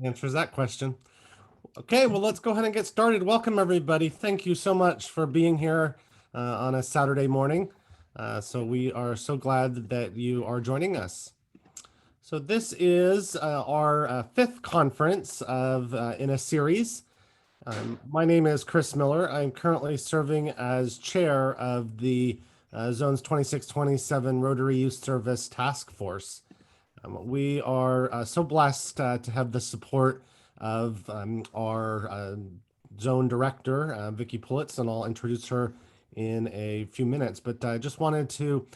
answers that question. Okay, well, let's go ahead and get started. Welcome, everybody. Thank you so much for being here on a Saturday morning. So we are so glad that you are joining us. So this is our fifth conference of in a series. My name is Chris Miller. I'm currently serving as chair of the Zones 2627 Rotary Youth Service Task Force. We are so blessed to have the support of our zone director, Vicki Pulitz, and I'll introduce her in a few minutes. But I just wanted to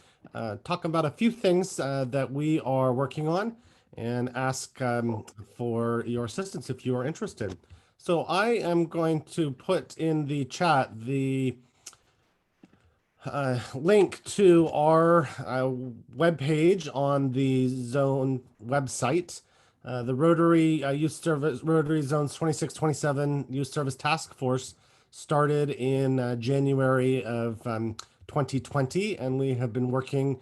talk about a few things that we are working on and ask for your assistance if you are interested. So I am going to put in the chat the link to our webpage on the Zone website. The Rotary Youth Service, Rotary Zones 2627 Youth Service Task Force started in January of 2020, and we have been working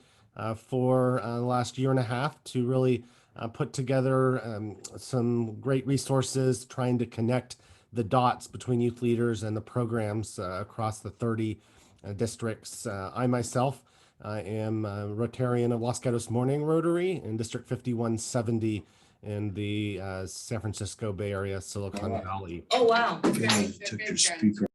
for the last year and a half to really put together some great resources, trying to connect the dots between youth leaders and the programs across the 30 districts. I myself am a Rotarian of Los Gatos Morning Rotary in District 5170 in the San Francisco Bay Area, Silicon Valley. Oh, wow. Okay. Took your speaker.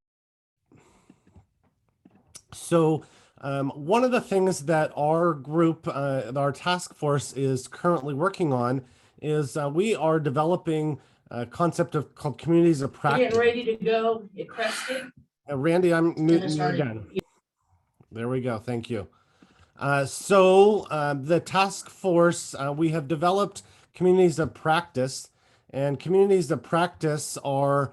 So one of the things that our group, our task force is currently working on is we are developing a concept called communities of practice. Getting ready to go. It crested. Randy, I'm muting you again. There we go. Thank you. So the task force, we have developed communities of practice, and communities of practice are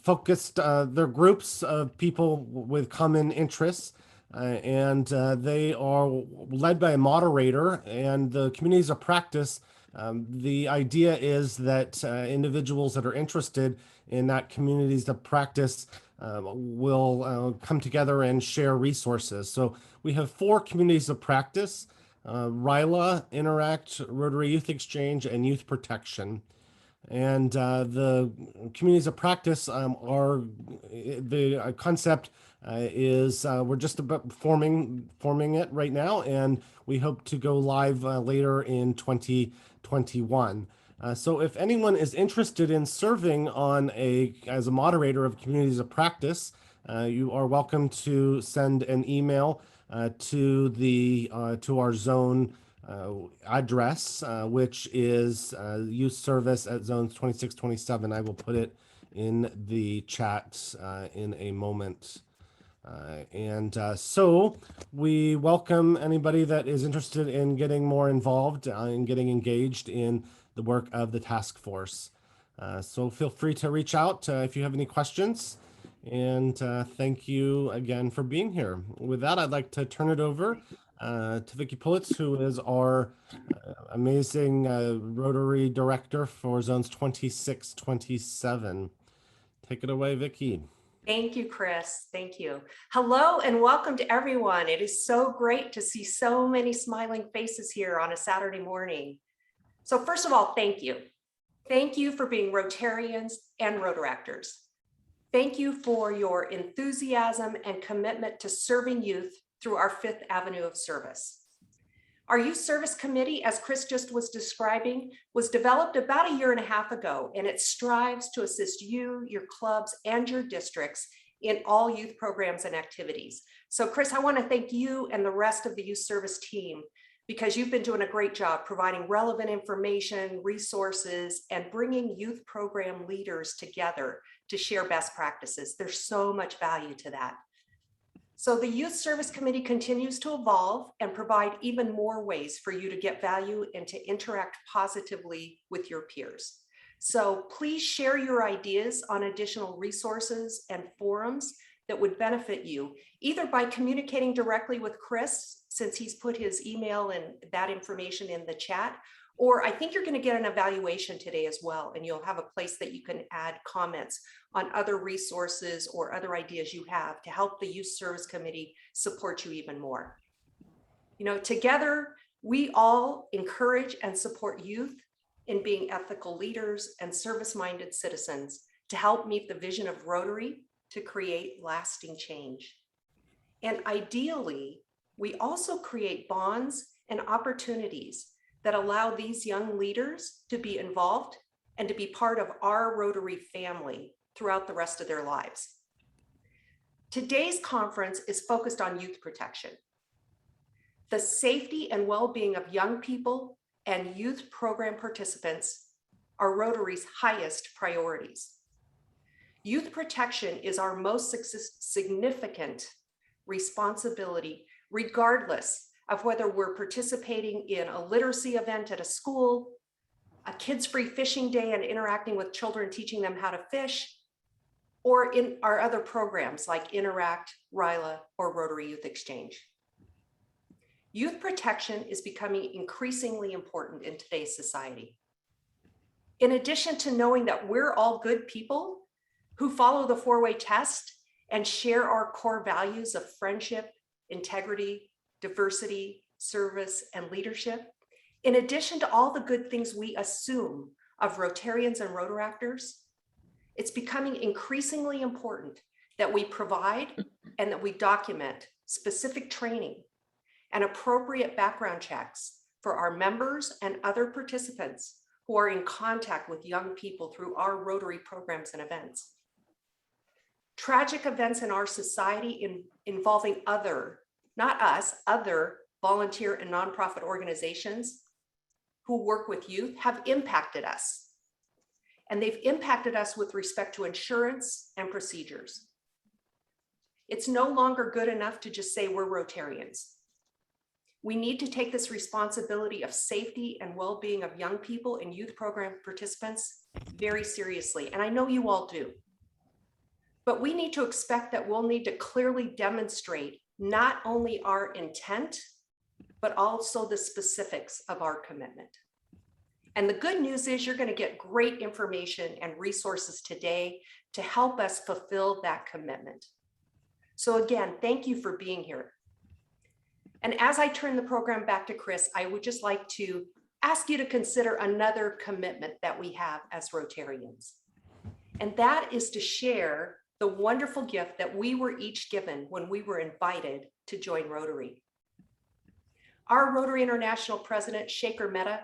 focused, they're groups of people with common interests, and they are led by a moderator, and the communities of practice, the idea is that individuals that are interested in that communities of practice will come together and share resources. So we have 4 communities of practice: RILA, Interact, Rotary Youth Exchange, and Youth Protection. And the communities of practice are the concept is we're just about forming it right now, and we hope to go live later in 2021. So if anyone is interested in serving on as a moderator of communities of practice, you are welcome to send an email to our zone address, which is youth service at zones 2627. I will put it in the chat in a moment. So we welcome anybody that is interested in getting more involved and getting engaged in the work of the task force. So feel free to reach out if you have any questions. And thank you again for being here. With that, I'd like to turn it over to Vicki Pulitz, who is our amazing Rotary Director for Zones 2627. Take it away, Vicki. Thank you, Chris. Thank you. Hello and welcome to everyone. It is so great to see so many smiling faces here on a Saturday morning. So first of all, thank you. Thank you for being Rotarians and Rotaractors. Thank you for your enthusiasm and commitment to serving youth through our 5th Avenue of service. Our Youth Service Committee, as Chris just was describing, was developed about a year and a half ago, and it strives to assist you, your clubs, and your districts in all youth programs and activities. So Chris, I want to thank you and the rest of the Youth Service team, because you've been doing a great job providing relevant information, resources, and bringing youth program leaders together to share best practices. There's so much value to that. So the Youth Service Committee continues to evolve and provide even more ways for you to get value and to interact positively with your peers. So please share your ideas on additional resources and forums that would benefit you, either by communicating directly with Chris, since he's put his email and that information in the chat, or I think you're going to get an evaluation today as well, and you'll have a place that you can add comments on other resources or other ideas you have to help the Youth Service Committee support you even more. You know, together, we all encourage and support youth in being ethical leaders and service-minded citizens to help meet the vision of Rotary to create lasting change. And ideally, we also create bonds and opportunities that allow these young leaders to be involved and to be part of our Rotary family throughout the rest of their lives. Today's conference is focused on youth protection. The safety and well-being of young people and youth program participants are Rotary's highest priorities. Youth protection is our most significant responsibility, regardless of whether we're participating in a literacy event at a school, a kids-free fishing day and interacting with children, teaching them how to fish, or in our other programs like Interact, RILA, or Rotary Youth Exchange. Youth protection is becoming increasingly important in today's society. In addition to knowing that we're all good people who follow the four-way test and share our core values of friendship, integrity, diversity, service, and leadership, in addition to all the good things we assume of Rotarians and Rotaractors, it's becoming increasingly important that we provide and that we document specific training and appropriate background checks for our members and other participants who are in contact with young people through our Rotary programs and events. Tragic events in our society involving other, not us, other volunteer and nonprofit organizations who work with youth have impacted us. And they've impacted us with respect to insurance and procedures. It's no longer good enough to just say we're Rotarians. We need to take this responsibility of safety and well-being of young people and youth program participants very seriously, and I know you all do. But we need to expect that we'll need to clearly demonstrate not only our intent, but also the specifics of our commitment. And the good news is you're going to get great information and resources today to help us fulfill that commitment. So again, thank you for being here. And as I turn the program back to Chris, I would just like to ask you to consider another commitment that we have as Rotarians. And that is to share the wonderful gift that we were each given when we were invited to join Rotary. Our Rotary International President, Shaker Mehta,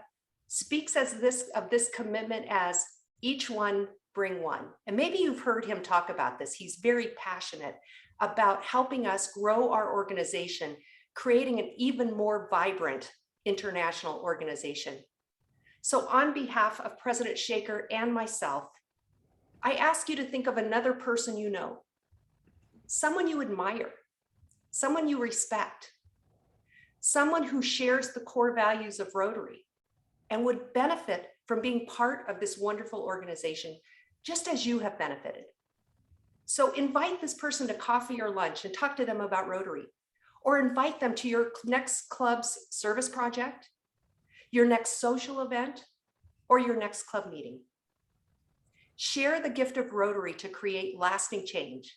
speaks of this commitment as each one bring one. And maybe you've heard him talk about this. He's very passionate about helping us grow our organization, creating an even more vibrant international organization. So on behalf of President Shaker and myself, I ask you to think of another person you know, someone you admire, someone you respect, someone who shares the core values of Rotary and would benefit from being part of this wonderful organization, just as you have benefited. So invite this person to coffee or lunch and talk to them about Rotary, or invite them to your next club's service project, your next social event, or your next club meeting. Share the gift of Rotary to create lasting change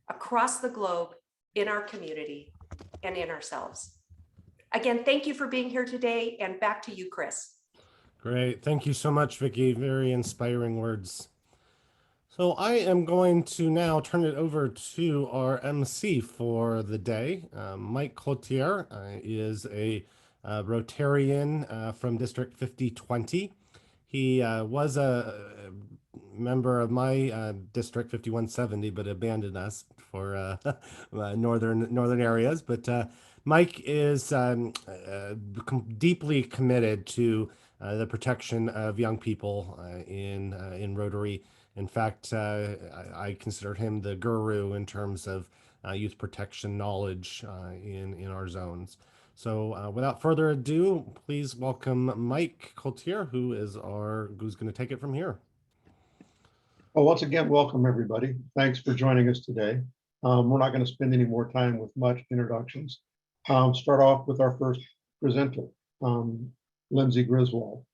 across the globe, in our community, and in ourselves. Again, thank you for being here today, and back to you, Chris. Great. Thank you so much, Vicki. Very inspiring words. So I am going to now turn it over to our MC for the day. Mike Coltier is a Rotarian from District 5020. He was a member of my District 5170, but abandoned us for northern areas. But Mike is deeply committed to the protection of young people in Rotary. In fact, I consider him the guru in terms of youth protection knowledge in our zones. So without further ado, please welcome Mike Coltier, who's going to take it from here. Well, once again, welcome everybody. Thanks for joining us today. We're not going to spend any more time with much introductions. Start off with our first presenter, Lindsay Griswold.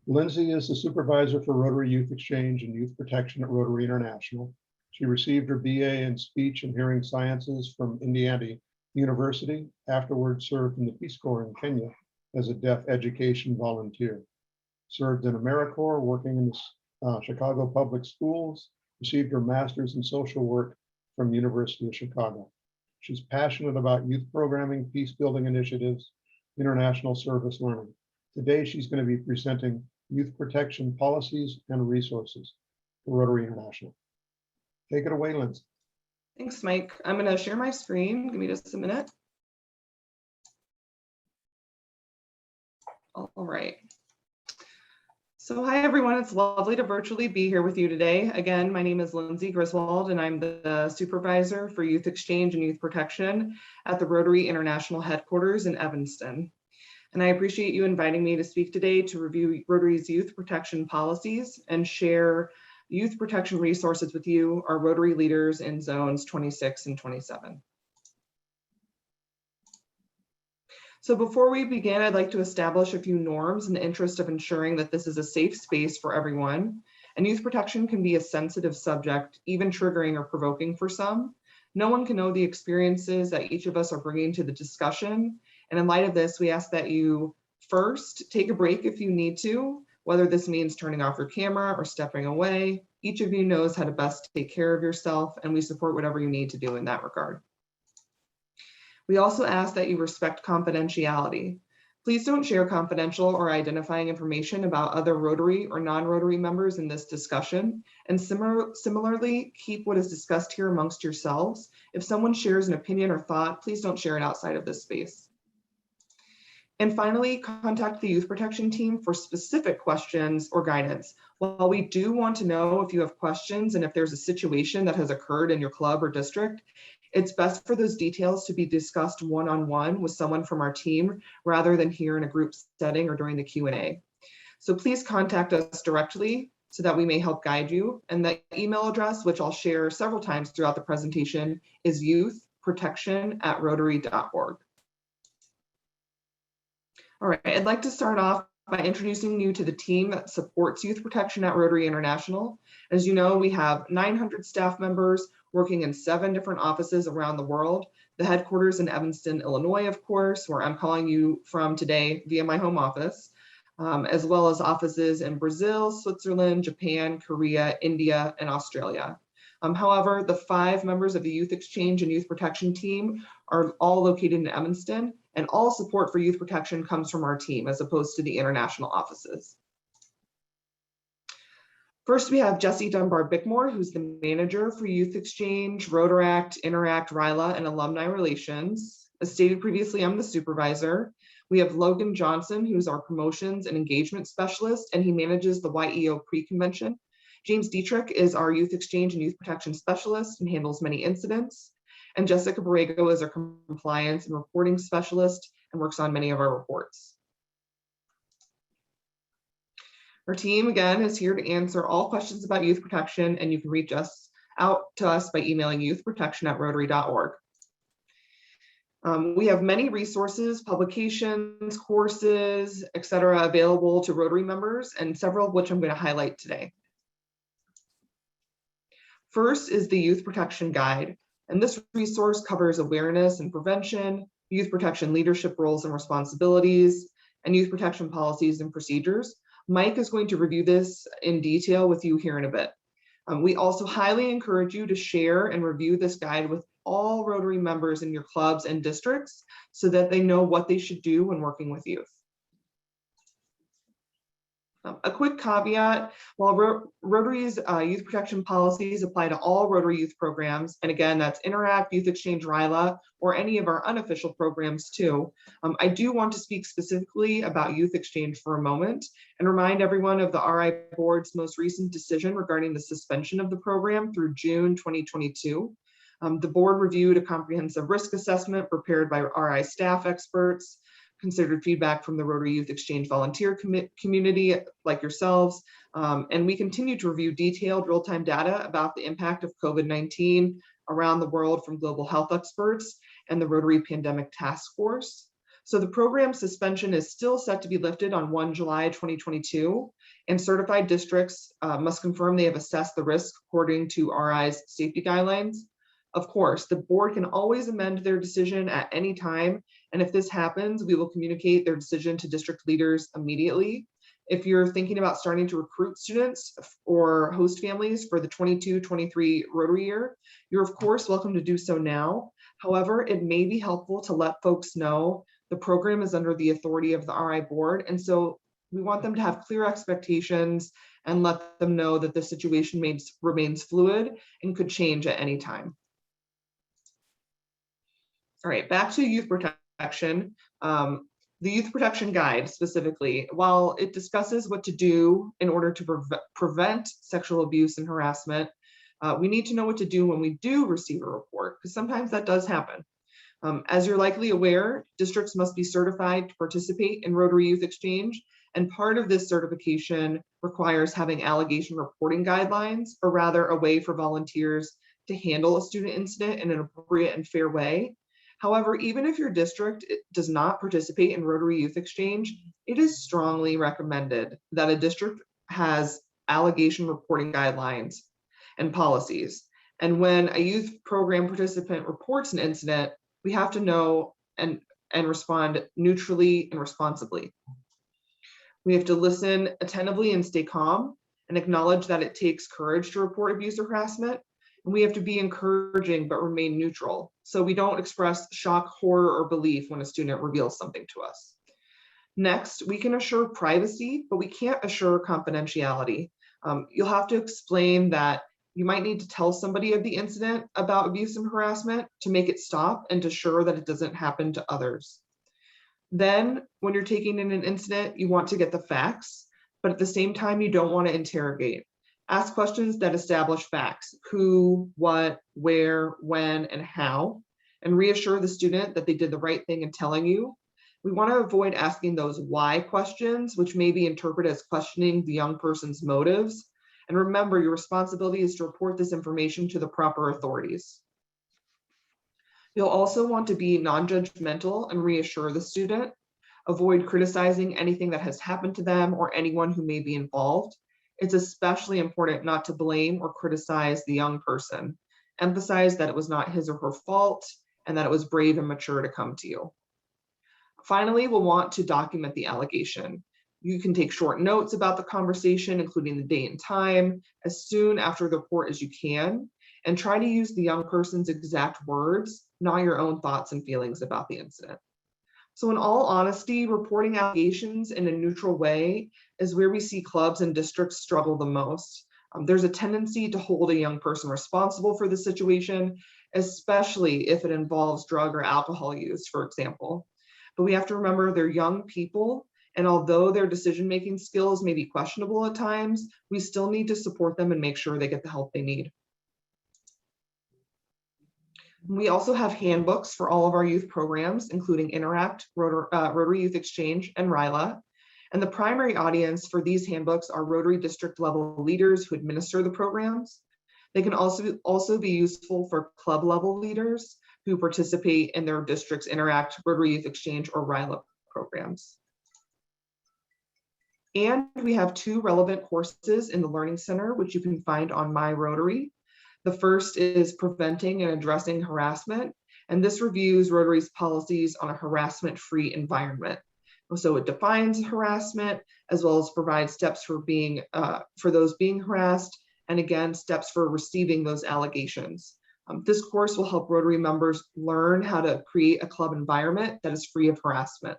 Lindsay is the supervisor for Rotary Youth Exchange and Youth Protection at Rotary International. She received her BA in Speech and Hearing Sciences from Indiana University, afterwards served in the Peace Corps in Kenya as a deaf education volunteer. served in AmeriCorps, working in the Chicago Public Schools, received her master's in social work from University of Chicago. She's passionate about youth programming, peace building initiatives, international service learning. Today, she's going to be presenting youth protection policies and resources for Rotary International. Take it away, Lindsay. Thanks, Mike. I'm going to share my screen. Give me just a minute. All right. So hi, everyone. It's lovely to virtually be here with you today. Again, my name is Lindsay Griswold, and I'm the supervisor for youth exchange and youth protection at the Rotary International headquarters in Evanston. And I appreciate you inviting me to speak today to review Rotary's youth protection policies and share youth protection resources with you, our Rotary leaders in zones 26 and 27. So before we begin, I'd like to establish a few norms in the interest of ensuring that this is a safe space for everyone. And youth protection can be a sensitive subject, even triggering or provoking for some. No one can know the experiences that each of us are bringing to the discussion. And in light of this, we ask that you first take a break if you need to, whether this means turning off your camera or stepping away. Each of you knows how to best take care of yourself, and we support whatever you need to do in that regard. We also ask that you respect confidentiality. Please don't share confidential or identifying information about other Rotary or non-Rotary members in this discussion. And similarly, keep what is discussed here amongst yourselves. If someone shares an opinion or thought, please don't share it outside of this space. And finally, contact the youth protection team for specific questions or guidance. While we do want to know if you have questions and if there's a situation that has occurred in your club or district, it's best for those details to be discussed one-on-one with someone from our team rather than here in a group setting or during the Q&A. So please contact us directly so that we may help guide you. And the email address, which I'll share several times throughout the presentation, is youthprotection@rotary.org. All right, I'd like to start off by introducing you to the team that supports youth protection at Rotary International. As you know, we have 900 staff members working in 7 different offices around the world. The headquarters in Evanston, Illinois, of course, where I'm calling you from today via my home office, as well as offices in Brazil, Switzerland, Japan, Korea, India, and Australia. However, the 5 members of the Youth Exchange and Youth Protection team are all located in Evanston, and all support for youth protection comes from our team as opposed to the international offices. First, we have Jessie Dunbar-Bickmore, who's the manager for Youth Exchange, Rotaract, Interact, RILA, and Alumni Relations. As stated previously, I'm the supervisor. We have Logan Johnson, who's our promotions and engagement specialist, and he manages the YEO pre-convention. James Dietrich is our Youth Exchange and Youth Protection specialist and handles many incidents. And Jessica Borrego is our compliance and reporting specialist and works on many of our reports. Our team, again, is here to answer all questions about youth protection, and you can reach us out to us by emailing youthprotection@rotary.org. We have many resources, publications, courses, etc., available to Rotary members, and several of which I'm going to highlight today. First is the Youth Protection Guide, and this resource covers awareness and prevention, youth protection leadership roles and responsibilities, and youth protection policies and procedures. Mike is going to review this in detail with you here in a bit. We also highly encourage you to share and review this guide with all Rotary members in your clubs and districts so that they know what they should do when working with youth. A quick caveat, while Rotary's youth protection policies apply to all Rotary youth programs, and again, that's Interact, Youth Exchange, RILA, or any of our unofficial programs too, I do want to speak specifically about Youth Exchange for a moment and remind everyone of the RI Board's most recent decision regarding the suspension of the program through June 2022. The board reviewed a comprehensive risk assessment prepared by RI staff experts, considered feedback from the Rotary Youth Exchange volunteer community like yourselves, and we continue to review detailed real-time data about the impact of COVID-19 around the world from global health experts and the Rotary Pandemic Task Force. So the program suspension is still set to be lifted on 1 July 2022, and certified districts must confirm they have assessed the risk according to RI's safety guidelines. Of course, the board can always amend their decision at any time, and if this happens, we will communicate their decision to district leaders immediately. If you're thinking about starting to recruit students or host families for the 22-23 Rotary year, you're of course welcome to do so now. However, it may be helpful to let folks know the program is under the authority of the RI board, and so we want them to have clear expectations and let them know that the situation remains fluid and could change at any time. All right, back to youth protection. The Youth Protection Guide specifically, while it discusses what to do in order to prevent sexual abuse and harassment, we need to know what to do when we do receive a report, because sometimes that does happen. As you're likely aware, districts must be certified to participate in Rotary Youth Exchange, and part of this certification requires having allegation reporting guidelines, or rather a way for volunteers to handle a student incident in an appropriate and fair way. However, even if your district does not participate in Rotary Youth Exchange, it is strongly recommended that a district has allegation reporting guidelines and policies. And when a youth program participant reports an incident, we have to know and respond neutrally and responsibly. We have to listen attentively and stay calm and acknowledge that it takes courage to report abuse or harassment. And we have to be encouraging but remain neutral, so we don't express shock, horror, or belief when a student reveals something to us. Next, we can assure privacy, but we can't assure confidentiality. You'll have to explain that you might need to tell somebody of the incident about abuse and harassment to make it stop and to assure that it doesn't happen to others. Then, when you're taking in an incident, you want to get the facts, but at the same time, you don't want to interrogate. Ask questions that establish facts: who, what, where, when, and how, and reassure the student that they did the right thing in telling you. We want to avoid asking those why questions, which may be interpreted as questioning the young person's motives. And remember, your responsibility is to report this information to the proper authorities. You'll also want to be non-judgmental and reassure the student. Avoid criticizing anything that has happened to them or anyone who may be involved. It's especially important not to blame or criticize the young person. Emphasize that it was not his or her fault and that it was brave and mature to come to you. Finally, we'll want to document the allegation. You can take short notes about the conversation, including the date and time, as soon after the report as you can, and try to use the young person's exact words, not your own thoughts and feelings about the incident. So in all honesty, reporting allegations in a neutral way is where we see clubs and districts struggle the most. There's a tendency to hold a young person responsible for the situation, especially if it involves drug or alcohol use, for example. But we have to remember they're young people, and although their decision-making skills may be questionable at times, we still need to support them and make sure they get the help they need. We also have handbooks for all of our youth programs, including Interact, Rotary Youth Exchange, and RILA. And the primary audience for these handbooks are Rotary district level leaders who administer the programs. They can also be useful for club level leaders who participate in their district's Interact, Rotary Youth Exchange, or RILA programs. And we have 2 relevant courses in the Learning Center, which you can find on My Rotary. The first is Preventing and Addressing Harassment, and this reviews Rotary's policies on a harassment-free environment. So it defines harassment, as well as provides steps for those being harassed, and again, steps for receiving those allegations. This course will help Rotary members learn how to create a club environment that is free of harassment.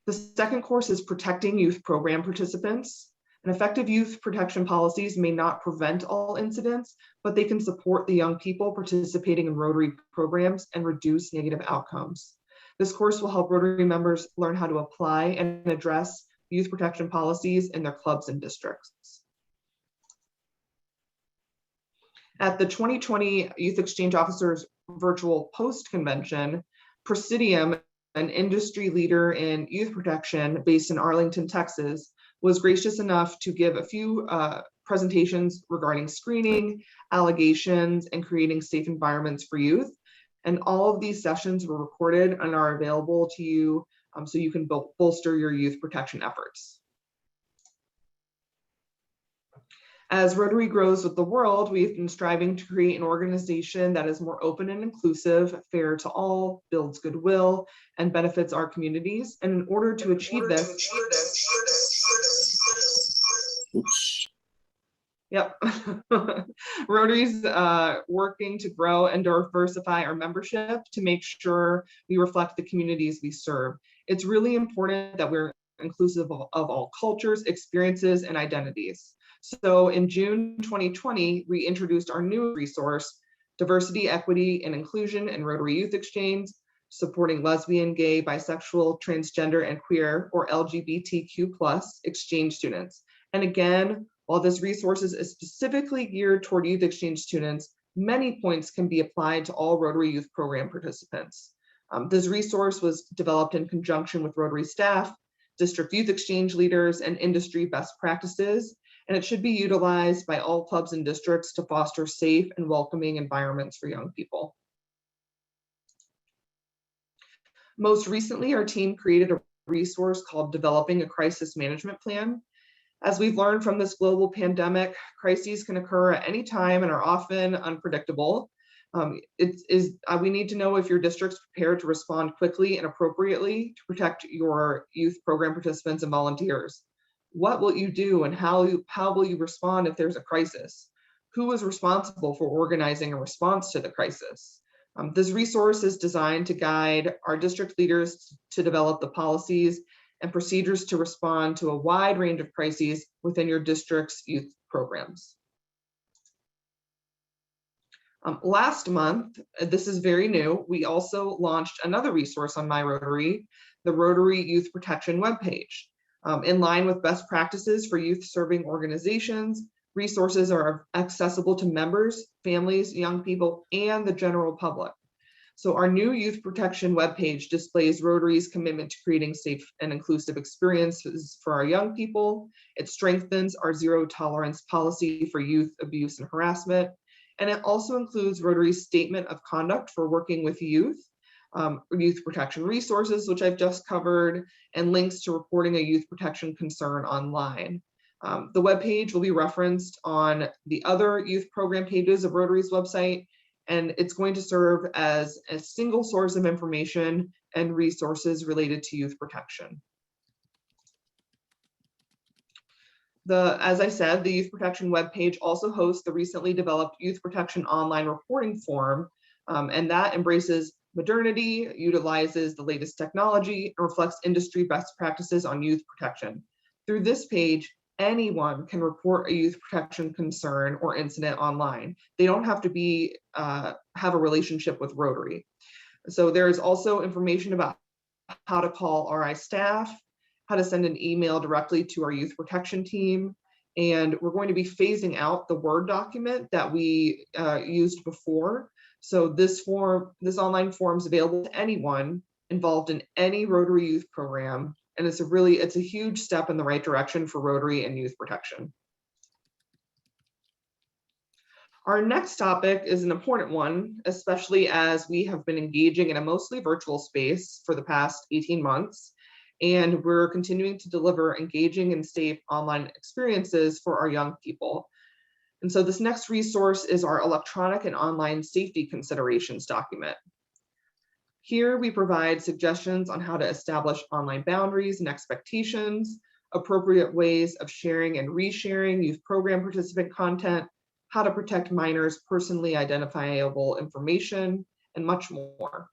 The second course is Protecting Youth Program Participants. And effective youth protection policies may not prevent all incidents, but they can support the young people participating in Rotary programs and reduce negative outcomes. This course will help Rotary members learn how to apply and address youth protection policies in their clubs and districts. At the 2020 Youth Exchange Officers Virtual Post Convention, Presidium, an industry leader in youth protection based in Arlington, Texas, was gracious enough to give a few presentations regarding screening, allegations, and creating safe environments for youth. And all of these sessions were recorded and are available to you so you can bolster your youth protection efforts. As Rotary grows with the world, we've been striving to create an organization that is more open and inclusive, fair to all, builds goodwill, and benefits our communities. And in order to achieve this, yep, Rotary's working to grow and diversify our membership to make sure we reflect the communities we serve. It's really important that we're inclusive of all cultures, experiences, and identities. So in June 2020, we introduced our new resource, Diversity, Equity, and Inclusion in Rotary Youth Exchange, supporting lesbian, gay, bisexual, transgender, and queer, or LGBTQ+ exchange students. And again, while this resource is specifically geared toward youth exchange students, many points can be applied to all Rotary Youth Program participants. This resource was developed in conjunction with Rotary staff, district youth exchange leaders, and industry best practices, and it should be utilized by all clubs and districts to foster safe and welcoming environments for young people. Most recently, our team created a resource called Developing a Crisis Management Plan. As we've learned from this global pandemic, crises can occur at any time and are often unpredictable. We need to know if your district's prepared to respond quickly and appropriately to protect your youth program participants and volunteers. What will you do and how will you respond if there's a crisis? Who is responsible for organizing a response to the crisis? This resource is designed to guide our district leaders to develop the policies and procedures to respond to a wide range of crises within your district's youth programs. Last month, this is very new, we also launched another resource on My Rotary, the Rotary Youth Protection webpage. In line with best practices for youth serving organizations, resources are accessible to members, families, young people, and the general public. So our new youth protection webpage displays Rotary's commitment to creating safe and inclusive experiences for our young people. It strengthens our zero tolerance policy for youth abuse and harassment. And it also includes Rotary's statement of conduct for working with youth protection resources, which I've just covered, and links to reporting a youth protection concern online. The webpage will be referenced on the other youth program pages of Rotary's website, and it's going to serve as a single source of information and resources related to youth protection. As I said, the Youth Protection webpage also hosts the recently developed Youth Protection online reporting form, and that embraces modernity, utilizes the latest technology, and reflects industry best practices on youth protection. Through this page, anyone can report a youth protection concern or incident online. They don't have to have a relationship with Rotary. So there is also information about how to call RI staff, how to send an email directly to our youth protection team, and we're going to be phasing out the Word document that we used before. So this online form is available to anyone involved in any Rotary youth program, and it's a huge step in the right direction for Rotary and youth protection. Our next topic is an important one, especially as we have been engaging in a mostly virtual space for the past 18 months, and we're continuing to deliver engaging and safe online experiences for our young people. And so this next resource is our electronic and online safety considerations document. Here we provide suggestions on how to establish online boundaries and expectations, appropriate ways of sharing and resharing youth program participant content, how to protect minors' personally identifiable information, and much more.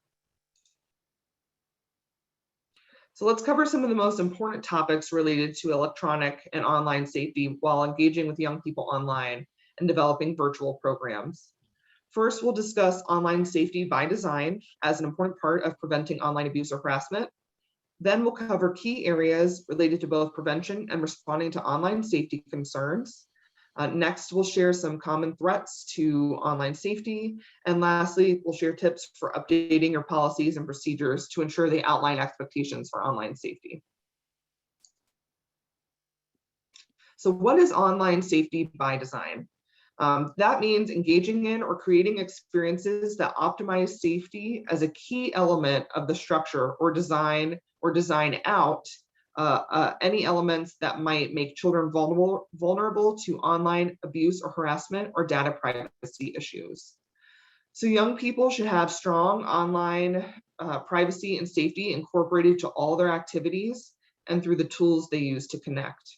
So let's cover some of the most important topics related to electronic and online safety while engaging with young people online and developing virtual programs. First, we'll discuss online safety by design as an important part of preventing online abuse or harassment. Then we'll cover key areas related to both prevention and responding to online safety concerns. Next, we'll share some common threats to online safety. And lastly, we'll share tips for updating your policies and procedures to ensure they outline expectations for online safety. So what is online safety by design? That means engaging in or creating experiences that optimize safety as a key element of the structure or design out any elements that might make children vulnerable to online abuse or harassment or data privacy issues. So young people should have strong online privacy and safety incorporated to all their activities and through the tools they use to connect.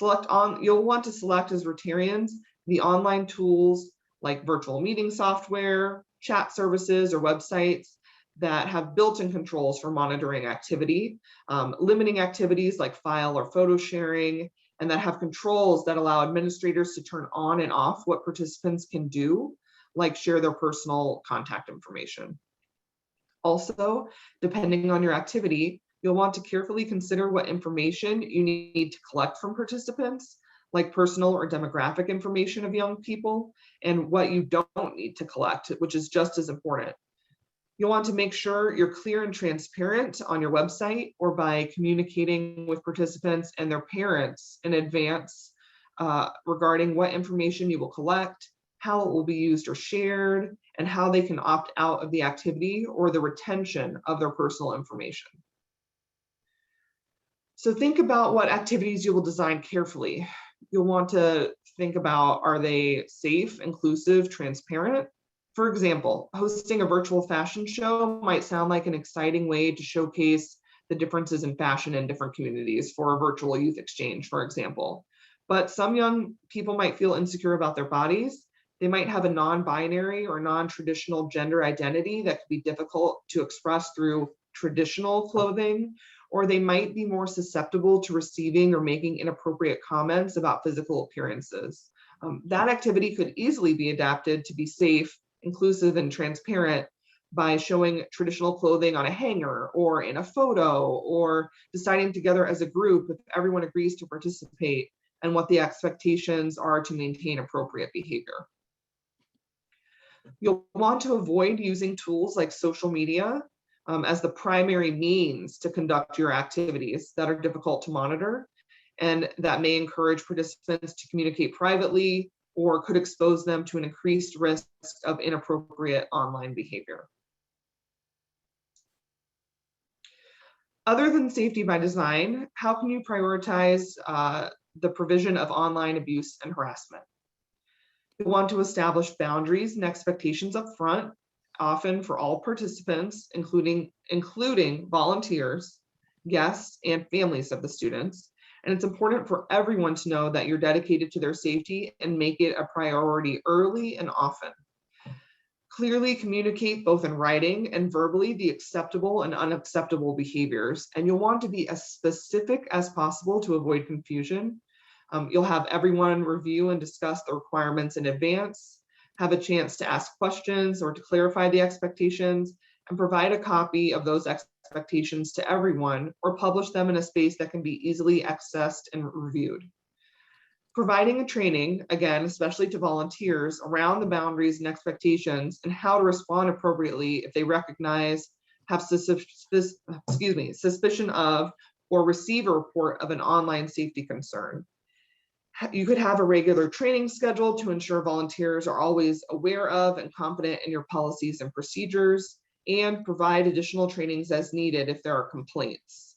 You'll want to select as Rotarians the online tools like virtual meeting software, chat services, or websites that have built-in controls for monitoring activity, limiting activities like file or photo sharing, and that have controls that allow administrators to turn on and off what participants can do, like share their personal contact information. Also, depending on your activity, you'll want to carefully consider what information you need to collect from participants, like personal or demographic information of young people, and what you don't need to collect, which is just as important. You'll want to make sure you're clear and transparent on your website or by communicating with participants and their parents in advance regarding what information you will collect, how it will be used or shared, and how they can opt out of the activity or the retention of their personal information. So think about what activities you will design carefully. You'll want to think about, are they safe, inclusive, transparent? For example, hosting a virtual fashion show might sound like an exciting way to showcase the differences in fashion in different communities for a virtual youth exchange, for example. But some young people might feel insecure about their bodies. They might have a non-binary or non-traditional gender identity that could be difficult to express through traditional clothing, or they might be more susceptible to receiving or making inappropriate comments about physical appearances. That activity could easily be adapted to be safe, inclusive, and transparent by showing traditional clothing on a hanger or in a photo, or deciding together as a group if everyone agrees to participate and what the expectations are to maintain appropriate behavior. You'll want to avoid using tools like social media as the primary means to conduct your activities that are difficult to monitor, and that may encourage participants to communicate privately or could expose them to an increased risk of inappropriate online behavior. Other than safety by design, how can you prioritize the provision of online abuse and harassment? You want to establish boundaries and expectations up front, often for all participants, including volunteers, guests, and families of the students. And it's important for everyone to know that you're dedicated to their safety and make it a priority early and often. Clearly communicate both in writing and verbally the acceptable and unacceptable behaviors. And you'll want to be as specific as possible to avoid confusion. You'll have everyone review and discuss the requirements in advance, have a chance to ask questions or to clarify the expectations, and provide a copy of those expectations to everyone or publish them in a space that can be easily accessed and reviewed. Providing a training, again, especially to volunteers, around the boundaries and expectations and how to respond appropriately if they recognize, have suspicion of, or receive a report of an online safety concern. You could have a regular training schedule to ensure volunteers are always aware of and confident in your policies and procedures, and provide additional trainings as needed if there are complaints,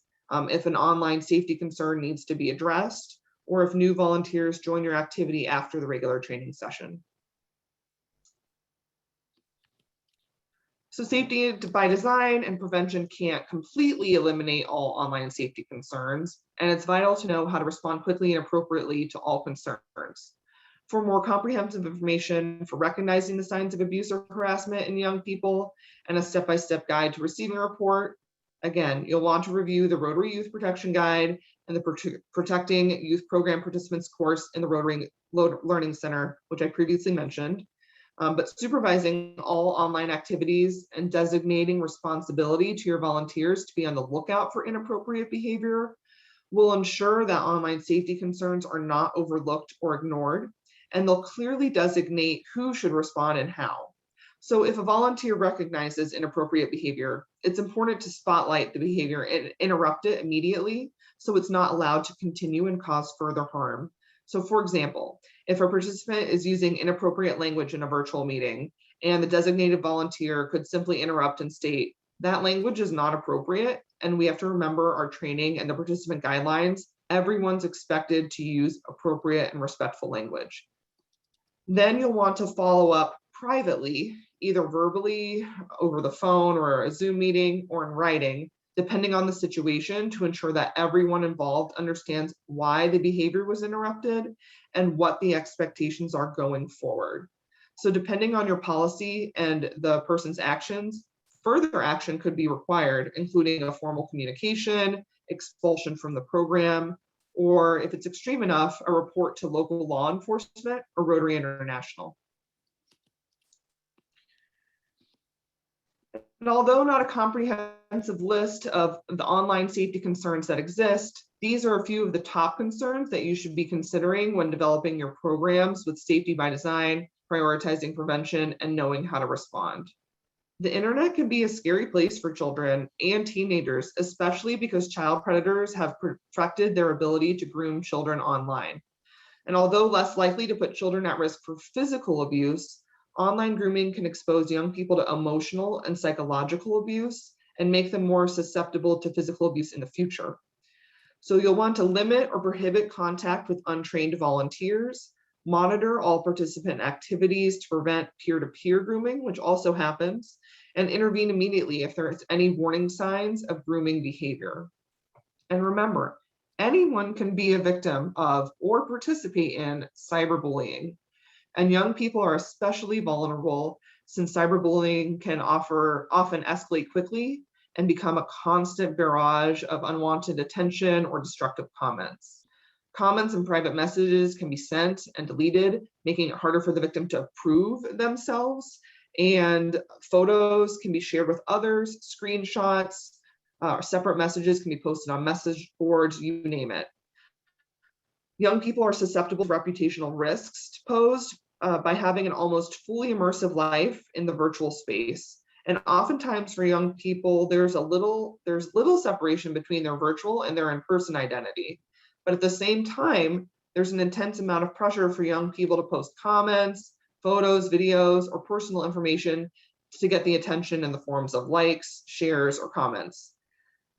if an online safety concern needs to be addressed, or if new volunteers join your activity after the regular training session. So safety by design and prevention can't completely eliminate all online safety concerns, and it's vital to know how to respond quickly and appropriately to all concerns. For more comprehensive information for recognizing the signs of abuse or harassment in young people and a step-by-step guide to receiving a report, again, you'll want to review the Rotary Youth Protection Guide and the Protecting Youth Program Participants course in the Rotary Learning Center, which I previously mentioned. But supervising all online activities and designating responsibility to your volunteers to be on the lookout for inappropriate behavior will ensure that online safety concerns are not overlooked or ignored, and they'll clearly designate who should respond and how. So if a volunteer recognizes inappropriate behavior, it's important to spotlight the behavior and interrupt it immediately so it's not allowed to continue and cause further harm. So for example, if a participant is using inappropriate language in a virtual meeting and the designated volunteer could simply interrupt and state, that language is not appropriate, and we have to remember our training and the participant guidelines, everyone's expected to use appropriate and respectful language. Then you'll want to follow up privately, either verbally, over the phone or a Zoom meeting, or in writing, depending on the situation, to ensure that everyone involved understands why the behavior was interrupted and what the expectations are going forward. So depending on your policy and the person's actions, further action could be required, including a formal communication, expulsion from the program, or if it's extreme enough, a report to local law enforcement or Rotary International. And although not a comprehensive list of the online safety concerns that exist, these are a few of the top concerns that you should be considering when developing your programs with safety by design, prioritizing prevention, and knowing how to respond. The internet can be a scary place for children and teenagers, especially because child predators have perfected their ability to groom children online. And although less likely to put children at risk for physical abuse, online grooming can expose young people to emotional and psychological abuse and make them more susceptible to physical abuse in the future. So you'll want to limit or prohibit contact with untrained volunteers, monitor all participant activities to prevent peer-to-peer grooming, which also happens, and intervene immediately if there's any warning signs of grooming behavior. And remember, anyone can be a victim of or participate in cyberbullying. And young people are especially vulnerable since cyberbullying can often escalate quickly and become a constant barrage of unwanted attention or destructive comments. Comments and private messages can be sent and deleted, making it harder for the victim to prove themselves. And photos can be shared with others, screenshots, separate messages can be posted on message boards, you name it. Young people are susceptible to reputational risks posed by having an almost fully immersive life in the virtual space. And oftentimes for young people, there's little separation between their virtual and their in-person identity. But at the same time, there's an intense amount of pressure for young people to post comments, photos, videos, or personal information to get the attention in the forms of likes, shares, or comments.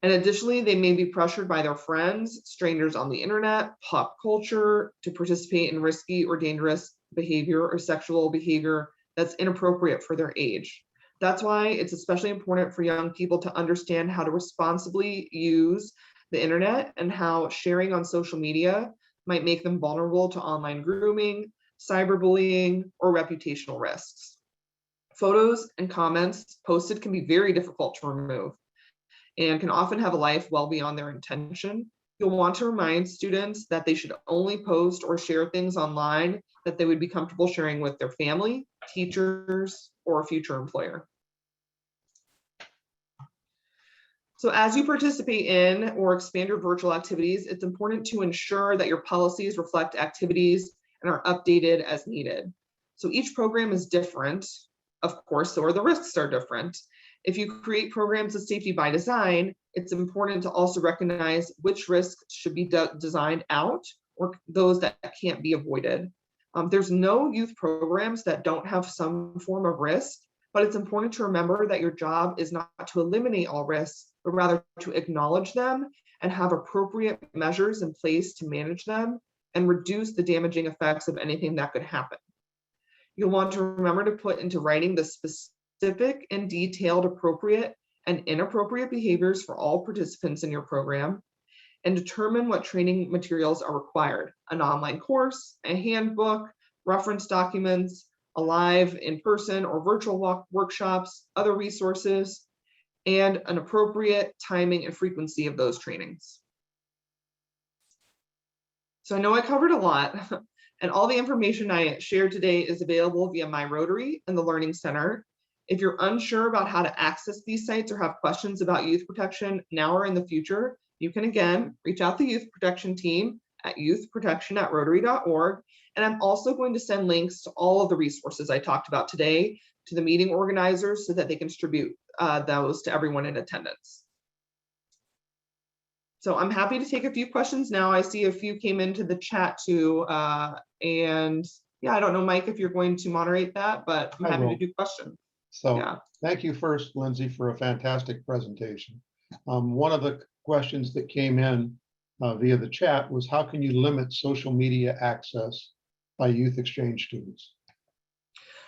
And additionally, they may be pressured by their friends, strangers on the internet, pop culture, to participate in risky or dangerous behavior or sexual behavior that's inappropriate for their age. That's why it's especially important for young people to understand how to responsibly use the internet and how sharing on social media might make them vulnerable to online grooming, cyberbullying, or reputational risks. Photos and comments posted can be very difficult to remove and can often have a life well beyond their intention. You'll want to remind students that they should only post or share things online that they would be comfortable sharing with their family, teachers, or a future employer. So as you participate in or expand your virtual activities, it's important to ensure that your policies reflect activities and are updated as needed. So each program is different, of course, so are the risks are different. If you create programs of safety by design, it's important to also recognize which risks should be designed out or those that can't be avoided. There's no youth programs that don't have some form of risk, but it's important to remember that your job is not to eliminate all risks, but rather to acknowledge them and have appropriate measures in place to manage them and reduce the damaging effects of anything that could happen. You'll want to remember to put into writing the specific and detailed appropriate and inappropriate behaviors for all participants in your program, and determine what training materials are required: an online course, a handbook, reference documents, a live in-person or virtual workshops, other resources, and an appropriate timing and frequency of those trainings. So I know I covered a lot, and all the information I shared today is available via my Rotary and the Learning Center. If you're unsure about how to access these sites or have questions about youth protection now or in the future, you can again reach out to the youth protection team at youthprotection@rotary.org. And I'm also going to send links to all of the resources I talked about today to the meeting organizers so that they can distribute those to everyone in attendance. So I'm happy to take a few questions now. I see a few came into the chat too. And yeah, I don't know, Mike, if you're going to moderate that, but I'm happy to do questions. So yeah. Thank you first, Lindsay, for a fantastic presentation. One of the questions that came in via the chat was, how can you limit social media access by youth exchange students?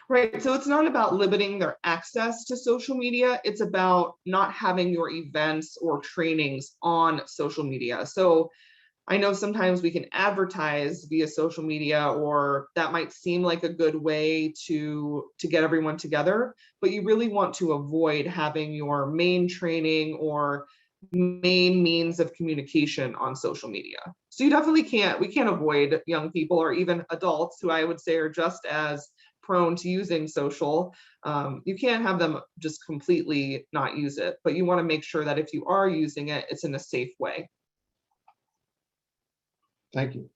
Right, so it's not about limiting their access to social media, it's about not having your events or trainings on social media. So I know sometimes we can advertise via social media, or that might seem like a good way to get everyone together, but you really want to avoid having your main training or main means of communication on social media. So you definitely we can't avoid young people or even adults who I would say are just as prone to using social. You can't have them just completely not use it, but you want to make sure that if you are using it, it's in a safe way. Thank you.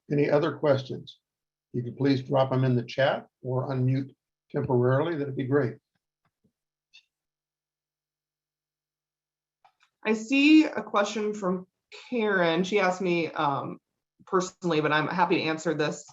Any other questions? You can please drop them in the chat or unmute temporarily. That'd be great. I see a question from Karen. She asked me personally, but I'm happy to answer this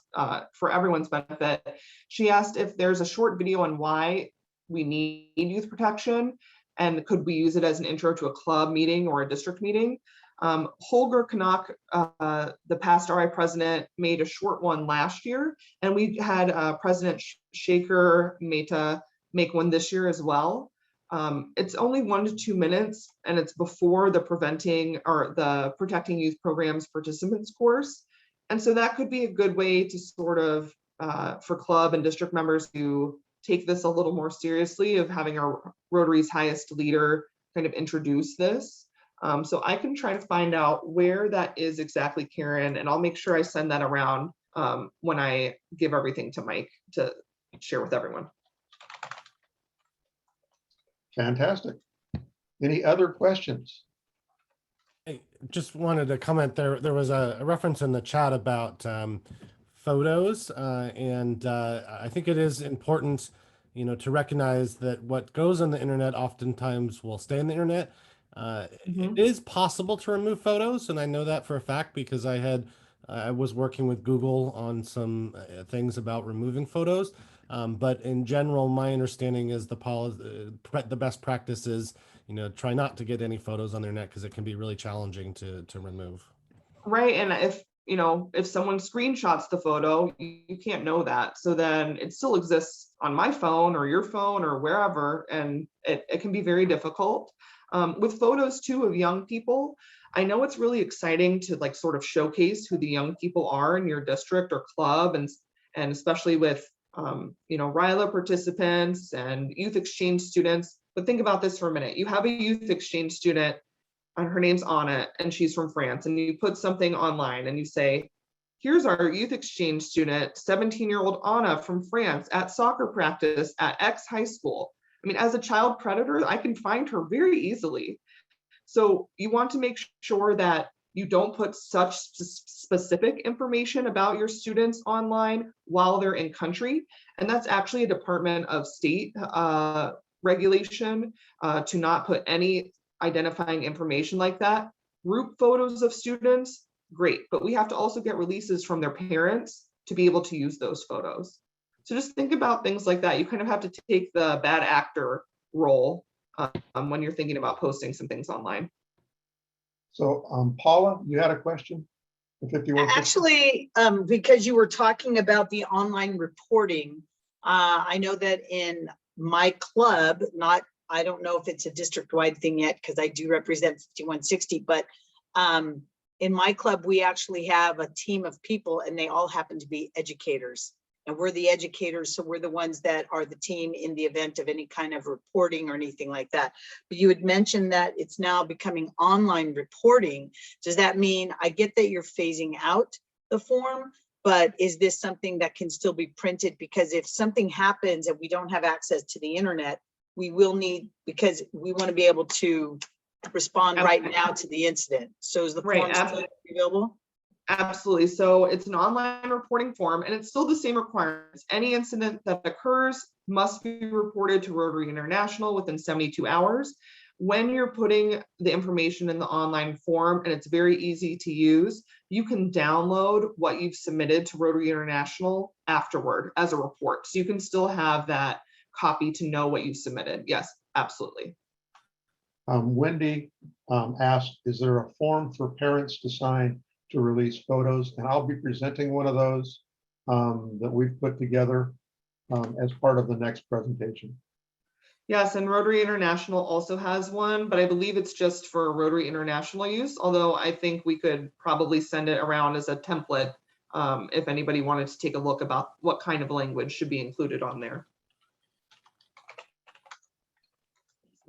for everyone's benefit. She asked if there's a short video on why we need youth protection, and could we use it as an intro to a club meeting or a district meeting? Holger Canuck, the past RI president, made a short one last year, and we had President Shaker Mehta make one this year as well. It's only 1 to 2 minutes, and it's before the Protecting Youth Programs Participants course. And so that could be a good way to sort of, for club and district members to take this a little more seriously, of having our Rotary's highest leader kind of introduce this. So I can try to find out where that is exactly, Karen, and I'll make sure I send that around when I give everything to Mike to share with everyone. Fantastic. Any other questions? I just wanted to comment there. There was a reference in the chat about photos, and I think it is important, to recognize that what goes on the internet oftentimes will stay on the internet. It is possible to remove photos, and I know that for a fact because I was working with Google on some things about removing photos. But in general, my understanding is the best practice is, try not to get any photos on the internet because it can be really challenging to remove. Right, and if someone screenshots the photo, you can't know that. So then it still exists on my phone or your phone or wherever, and it can be very difficult. With photos too of young people, I know it's really exciting to like sort of showcase who the young people are in your district or club, and especially with RILA participants and youth exchange students. But think about this for a minute. You have a youth exchange student, and her name's Anna, and she's from France, and you put something online and you say, here's our youth exchange student, 17-year-old Anna from France at soccer practice at X high school. I mean, as a child predator, I can find her very easily. So you want to make sure that you don't put such specific information about your students online while they're in country. And that's actually a Department of State regulation to not put any identifying information like that. Group photos of students, great, but we have to also get releases from their parents to be able to use those photos. So just think about things like that. You kind of have to take the bad actor role when you're thinking about posting some things online. So Paula, you had a question? Actually, because you were talking about the online reporting, I know that in my club, I don't know if it's a district-wide thing yet because I do represent 5160, but in my club, we actually have a team of people and they all happen to be educators. And we're the educators, so we're the ones that are the team in the event of any kind of reporting or anything like that. But you had mentioned that it's now becoming online reporting. Does that mean, I get that you're phasing out the form, but is this something that can still be printed? Because if something happens and we don't have access to the internet, we will need, because we want to be able to respond right now to the incident. So is the form still available? Absolutely. So it's an online reporting form, and it's still the same requirements. Any incident that occurs must be reported to Rotary International within 72 hours. When you're putting the information in the online form, and it's very easy to use, you can download what you've submitted to Rotary International afterward as a report. So you can still have that copy to know what you've submitted. Yes, absolutely. Wendy asked, is there a form for parents to sign to release photos? And I'll be presenting one of those that we've put together as part of the next presentation. Yes, and Rotary International also has one, but I believe it's just for Rotary International use, although I think we could probably send it around as a template if anybody wanted to take a look about what kind of language should be included on there.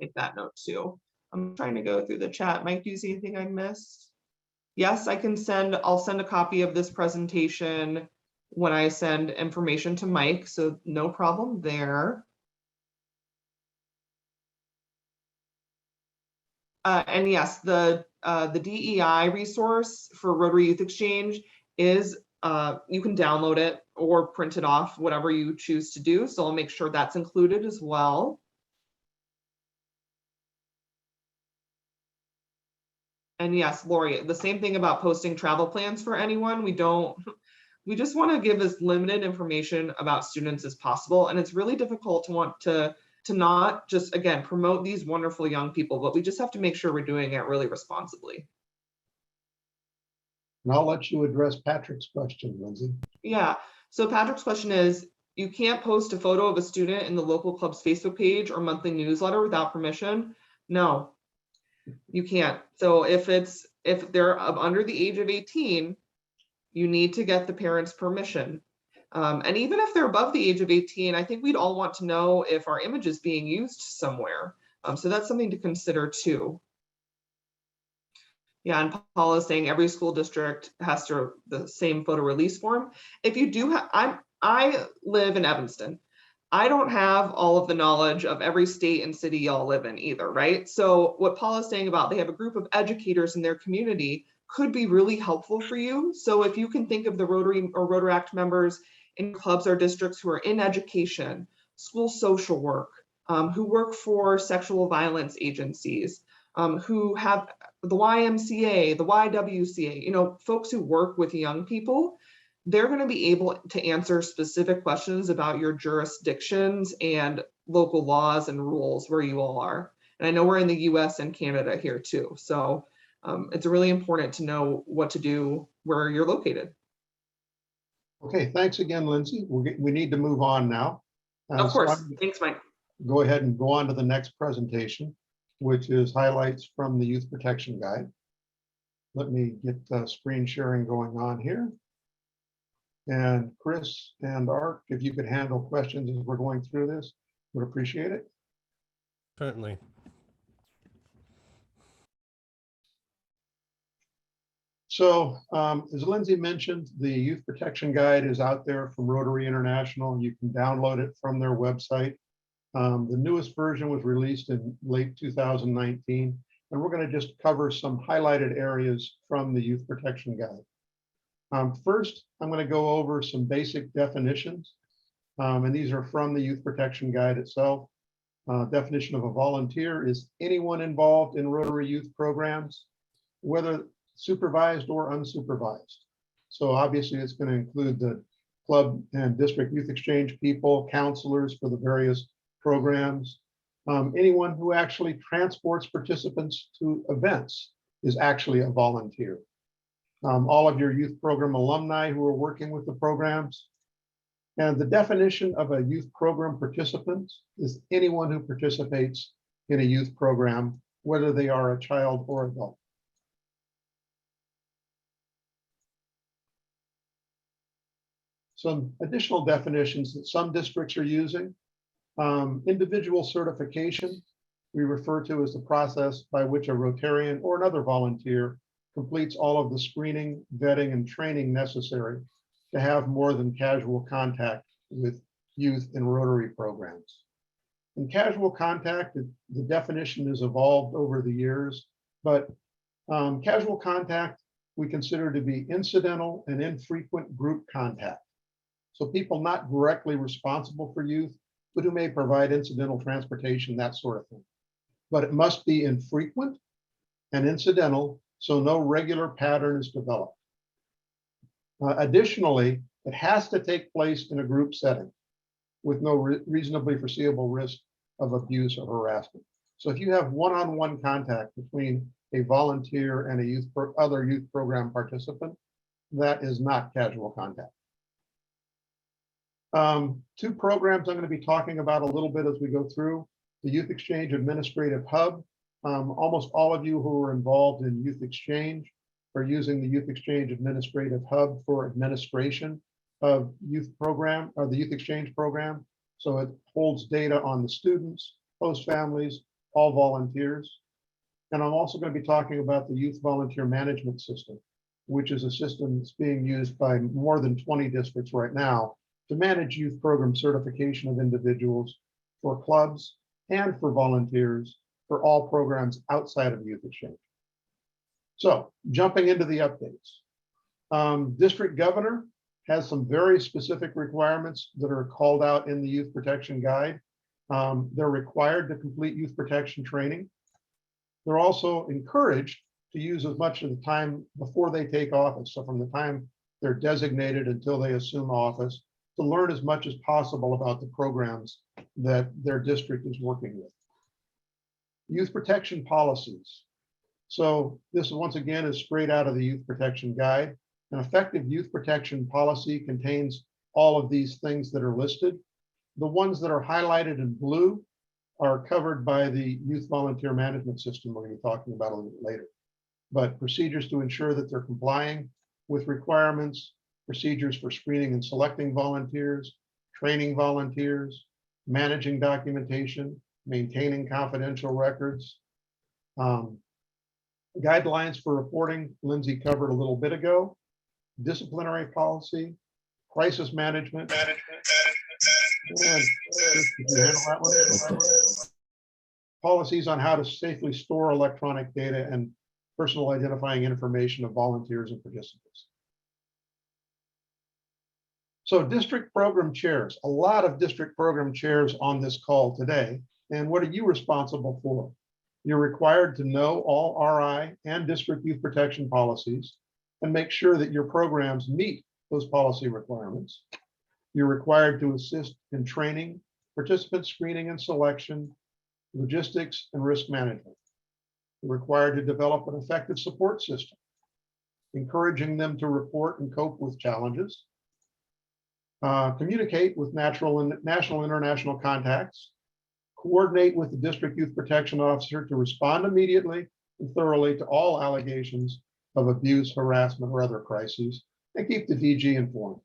Make that note too. I'm trying to go through the chat. Mike, do you see anything I missed? Yes, I'll send a copy of this presentation when I send information to Mike, so no problem there. And yes, the DEI resource for Rotary Youth Exchange is, you can download it or print it off, whatever you choose to do. So I'll make sure that's included as well. And yes, Lori, the same thing about posting travel plans for anyone. We just want to give as limited information about students as possible. And it's really difficult to want to not just, again, promote these wonderful young people, but we just have to make sure we're doing it really responsibly. And I'll let you address Patrick's question, Lindsay. Yeah, so Patrick's question is, you can't post a photo of a student in the local club's Facebook page or monthly newsletter without permission? No, you can't. So if they're under the age of 18, you need to get the parents' permission. And even if they're above the age of 18, I think we'd all want to know if our image is being used somewhere. So that's something to consider too. Yeah, and Paul is saying every school district has the same photo release form. If you do have, I live in Evanston. I don't have all of the knowledge of every state and city y'all live in either, right? So what Paul is saying about they have a group of educators in their community could be really helpful for you. So if you can think of the Rotary or Rotaract members in clubs or districts who are in education, school social work, who work for sexual violence agencies, who have the YMCA, the YWCA, folks who work with young people, they're going to be able to answer specific questions about your jurisdictions and local laws and rules where you all are. And I know we're in the US and Canada here too. So it's really important to know what to do where you're located. Okay, thanks again, Lindsay. We need to move on now. Of course, thanks, Mike. Go ahead and go on to the next presentation, which is highlights from the Youth Protection Guide. Let me get screen sharing going on here. And Chris and Art, if you could handle questions as we're going through this, would appreciate it. Certainly. So as Lindsay mentioned, the Youth Protection Guide is out there from Rotary International. You can download it from their website. The newest version was released in late 2019, and we're going to just cover some highlighted areas from the Youth Protection Guide. First, I'm going to go over some basic definitions, and these are from the Youth Protection Guide itself. Definition of a volunteer is anyone involved in Rotary youth programs, whether supervised or unsupervised. So obviously it's going to include the club and district youth exchange people, counselors for the various programs. Anyone who actually transports participants to events is actually a volunteer. All of your youth program alumni who are working with the programs. And the definition of a youth program participant is anyone who participates in a youth program, whether they are a child or adult. Some additional definitions that some districts are using. Individual certification, we refer to as the process by which a Rotarian or another volunteer completes all of the screening, vetting, and training necessary to have more than casual contact with youth in Rotary programs. In casual contact, the definition has evolved over the years, but casual contact we consider to be incidental and infrequent group contact. So people not directly responsible for youth, but who may provide incidental transportation, that sort of thing. But it must be infrequent and incidental, so no regular pattern is developed. Additionally, it has to take place in a group setting with no reasonably foreseeable risk of abuse or harassment. So if you have one-on-one contact between a volunteer and a other youth program participant, that is not casual contact. Two programs I'm going to be talking about a little bit as we go through. The Youth Exchange Administrative Hub. Almost all of you who are involved in Youth Exchange are using the Youth Exchange Administrative Hub for administration of youth program or the Youth Exchange program. So it holds data on the students, host families, all volunteers. And I'm also going to be talking about the Youth Volunteer Management System, which is a system that's being used by more than 20 districts right now to manage youth program certification of individuals for clubs and for volunteers for all programs outside of Youth Exchange. So jumping into the updates. District Governor has some very specific requirements that are called out in the Youth Protection Guide. They're required to complete youth protection training. They're also encouraged to use as much of the time before they take office. So from the time they're designated until they assume office, to learn as much as possible about the programs that their district is working with. Youth protection policies. So this once again is straight out of the Youth Protection Guide. An effective youth protection policy contains all of these things that are listed. The ones that are highlighted in blue are covered by the Youth Volunteer Management System we're going to be talking about a little bit later. But procedures to ensure that they're complying with requirements, procedures for screening and selecting volunteers, training volunteers, managing documentation, maintaining confidential records, guidelines for reporting, Lindsay covered a little bit ago, disciplinary policy, crisis management. Policies on how to safely store electronic data and personal identifying information of volunteers and participants. So district program chairs, a lot of district program chairs on this call today. And what are you responsible for? You're required to know all RI and district youth protection policies and make sure that your programs meet those policy requirements. You're required to assist in training, participant screening and selection, logistics, and risk management. You're required to develop an effective support system, encouraging them to report and cope with challenges, communicate with national and international contacts, coordinate with the district youth protection officer to respond immediately and thoroughly to all allegations of abuse, harassment, or other crises, and keep the DG informed.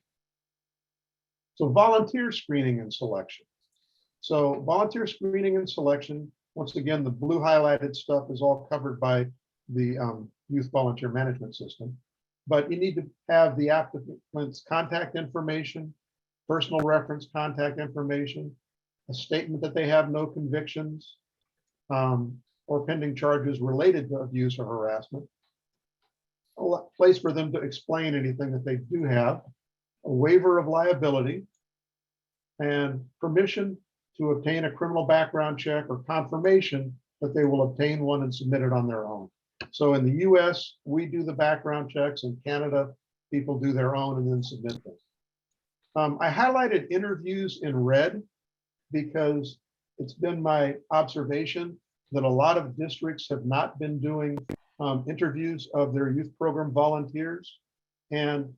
So volunteer screening and selection. So volunteer screening and selection, once again, the blue highlighted stuff is all covered by the Youth Volunteer Management System, but you need to have the applicant's contact information, personal reference contact information, a statement that they have no convictions or pending charges related to abuse or harassment, a place for them to explain anything that they do have, a waiver of liability, and permission to obtain a criminal background check or confirmation that they will obtain one and submit it on their own. So in the US, we do the background checks. In Canada, people do their own and then submit them. I highlighted interviews in red because it's been my observation that a lot of districts have not been doing interviews of their youth program volunteers, and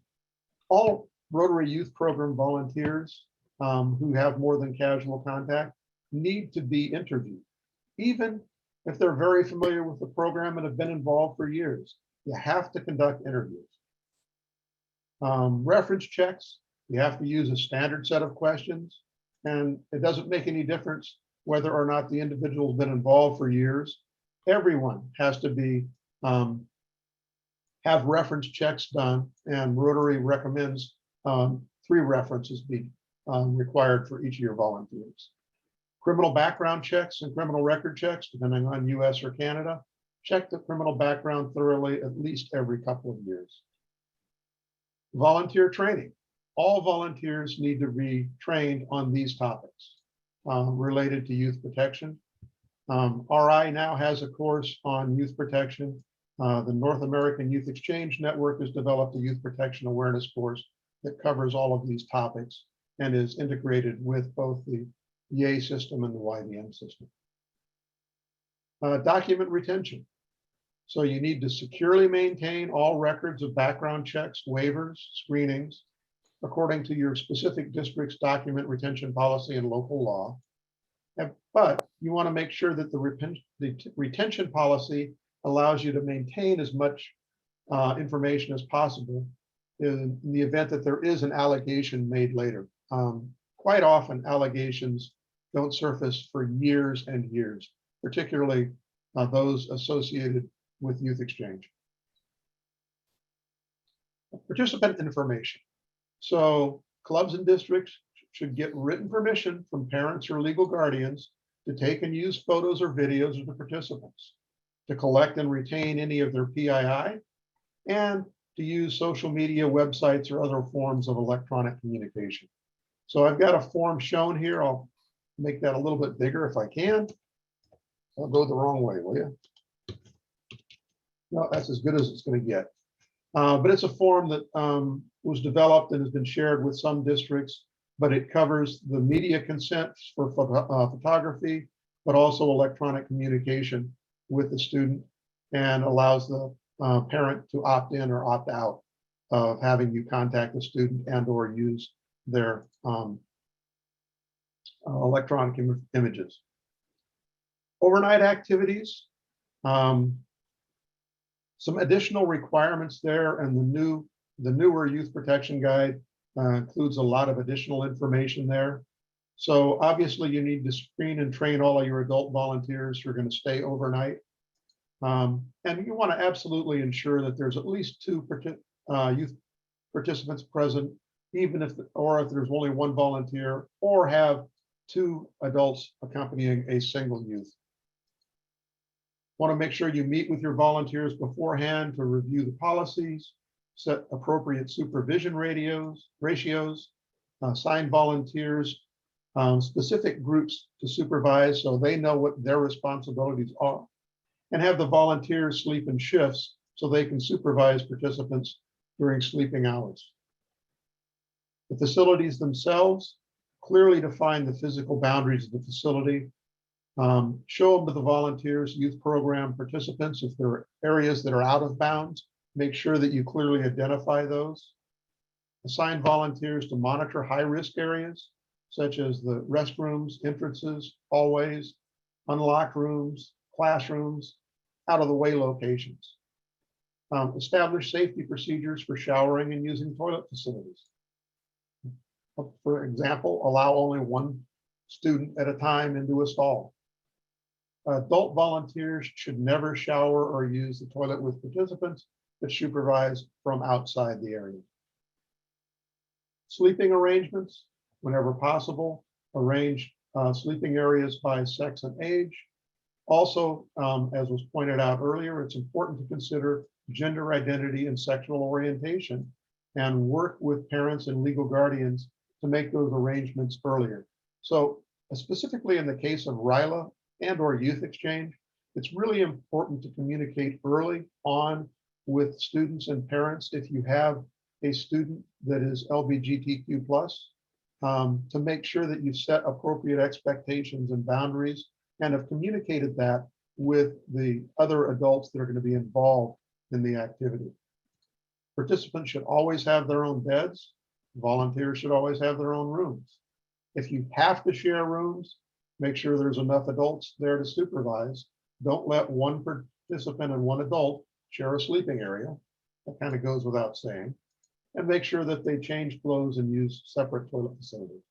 all Rotary Youth Program volunteers who have more than casual contact need to be interviewed, even if they're very familiar with the program and have been involved for years. You have to conduct interviews. Reference checks, you have to use a standard set of questions, and it doesn't make any difference whether or not the individual has been involved for years. Everyone has to be have reference checks done, and Rotary recommends 3 references be required for each of your volunteers. Criminal background checks and criminal record checks, depending on US or Canada, check the criminal background thoroughly at least every couple of years. Volunteer training. All volunteers need to be trained on these topics related to youth protection. RI now has a course on youth protection. The North American Youth Exchange Network has developed a youth protection awareness course that covers all of these topics and is integrated with both the EA system and the YVM system. Document retention. So you need to securely maintain all records of background checks, waivers, screenings, according to your specific district's document retention policy and local law. But you want to make sure that the retention policy allows you to maintain as much information as possible in the event that there is an allegation made later. Quite often, allegations don't surface for years and years, particularly those associated with youth exchange. Participant information. So clubs and districts should get written permission from parents or legal guardians to take and use photos or videos of the participants, to collect and retain any of their PII, and to use social media, websites, or other forms of electronic communication. So I've got a form shown here. I'll make that a little bit bigger if I can. I'll go the wrong way, will you? No, that's as good as it's going to get. But it's a form that was developed and has been shared with some districts, but it covers the media consents for photography, but also electronic communication with the student, and allows the parent to opt in or opt out of having you contact the student and or use their electronic images. Overnight activities. Some additional requirements there, and the newer youth protection guide includes a lot of additional information there. So obviously you need to screen and train all of your adult volunteers who are going to stay overnight. And you want to absolutely ensure that there's at least 2 youth participants present, even if there's only 1 volunteer, or have 2 adults accompanying a single youth. Want to make sure you meet with your volunteers beforehand to review the policies, set appropriate supervision ratios, assign volunteers specific groups to supervise so they know what their responsibilities are, and have the volunteers sleep in shifts so they can supervise participants during sleeping hours. The facilities themselves clearly define the physical boundaries of the facility. Show them to the volunteers, youth program participants. If there are areas that are out of bounds, make sure that you clearly identify those. Assign volunteers to monitor high-risk areas, such as the restrooms, entrances, hallways, unlocked rooms, classrooms, out-of-the-way locations. Establish safety procedures for showering and using toilet facilities. For example, allow only 1 student at a time into a stall. Adult volunteers should never shower or use the toilet with participants, but supervise from outside the area. Sleeping arrangements, whenever possible, arrange sleeping areas by sex and age. Also, as was pointed out earlier, it's important to consider gender identity and sexual orientation, and work with parents and legal guardians to make those arrangements earlier. So specifically in the case of RILA and or youth exchange, it's really important to communicate early on with students and parents if you have a student that is LGBTQ+, to make sure that you set appropriate expectations and boundaries and have communicated that with the other adults that are going to be involved in the activity. Participants should always have their own beds. Volunteers should always have their own rooms. If you have to share rooms, make sure there's enough adults there to supervise. Don't let 1 participant and 1 adult share a sleeping area. That kind of goes without saying. And make sure that they change clothes and use separate toilet facilities.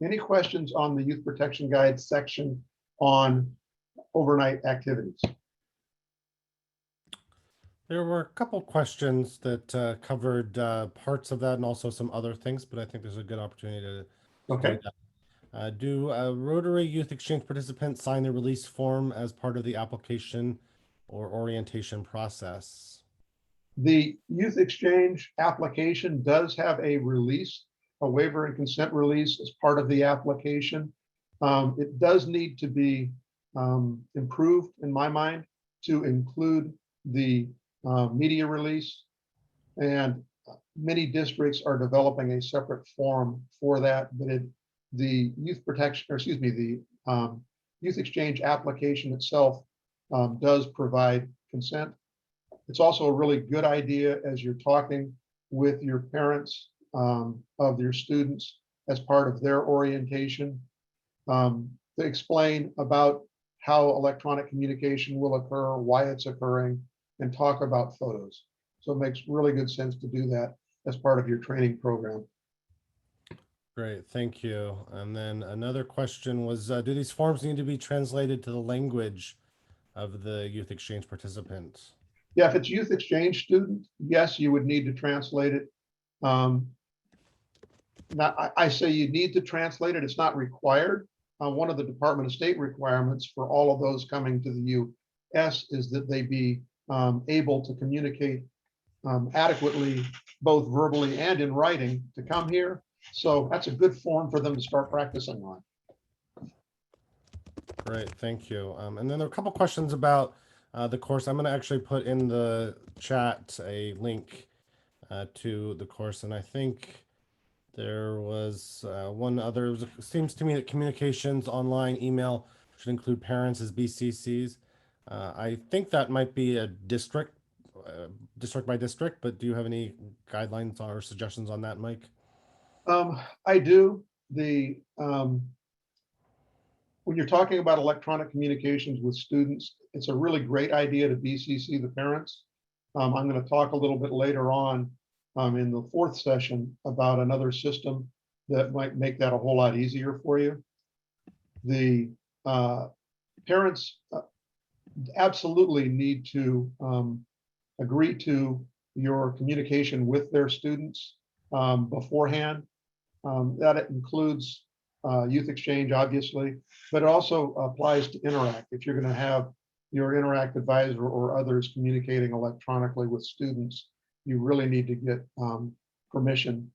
Any questions on the Youth Protection Guide section on overnight activities? There were a couple questions that covered parts of that and also some other things, but I think there's a good opportunity to Okay. do Rotary Youth Exchange participants sign the release form as part of the application or orientation process? The youth exchange application does have a release, a waiver and consent release as part of the application. It does need to be improved in my mind to include the media release, and many districts are developing a separate form for that. But the youth protection, or excuse me, the youth exchange application itself does provide consent. It's also a really good idea as you're talking with your parents of your students as part of their orientation to explain about how electronic communication will occur, why it's occurring, and talk about photos. So it makes really good sense to do that as part of your training program. Great, thank you. And then another question was, do these forms need to be translated to the language of the youth exchange participants? Yeah, if it's youth exchange student, yes, you would need to translate it. I say you need to translate it. It's not required. One of the Department of State requirements for all of those coming to the U.S. is that they be able to communicate adequately, both verbally and in writing, to come here. So that's a good form for them to start practicing on. Great, thank you. And then there are a couple questions about the course. I'm going to actually put in the chat a link to the course, and I think there was one other. It seems to me that communications online email should include parents as BCCs. I think that might be a district by district, but do you have any guidelines or suggestions on that, Mike? I do. When you're talking about electronic communications with students, it's a really great idea to BCC the parents. I'm going to talk a little bit later on in the fourth session about another system that might make that a whole lot easier for you. The parents absolutely need to agree to your communication with their students beforehand. That includes youth exchange, obviously, but it also applies to Interact. If you're going to have your Interact advisor or others communicating electronically with students, you really need to get permission,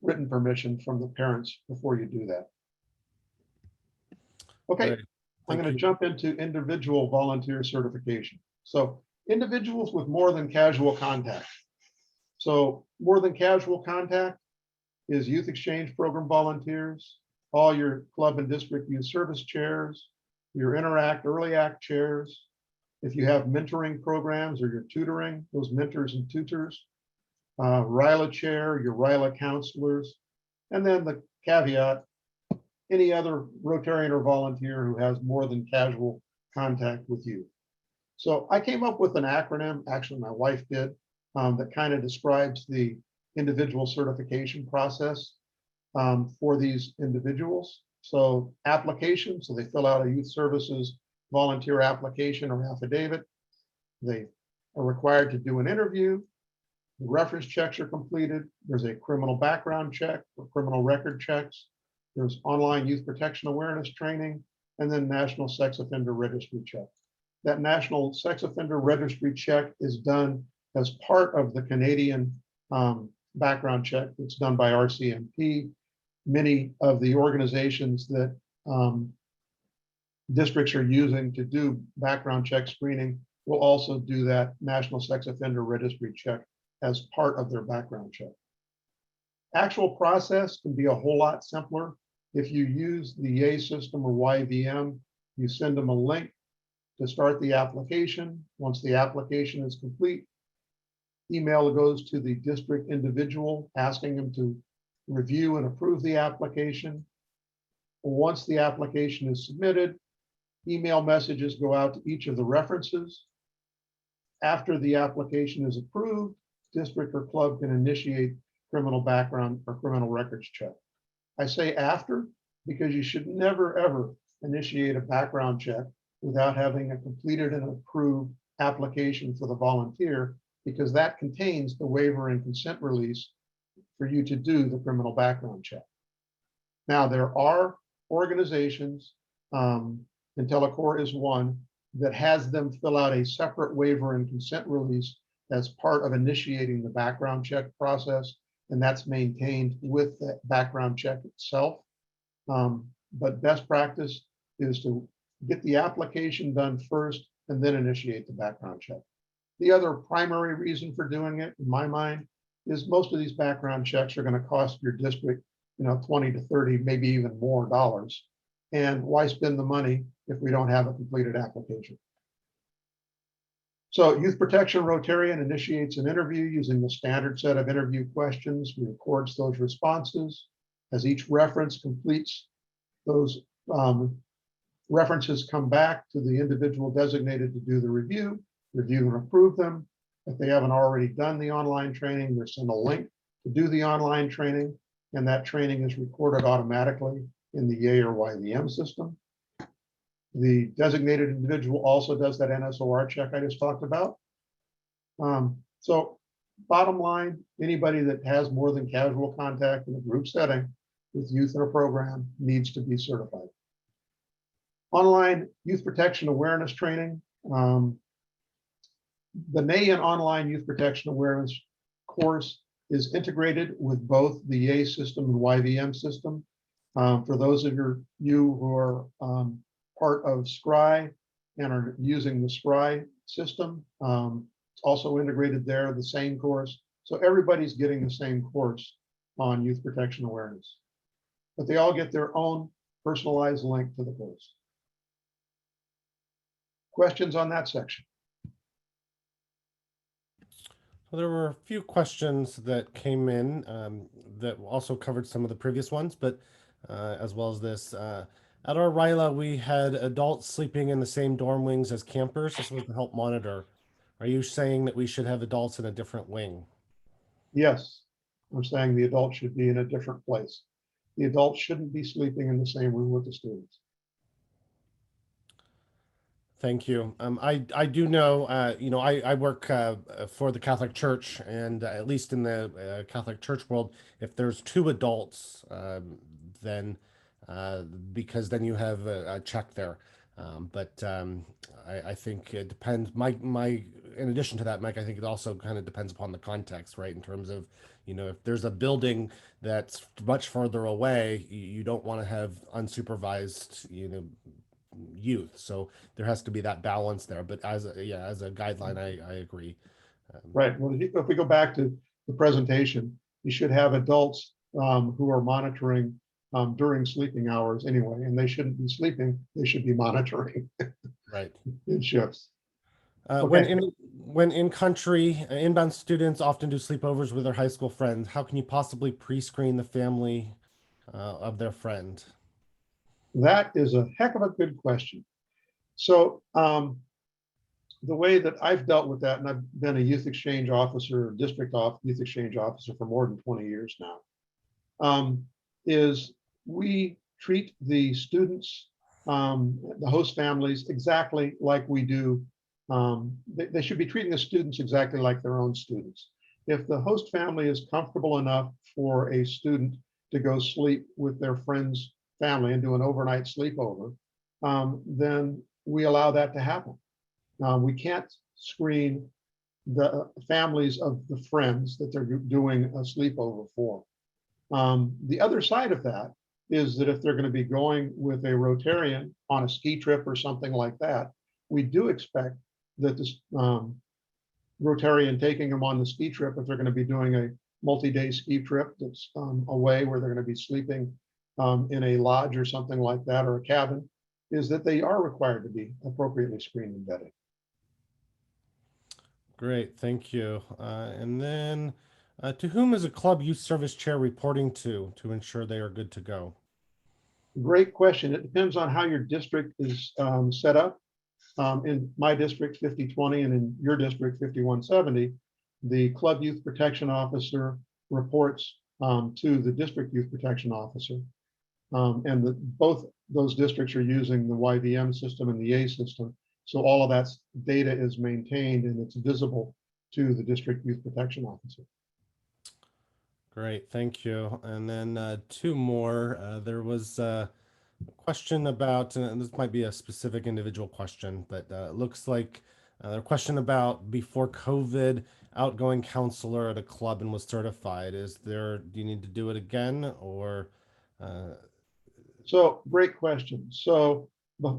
written permission from the parents before you do that. Okay, Great. I'm going to jump into individual volunteer certification. So individuals with more than casual contact. So more than casual contact is youth exchange program volunteers, all your club and district youth service chairs, your Interact Early Act chairs. If you have mentoring programs or you're tutoring, those mentors and tutors, RILA chair, your RILA counselors, and then the caveat, any other Rotarian or volunteer who has more than casual contact with you. So I came up with an acronym, actually my wife did, that kind of describes the individual certification process for these individuals. So application, so they fill out a youth services volunteer application or affidavit. They are required to do an interview. The reference checks are completed. There's a criminal background check or criminal record checks. There's online youth protection awareness training, and then National Sex Offender Registry check. That National Sex Offender Registry check is done as part of the Canadian background check that's done by RCMP. Many of the organizations that districts are using to do background check screening will also do that National Sex Offender Registry check as part of their background check. Actual process can be a whole lot simpler. If you use the YAY system or YVM, you send them a link to start the application. Once the application is complete, email goes to the district individual asking them to review and approve the application. Once the application is submitted, email messages go out to each of the references. After the application is approved, district or club can initiate criminal background or criminal records check. I say after because you should never, ever initiate a background check without having a completed and approved application for the volunteer, because that contains the waiver and consent release for you to do the criminal background check. Now, there are organizations, IntelliCorps is one, that has them fill out a separate waiver and consent release as part of initiating the background check process, and that's maintained with the background check itself. But best practice is to get the application done first and then initiate the background check. The other primary reason for doing it, in my mind, is most of these background checks are going to cost your district, 20 to 30, maybe even more dollars. And why spend the money if we don't have a completed application. So Youth Protection Rotarian initiates an interview using the standard set of interview questions. He records those responses. As each reference completes, those references come back to the individual designated to do the review and approve them. If they haven't already done the online training, they're sent a link to do the online training, and that training is recorded automatically in the YA or YVM system. The designated individual also does that NSOR check I just talked about. So bottom line, anybody that has more than casual contact in a group setting with youth in a program needs to be certified. Online youth protection awareness training. The NAEN online youth protection awareness course is integrated with both the YA system and YVM system. For those of you who are part of SCRI and are using the SCRI system, it's also integrated there, the same course. So everybody's getting the same course on youth protection awareness, but they all get their own personalized link to the course. Questions on that section? Well, there were a few questions that came in that also covered some of the previous ones, but as well as this. At our RILA, we had adults sleeping in the same dorm wings as campers. This was to help monitor. Are you saying that we should have adults in a different wing? Yes, I'm saying the adults should be in a different place. The adults shouldn't be sleeping in the same room with the students. Thank you. I do know, I work for the Catholic Church, and at least in the Catholic Church world, if there's two adults, then because then you have a check there. But I think it depends. In addition to that, Mike, I think it also kind of depends upon the context, right? In terms of, if there's a building that's much further away, you don't want to have unsupervised, youth. So there has to be that balance there. But as a guideline, I agree. Right. Well, if we go back to the presentation, you should have adults who are monitoring during sleeping hours anyway, and they shouldn't be sleeping. They should be monitoring. Right. In shifts. Okay. When in country, inbound students often do sleepovers with their high school friends. How can you possibly pre-screen the family of their friend? That is a heck of a good question. So the way that I've dealt with that, and I've been a youth exchange officer, youth exchange officer for more than 20 years now, is we treat the students, the host families, exactly like we do. They should be treating the students exactly like their own students. If the host family is comfortable enough for a student to go sleep with their friend's family and do an overnight sleepover, then we allow that to happen. We can't screen the families of the friends that they're doing a sleepover for. The other side of that is that if they're going to be going with a Rotarian on a ski trip or something like that, we do expect that this Rotarian taking them on the ski trip, if they're going to be doing a multi-day ski trip that's away where they're going to be sleeping in a lodge or something like that, or a cabin, is that they are required to be appropriately screened and vetted. Great, thank you. And then to whom is a club youth service chair reporting to ensure they are good to go? Great question. It depends on how your district is set up. In my district 5020 and in your district 5170, the club youth protection officer reports to the district youth protection officer. And both those districts are using the YVM system and the A system. So all of that data is maintained and it's visible to the district youth protection officer. Great, thank you. And then two more. There was a question about, and this might be a specific individual question, but it looks like a question about before COVID, outgoing counselor at a club and was certified. Do you need to do it again or? So great question. So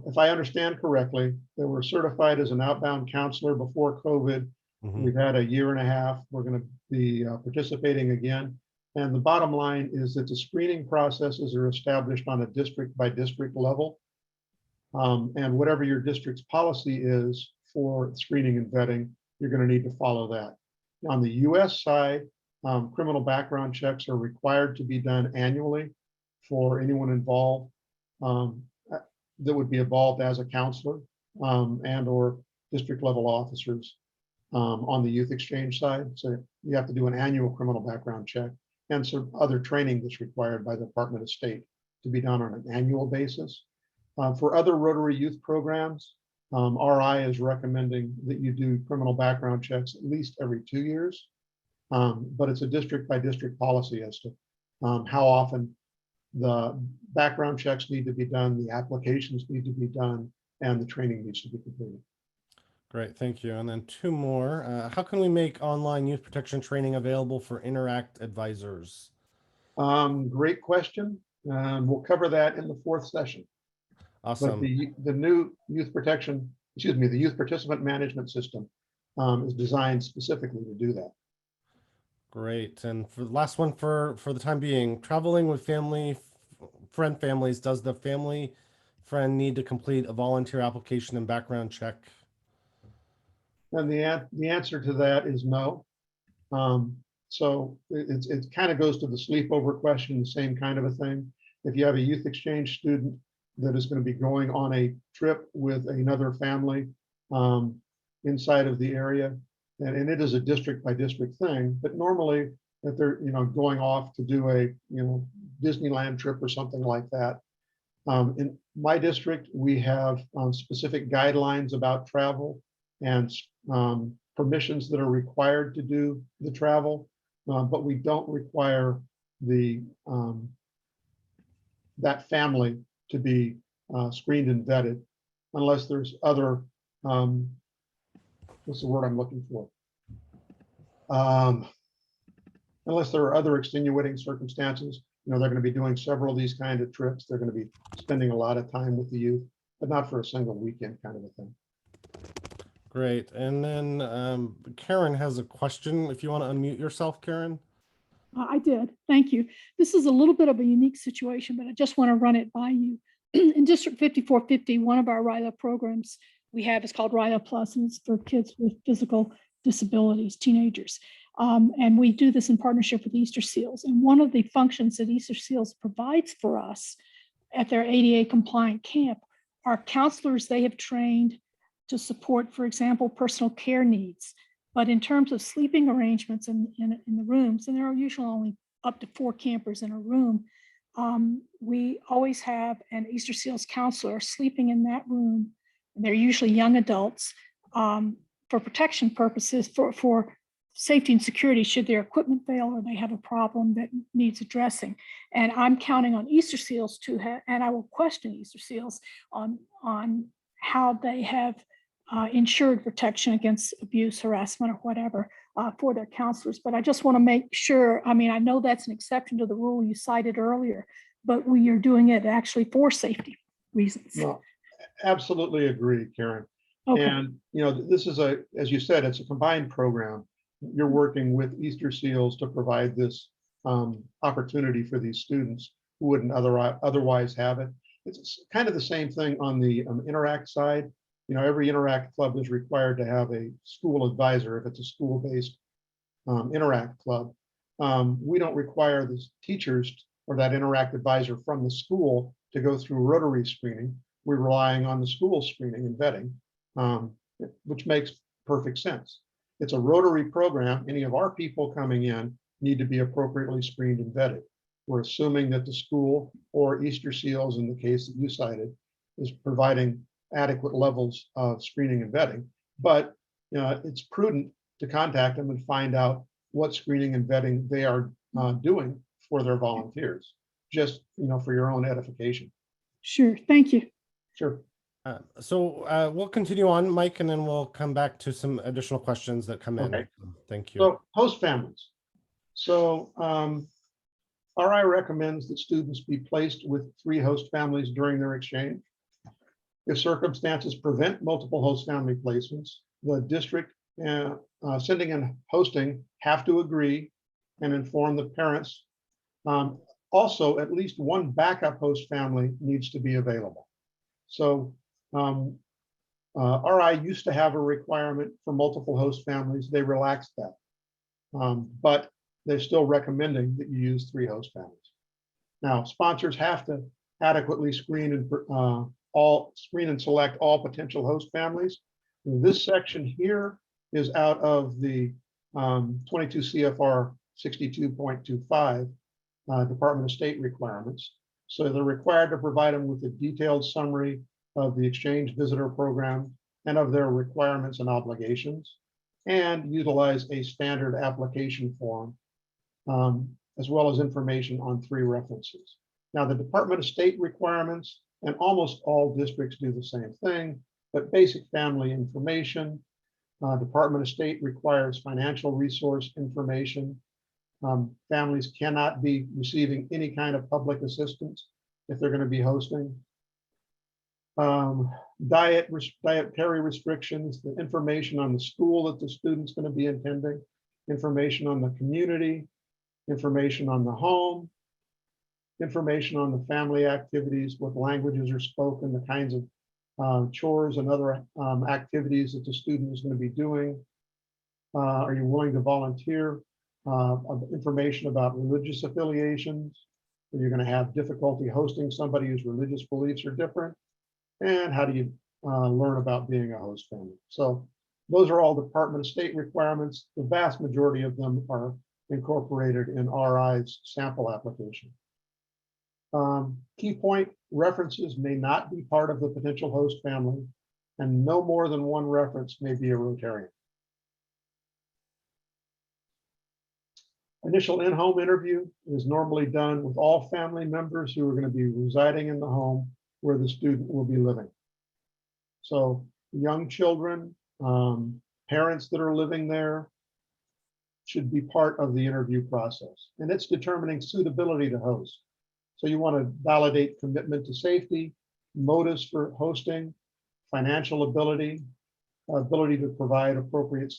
if I understand correctly, they were certified as an outbound counselor before COVID. Mhm. We've had a year and a half. We're going to be participating again. And the bottom line is that the screening processes are established on a district by district level. And whatever your district's policy is for screening and vetting, you're going to need to follow that. On the US side, criminal background checks are required to be done annually for anyone involved that would be involved as a counselor and or district level officers on the youth exchange side. So you have to do an annual criminal background check and some other training that's required by the Department of State to be done on an annual basis. For other Rotary youth programs, RI is recommending that you do criminal background checks at least every 2 years. But it's a district by district policy as to how often the background checks need to be done, the applications need to be done, and the training needs to be completed. Great, thank you. And then two more. How can we make online youth protection training available for Interact advisors? Great question. We'll cover that in the 4th session. Awesome. But the new youth protection, the youth participant management system is designed specifically to do that. Great. And for the last one for the time being, traveling with friend families, does the family friend need to complete a volunteer application and background check? And the answer to that is no. So it kind of goes to the sleepover question, the same kind of a thing. If you have a youth exchange student that is going to be going on a trip with another family inside of the area, and it is a district by district thing, but normally if they're going off to do a Disneyland trip or something like that. In my district, we have specific guidelines about travel and permissions that are required to do the travel, but we don't require that family to be screened and vetted unless there's other, what's the word I'm looking for? Unless there are other extenuating circumstances. They're going to be doing several of these kind of trips. They're going to be spending a lot of time with the youth, but not for a single weekend kind of a thing. Great. And then Karen has a question. If you want to unmute yourself, Karen. I did. Thank you. This is a little bit of a unique situation, but I just want to run it by you. In District 5450, one of our RILA programs we have is called RILA Plus, and it's for kids with physical disabilities, teenagers. And we do this in partnership with Easter Seals. And one of the functions that Easter Seals provides for us at their ADA compliant camp are counselors they have trained to support, for example, personal care needs. But in terms of sleeping arrangements in the rooms, and there are usually only up to 4 campers in a room, we always have an Easter Seals counselor sleeping in that room. And they're usually young adults for protection purposes, for safety and security should their equipment fail or they have a problem that needs addressing. And I'm counting on Easter Seals to have, and I will question Easter Seals on how they have ensured protection against abuse, harassment, or whatever for their counselors. But I just want to make sure, I mean, I know that's an exception to the rule you cited earlier, but we are doing it actually for safety reasons. No, absolutely agree, Karen. Okay. And, this is as you said, it's a combined program. You're working with Easter Seals to provide this opportunity for these students who wouldn't otherwise have it. It's kind of the same thing on the Interact side. Every Interact club is required to have a school advisor if it's a school-based Interact club. We don't require the teachers or that Interact advisor from the school to go through Rotary screening. We're relying on the school screening and vetting, which makes perfect sense. It's a Rotary program. Any of our people coming in need to be appropriately screened and vetted. We're assuming that the school or Easter Seals, in the case that you cited, is providing adequate levels of screening and vetting. But it's prudent to contact them and find out what screening and vetting they are doing for their volunteers, just for your own edification. Sure. Thank you. Sure. So we'll continue on, Mike, and then we'll come back to some additional questions that come in. Okay. Thank you. So host families. So RI recommends that students be placed with 3 host families during their exchange. If circumstances prevent multiple host family placements, the district sending and hosting have to agree and inform the parents. Also, at least one backup host family needs to be available. So RI used to have a requirement for multiple host families. They relaxed that. But they're still recommending that you use 3 host families. Now, sponsors have to adequately screen and select all potential host families. This section here is out of the 22 CFR 62.25 Department of State requirements. So they're required to provide them with a detailed summary of the exchange visitor program and of their requirements and obligations, and utilize a standard application form, as well as information on 3 references. Now, the Department of State requirements, and almost all districts do the same thing, but basic family information. Department of State requires financial resource information. Families cannot be receiving any kind of public assistance if they're going to be hosting. Dietary restrictions, the information on the school that the student's going to be attending, information on the community, information on the home, information on the family activities, what languages are spoken, the kinds of chores and other activities that the student is going to be doing. Are you willing to volunteer? Information about religious affiliations. Are you going to have difficulty hosting somebody whose religious beliefs are different? And how do you learn about being a host family? So those are all Department of State requirements. The vast majority of them are incorporated in RI's sample application. Key point, references may not be part of the potential host family, and no more than 1 reference may be a Rotarian. Initial in-home interview is normally done with all family members who are going to be residing in the home where the student will be living. So young children, parents that are living there should be part of the interview process. And it's determining suitability to host. So you want to validate commitment to safety, motives for hosting, financial ability, ability to provide appropriate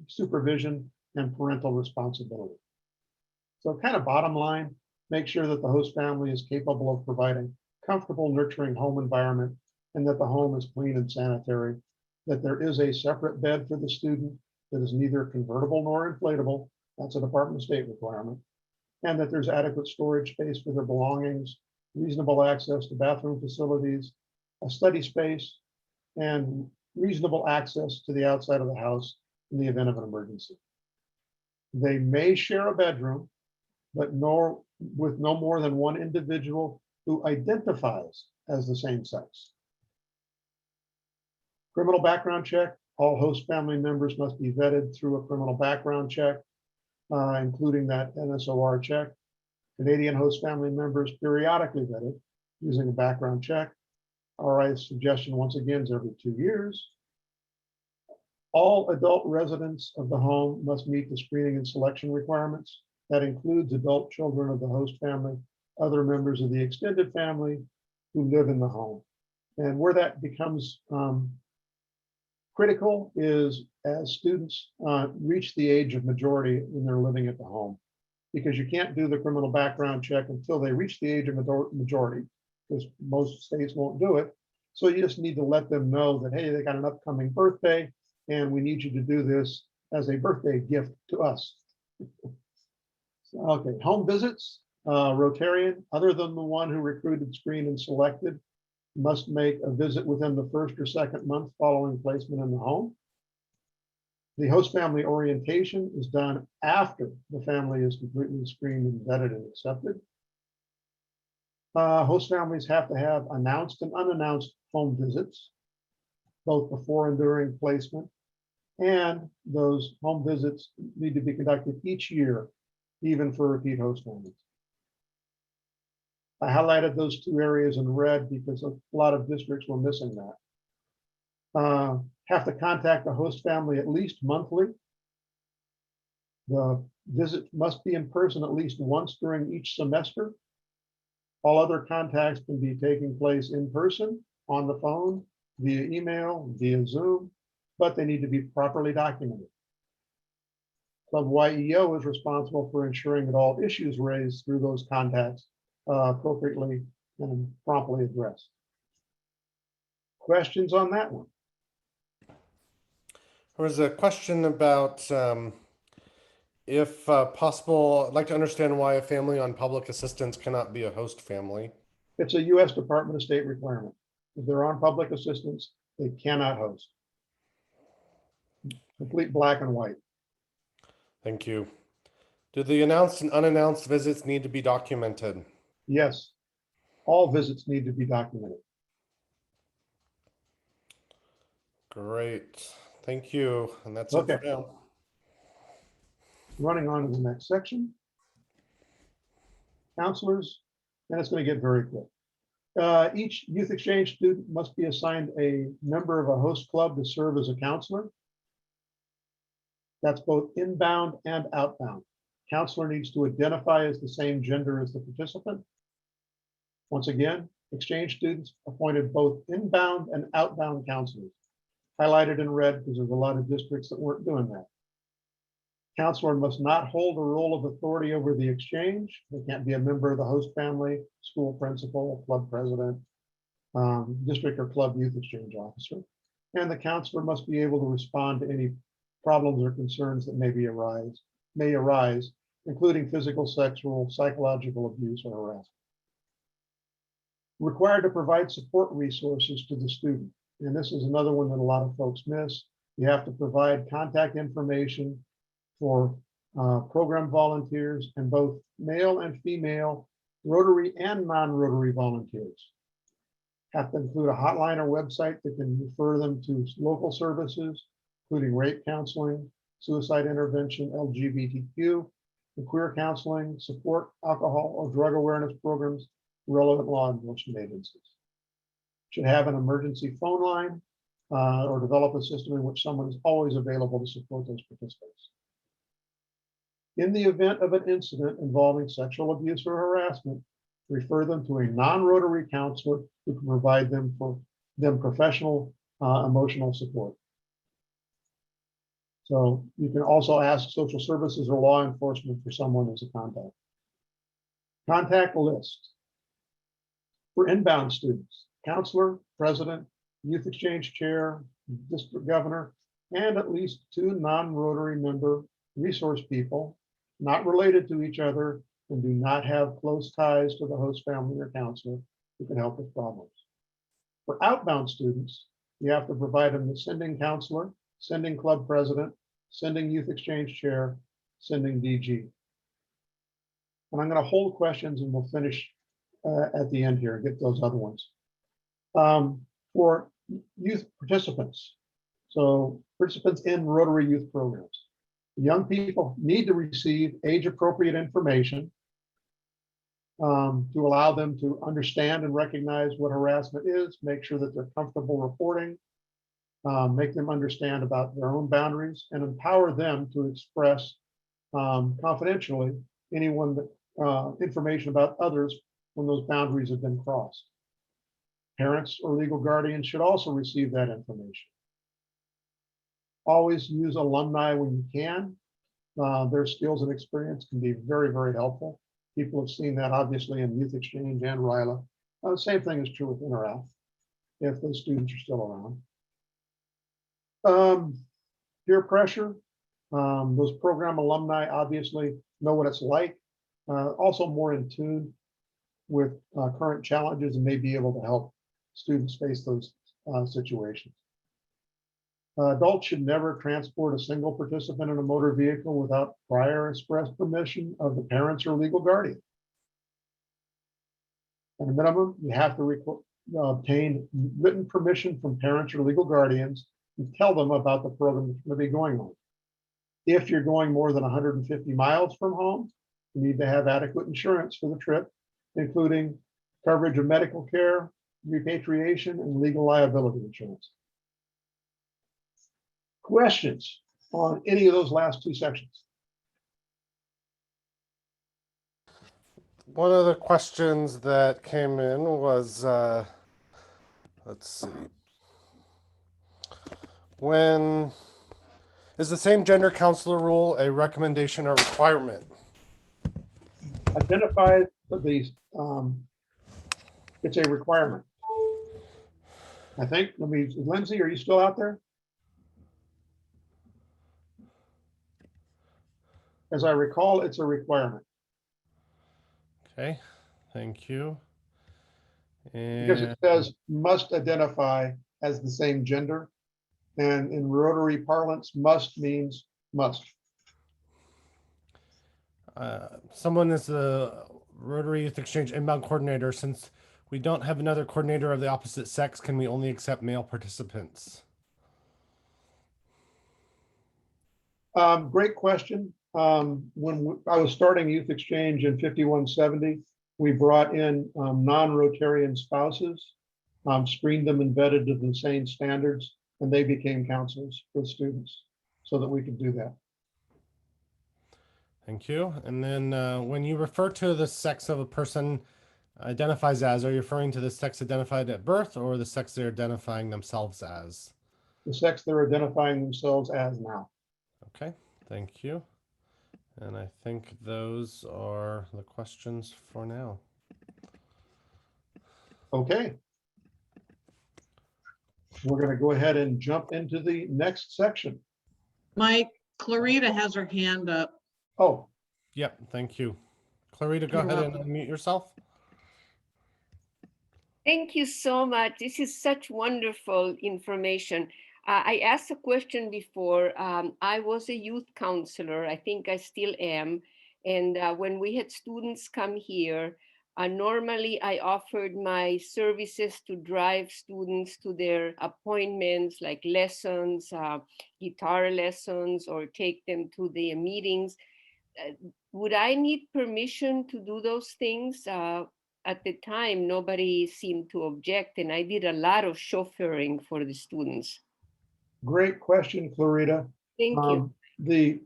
supervision and parental responsibility. So kind of bottom line, make sure that the host family is capable of providing comfortable, nurturing home environment, and that the home is clean and sanitary, that there is a separate bed for the student that is neither convertible nor inflatable. That's a Department of State requirement. And that there's adequate storage space for their belongings, reasonable access to bathroom facilities, a study space, and reasonable access to the outside of the house in the event of an emergency. They may share a bedroom, but with no more than 1 individual who identifies as the same sex. Criminal background check. All host family members must be vetted through a criminal background check, including that NSOR check. Canadian host family members periodically vetted using a background check. RI's suggestion, once again, is every 2 years. All adult residents of the home must meet the screening and selection requirements. That includes adult children of the host family, other members of the extended family who live in the home. And where that becomes critical is as students reach the age of majority when they're living at the home, because you can't do the criminal background check until they reach the age of majority, because most states won't do it. So you just need to let them know that, hey, they got an upcoming birthday, and we need you to do this as a birthday gift to us. Okay, home visits. Rotarian, other than the one who recruited, screened, and selected, must make a visit within the 1st or 2nd month following placement in the home. The host family orientation is done after the family is completely screened and vetted and accepted. Host families have to have announced and unannounced home visits, both before and during placement. And those home visits need to be conducted each year, even for repeat host families. I highlighted those 2 areas in red because a lot of districts were missing that. Have to contact the host family at least monthly. The visit must be in person at least once during each semester. All other contacts can be taking place in person, on the phone, via email, via Zoom, but they need to be properly documented. Club YEO is responsible for ensuring that all issues raised through those contacts appropriately and promptly addressed. Questions on that one? There was a question about if possible, I'd like to understand why a family on public assistance cannot be a host family. It's a U.S. Department of State requirement. If they're on public assistance, they cannot host. Complete black and white. Thank you. Do the announced and unannounced visits need to be documented? Yes, all visits need to be documented. Great. Thank you. And that's Okay. it for now. Running on to the next section. Counselors, and it's going to get very quick. Each youth exchange student must be assigned a member of a host club to serve as a counselor. That's both inbound and outbound. Counselor needs to identify as the same gender as the participant. Once again, exchange students appointed both inbound and outbound counselors. Highlighted in red because there's a lot of districts that weren't doing that. Counselor must not hold a role of authority over the exchange. They can't be a member of the host family, school principal, club president, district or club youth exchange officer. And the counselor must be able to respond to any problems or concerns that may arise, including physical, sexual, psychological abuse or harassment. Required to provide support resources to the student. And this is another one that a lot of folks miss. You have to provide contact information for program volunteers and both male and female Rotary and non-Rotary volunteers. Have to include a hotline or website that can refer them to local services, including rape counseling, suicide intervention, LGBTQ, and queer counseling, support alcohol or drug awareness programs, relevant law enforcement agencies. Should have an emergency phone line or develop a system in which someone is always available to support those participants. In the event of an incident involving sexual abuse or harassment, refer them to a non-Rotary counselor who can provide them professional emotional support. So you can also ask social services or law enforcement for someone as a contact. Contact list. For inbound students, counselor, president, youth exchange chair, district governor, and at least 2 non-Rotary member resource people, not related to each other and do not have close ties to the host family or counselor who can help with problems. For outbound students, you have to provide them the sending counselor, sending club president, sending youth exchange chair, sending DG. And I'm going to hold questions and we'll finish at the end here and get those other ones. For youth participants, so participants in Rotary youth programs, young people need to receive age-appropriate information to allow them to understand and recognize what harassment is, make sure that they're comfortable reporting, make them understand about their own boundaries, and empower them to express confidentially anyone that information about others when those boundaries have been crossed. Parents or legal guardians should also receive that information. Always use alumni when you can. Their skills and experience can be very, very helpful. People have seen that obviously in Youth Exchange and RILA. The same thing is true with Interact, if those students are still around. Peer pressure. Those program alumni obviously know what it's like. Also more in tune with current challenges and may be able to help students face those situations. Adults should never transport a single participant in a motor vehicle without prior express permission of the parents or legal guardian. At a minimum, you have to obtain written permission from parents or legal guardians and tell them about the program that's going to be going on. If you're going more than 150 miles from home, you need to have adequate insurance for the trip, including coverage of medical care, repatriation, and legal liability insurance. Questions on any of those last 2 sections? One of the questions that came in was, let's see, when is the same gender counselor rule a recommendation or requirement? Identify these, it's a requirement. I think, Lindsay, are you still out there? As I recall, it's a requirement Okay, thank you. because And it says must identify as the same gender. And in Rotary parlance, must means must. someone is a Rotary Youth Exchange inbound coordinator. Since we don't have another coordinator of the opposite sex, can we only accept male participants? Great question. I was starting Youth Exchange in 5170, we brought in non-Rotarian spouses, screened them and vetted to the same standards, and they became counselors for students so that we could do that. Thank you. And then when you refer to the sex of a person identifies as, are you referring to the sex identified at birth or the sex they're identifying themselves as? The sex they're identifying themselves as now. Okay, thank you. And I think those are the questions for now. Okay. We're going to go ahead and jump into the next section. Mike, Clarita has her hand up. Oh, Yep, thank you. Clarita, go You're ahead and welcome. unmute yourself. Thank you so much. This is such wonderful information. I asked a question before. I was a youth counselor. I think I still am. And when we had students come here, normally I offered my services to drive students to their appointments, like lessons, guitar lessons, or take them to the meetings. Would I need permission to do those things? At the time, nobody seemed to object, and I did a lot of chauffeuring for the students. great question, Clarita. Thank you.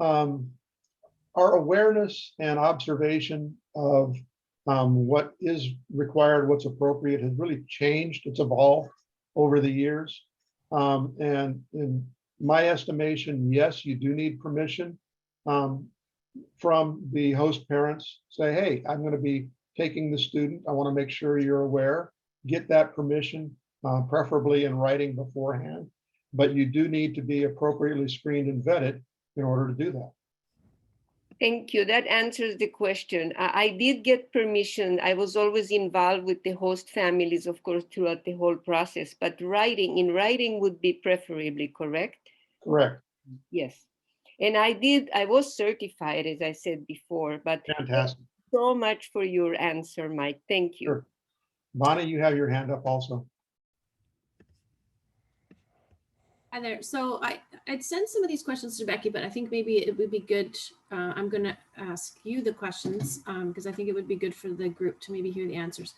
Our awareness and observation of what is required, what's appropriate has really changed. It's evolved over the years. And in my estimation, yes, you do need permission from the host parents. Say, hey, I'm going to be taking the student. I want to make sure you're aware. Get that permission, preferably in writing beforehand. But you do need to be appropriately screened and vetted in order to do that. Thank you. That answers the question. I did get permission. I was always involved with the host families, of course, throughout the whole process. But in writing would be preferably, correct? Correct. Yes. And I was certified, as I said before, but Fantastic. so much for your answer, Mike. Thank you. Sure. Bonnie, you have your hand up also. Hi there. So I'd send some of these questions to Becky, but I think maybe it would be good. I'm going to ask you the questions because I think it would be good for the group to maybe hear the answers.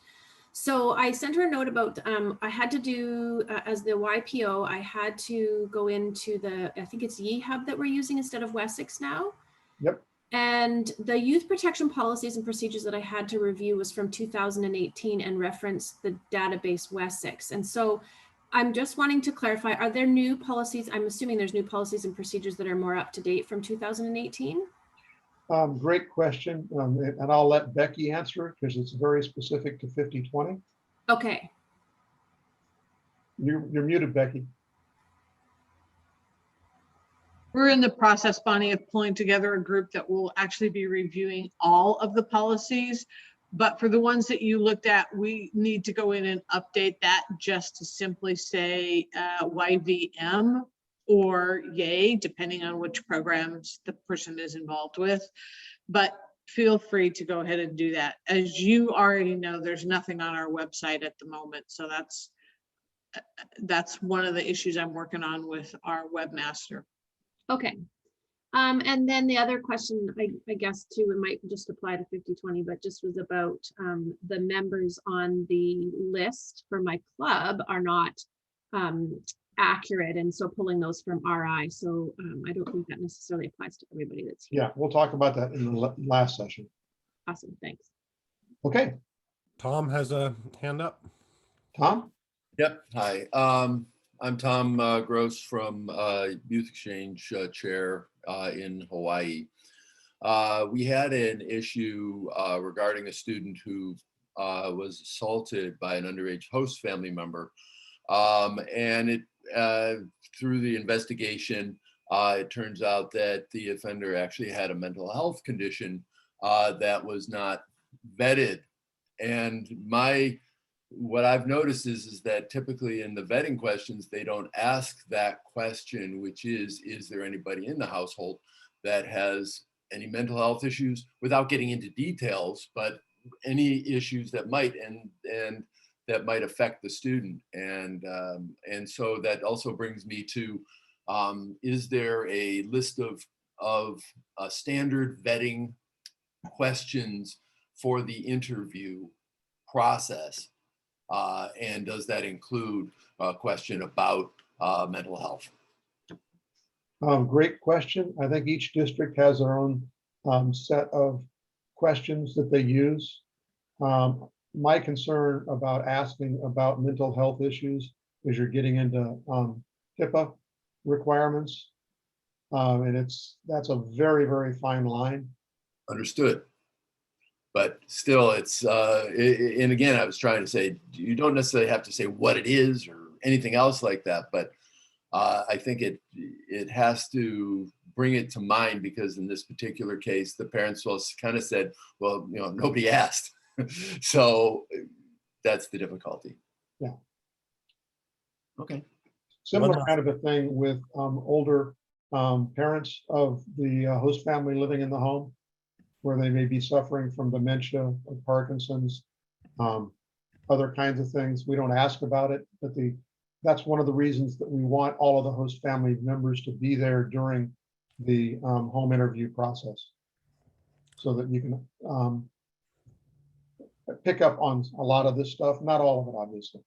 So I sent her a note about, I had to do, as the YPO, I had to go into I think it's YeHub that we're using instead of Wessex now. Yep. And the youth protection policies and procedures that I had to review was from 2018 and referenced the database Wessex. And so I'm just wanting to clarify, are there new policies? I'm assuming there's new policies and procedures that are more up to date from 2018? Great question. And I'll let Becky answer it because it's very specific to 5020. Okay. You're muted, Becky. We're in the process, Bonnie, of pulling together a group that will actually be reviewing all of the policies. But for the ones that you looked at, we need to go in and update that just to simply say YVM or YAY, depending on which programs the person is involved with. But feel free to go ahead and do that. As you already know, there's nothing on our website at the moment. So that's one of the issues I'm working on with our webmaster. Okay. And then the other question, I guess too, it might just apply to 5020, but just was about the members on the list for my club are not accurate. And so pulling those from RI. So I don't think that necessarily applies to everybody that's here. Yeah, we'll talk about that in the last session. Awesome, thanks. Okay, Tom has a hand up. Tom? Yep. Hi. I'm Tom Gross from Youth Exchange Chair in Hawaii. We had an issue regarding a student who was assaulted by an underage host family member And it through the investigation, it turns out that the offender actually had a mental health condition that was not vetted. And what I've noticed is that typically in the vetting questions, they don't ask that question, which is there anybody in the household that has any mental health issues, without getting into details, but any issues that might and that might affect the student. And so that also brings me to, is there a list of standard vetting questions for the interview process? And does that include a question about mental health? Great question. I think each district has their own set of questions that they use. My concern about asking about mental health issues is you're getting into HIPAA requirements. And that's a very, very fine line. Understood. But still, it's, and again, I was trying to say, you don't necessarily have to say what it is or anything else like that, but I think it has to bring it to mind, because in this particular case, the parents kind of said, well, nobody asked. So that's the difficulty. Yeah. Okay. Similar kind of a thing with older parents of the host family living in the home, where they may be suffering from dementia or Parkinson's, other kinds of things. We don't ask about it, but that's one of the reasons that we want all of the host family members to be there during the home interview process, so that you can pick up on a lot of this stuff, not all of it, obviously.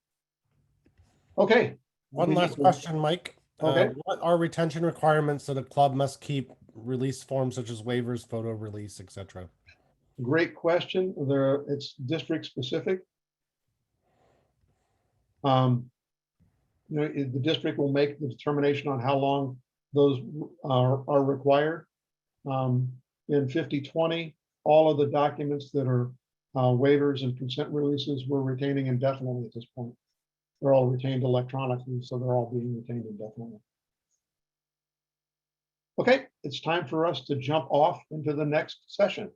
Okay. One last question, Mike. Okay. What are retention requirements that a club must keep? Release forms such as waivers, photo release, etc. Great question. It's district specific. The district will make the determination on how long those are required. In 5020, all of the documents that are waivers and consent releases we're retaining indefinitely at this point. They're all retained electronically, so they're all being retained indefinitely. Okay, it's time for us to jump off into the next session.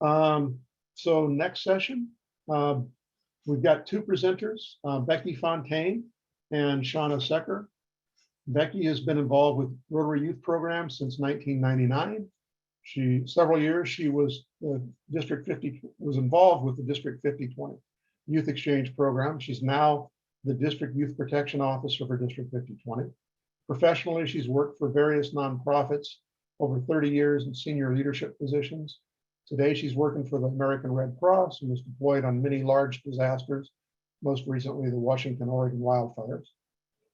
So next session, we've got two presenters, Becky Fontaine and Shauna Secker. Becky has been involved with Rotary Youth Programs since 1999. Several years she was involved with the District 5020 Youth Exchange Program. She's now the District Youth Protection Officer for District 5020. Professionally, she's worked for various nonprofits over 30 years in senior leadership positions. Today, she's working for the American Red Cross and was deployed on many large disasters, most recently the Washington, Oregon wildfires.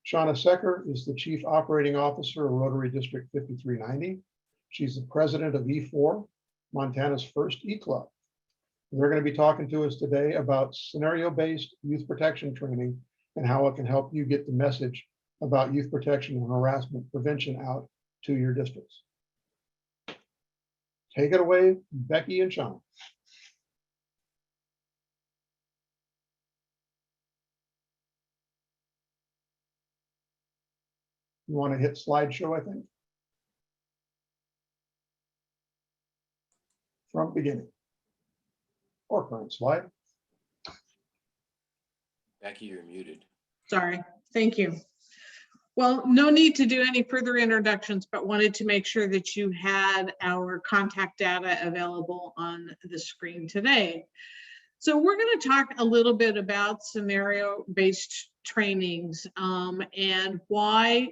Shauna Secker is the Chief Operating Officer of Rotary District 5390. She's the president of E4, Montana's first E-Club. They're going to be talking to us today about scenario-based youth protection training and how it can help you get the message about youth protection and harassment prevention out to your districts. Take it away, Becky and Shauna. You want to hit slideshow, I think. From beginning. Or current slide. Becky, you're muted. Sorry, thank you. Well, no need to do any further introductions, but wanted to make sure that you had our contact data available on the screen today. So we're going to talk a little bit about scenario-based trainings and why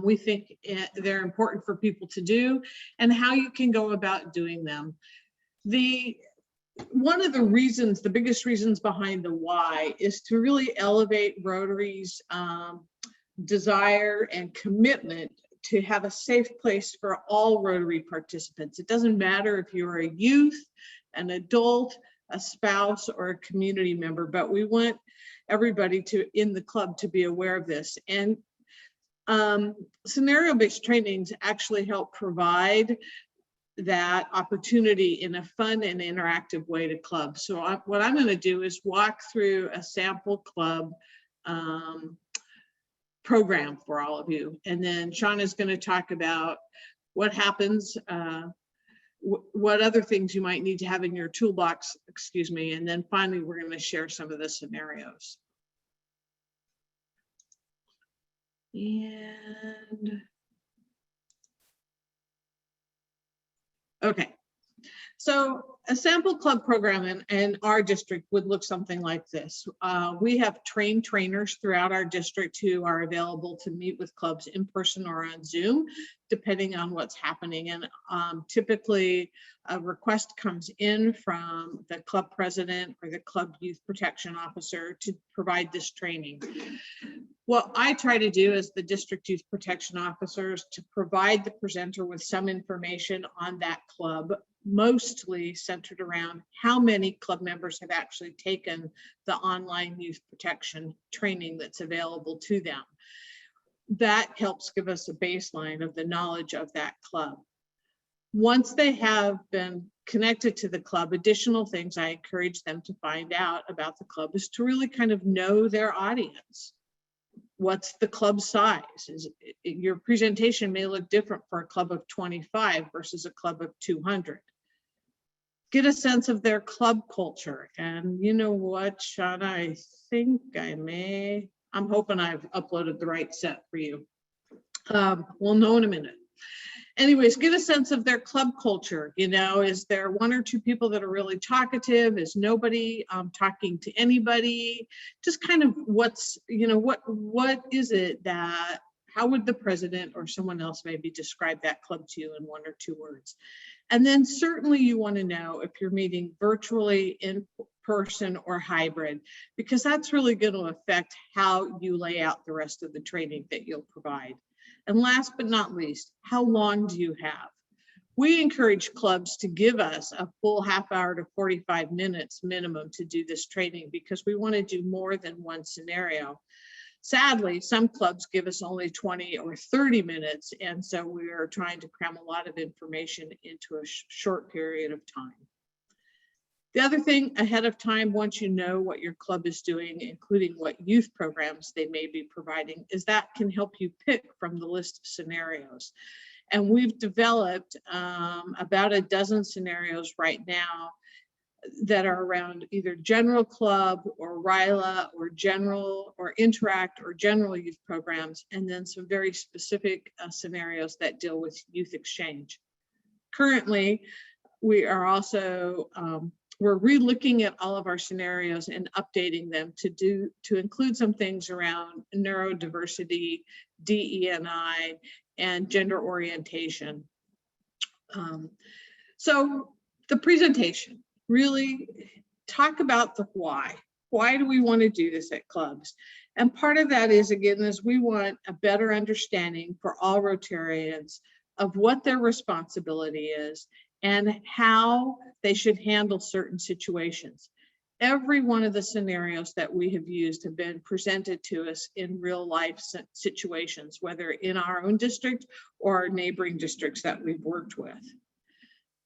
we think they're important for people to do and how you can go about doing them. One of the reasons, the biggest reasons behind the why, is to really elevate Rotary's desire and commitment to have a safe place for all Rotary participants. It doesn't matter if you're a youth, an adult, a spouse, or a community member, but we want everybody in the club to be aware of this. And scenario-based trainings actually help provide that opportunity in a fun and interactive way to clubs. So what I'm going to do is walk through a sample club program for all of you. And then Shauna is going to talk about what happens, what other things you might need to have in your toolbox, excuse me. And then finally, we're going to share some of the scenarios. And okay, so a sample club program in our district would look something like this. We have trained trainers throughout our district who are available to meet with clubs in person or on Zoom, depending on what's happening. And typically a request comes in from the club president or the club youth protection officer to provide this training. What I try to do as the district youth protection officers to provide the presenter with some information on that club, mostly centered around how many club members have actually taken the online youth protection training that's available to them. That helps give us a baseline of the knowledge of that club. Once they have been connected to the club, additional things I encourage them to find out about the club is to really kind of know their audience. What's the club size? Your presentation may look different for a club of 25 versus a club of 200. Get a sense of their club culture. And you know what, Shauna, I think I'm hoping I've uploaded the right set for you. We'll know in a minute. Anyways, get a sense of their club culture. You know, is there one or two people that are really talkative? Is nobody talking to anybody? Just kind of what's, you know, what is it that, how would the president or someone else maybe describe that club to you in one or two words? And then certainly you want to know if you're meeting virtually, in person, or hybrid, because that's really going to affect how you lay out the rest of the training that you'll provide. And last but not least, how long do you have? We encourage clubs to give us a full half hour to 45 minutes minimum to do this training because we want to do more than one scenario. Sadly, some clubs give us only 20 or 30 minutes, and so we are trying to cram a lot of information into a short period of time. The other thing ahead of time, once you know what your club is doing, including what youth programs they may be providing, is that can help you pick from the list of scenarios. And we've developed about a dozen scenarios right now that are around either general club or RILA or general or interact or general youth programs, and then some very specific scenarios that deal with youth exchange. Currently, we are also we're re-looking at all of our scenarios and updating them to include some things around neurodiversity, DE&I, and gender orientation. So the presentation, really talk about the why. Why do we want to do this at clubs? And part of that is, again, is we want a better understanding for all Rotarians of what their responsibility is and how they should handle certain situations. Every one of the scenarios that we have used have been presented to us in real life situations, whether in our own district or neighboring districts that we've worked with.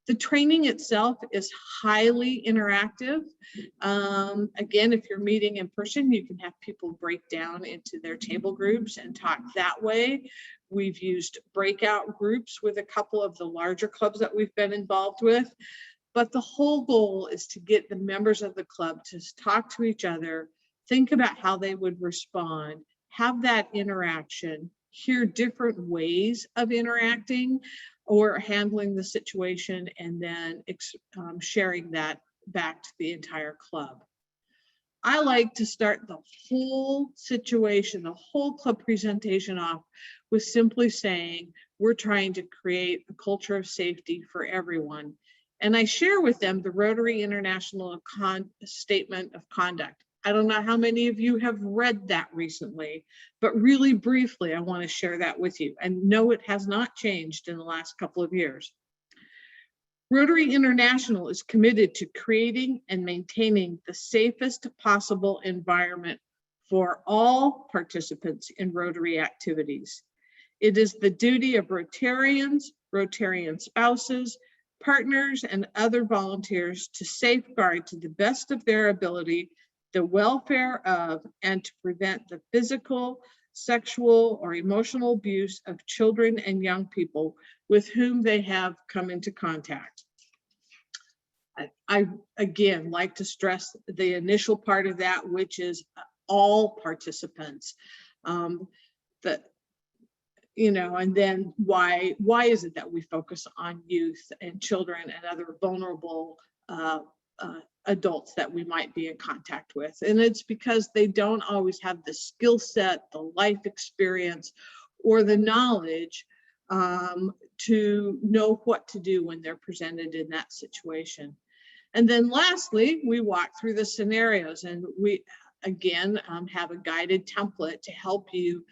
The training itself is highly interactive. Again, if you're meeting in person, you can have people break down into their table groups and talk that way. We've used breakout groups with a couple of the larger clubs that we've been involved with. But the whole goal is to get the members of the club to talk to each other, think about how they would respond, have that interaction, hear different ways of interacting or handling the situation, and then sharing that back to the entire club. I like to start the whole situation, the whole club presentation off with simply saying, we're trying to create a culture of safety for everyone. And I share with them the Rotary International Statement of Conduct. I don't know how many of you have read that recently, but really briefly, I want to share that with you. And no, it has not changed in the last couple of years. Rotary International is committed to creating and maintaining the safest possible environment for all participants in Rotary activities. It is the duty of Rotarians, Rotarian spouses, partners, and other volunteers to safeguard to the best of their ability the welfare of and to prevent the physical, sexual, or emotional abuse of children and young people with whom they have come into contact. I again like to stress the initial part of that, which is all participants. That, you know, and then why is it that we focus on youth and children and other vulnerable adults that we might be in contact with? And it's because they don't always have the skill set, the life experience, or the knowledge to know what to do when they're presented in that situation. And then lastly, we walk through the scenarios, and we again have a guided template to help you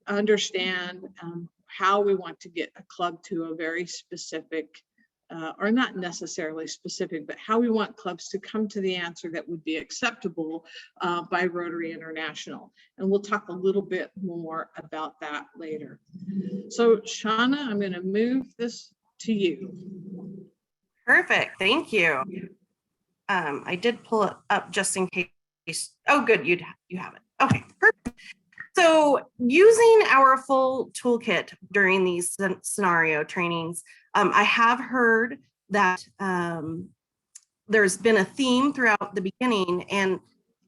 understand how we want to get a club to a very specific, or not necessarily specific, but how we want clubs to come to the answer that would be acceptable by Rotary International. And we'll talk a little bit more about that later. So Shauna, I'm going to move this to you. Perfect, thank you. I did pull it up just in case. Oh, good, you have it. Okay, perfect. So using our full toolkit during these scenario trainings, I have heard that there's been a theme throughout the beginning, and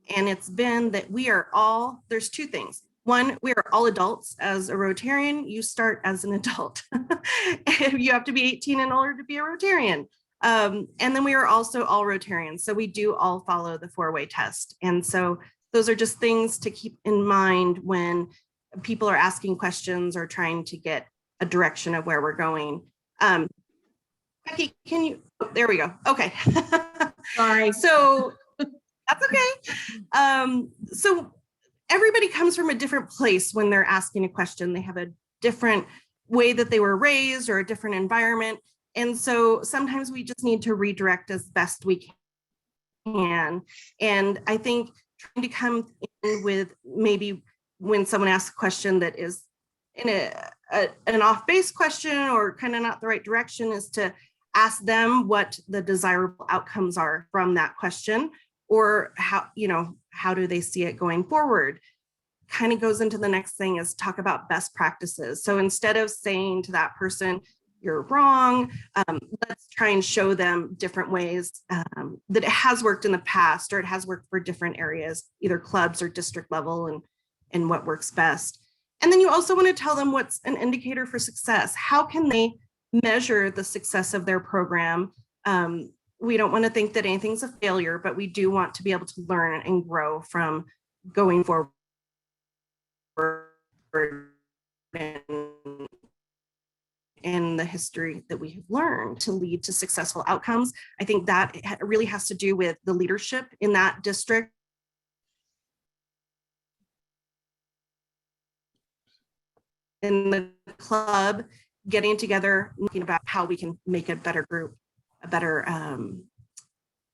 it's been that we are all, there's two things. One, we are all adults. As a Rotarian, you start as an adult. You have to be 18 in order to be a Rotarian. And then we are also all Rotarians. So we do all follow the 4-way test. And so those are just things to keep in mind when people are asking questions or trying to get a direction of where we're going. Becky, can you, oh, there we go. Okay. Sorry. So that's okay. So everybody comes from a different place when they're asking a question. They have a different way that they were raised or a different environment. And so sometimes we just need to redirect as best we can. And I think trying to come in with maybe when someone asks a question that is in an off-base question or kind of not the right direction is to ask them what the desirable outcomes are from that question, or how do they see it going forward. Kind of goes into the next thing is talk about best practices. So instead of saying to that person, you're wrong, let's try and show them different ways that it has worked in the past, or it has worked for different areas, either clubs or district level, and what works best. And then you also want to tell them what's an indicator for success. How can they measure the success of their program? We don't want to think that anything's a failure, but we do want to be able to learn and grow from going forward in the history that we have learned to lead to successful outcomes. I think that really has to do with the leadership in that district. In the club, getting together, thinking about how we can make a better group, a better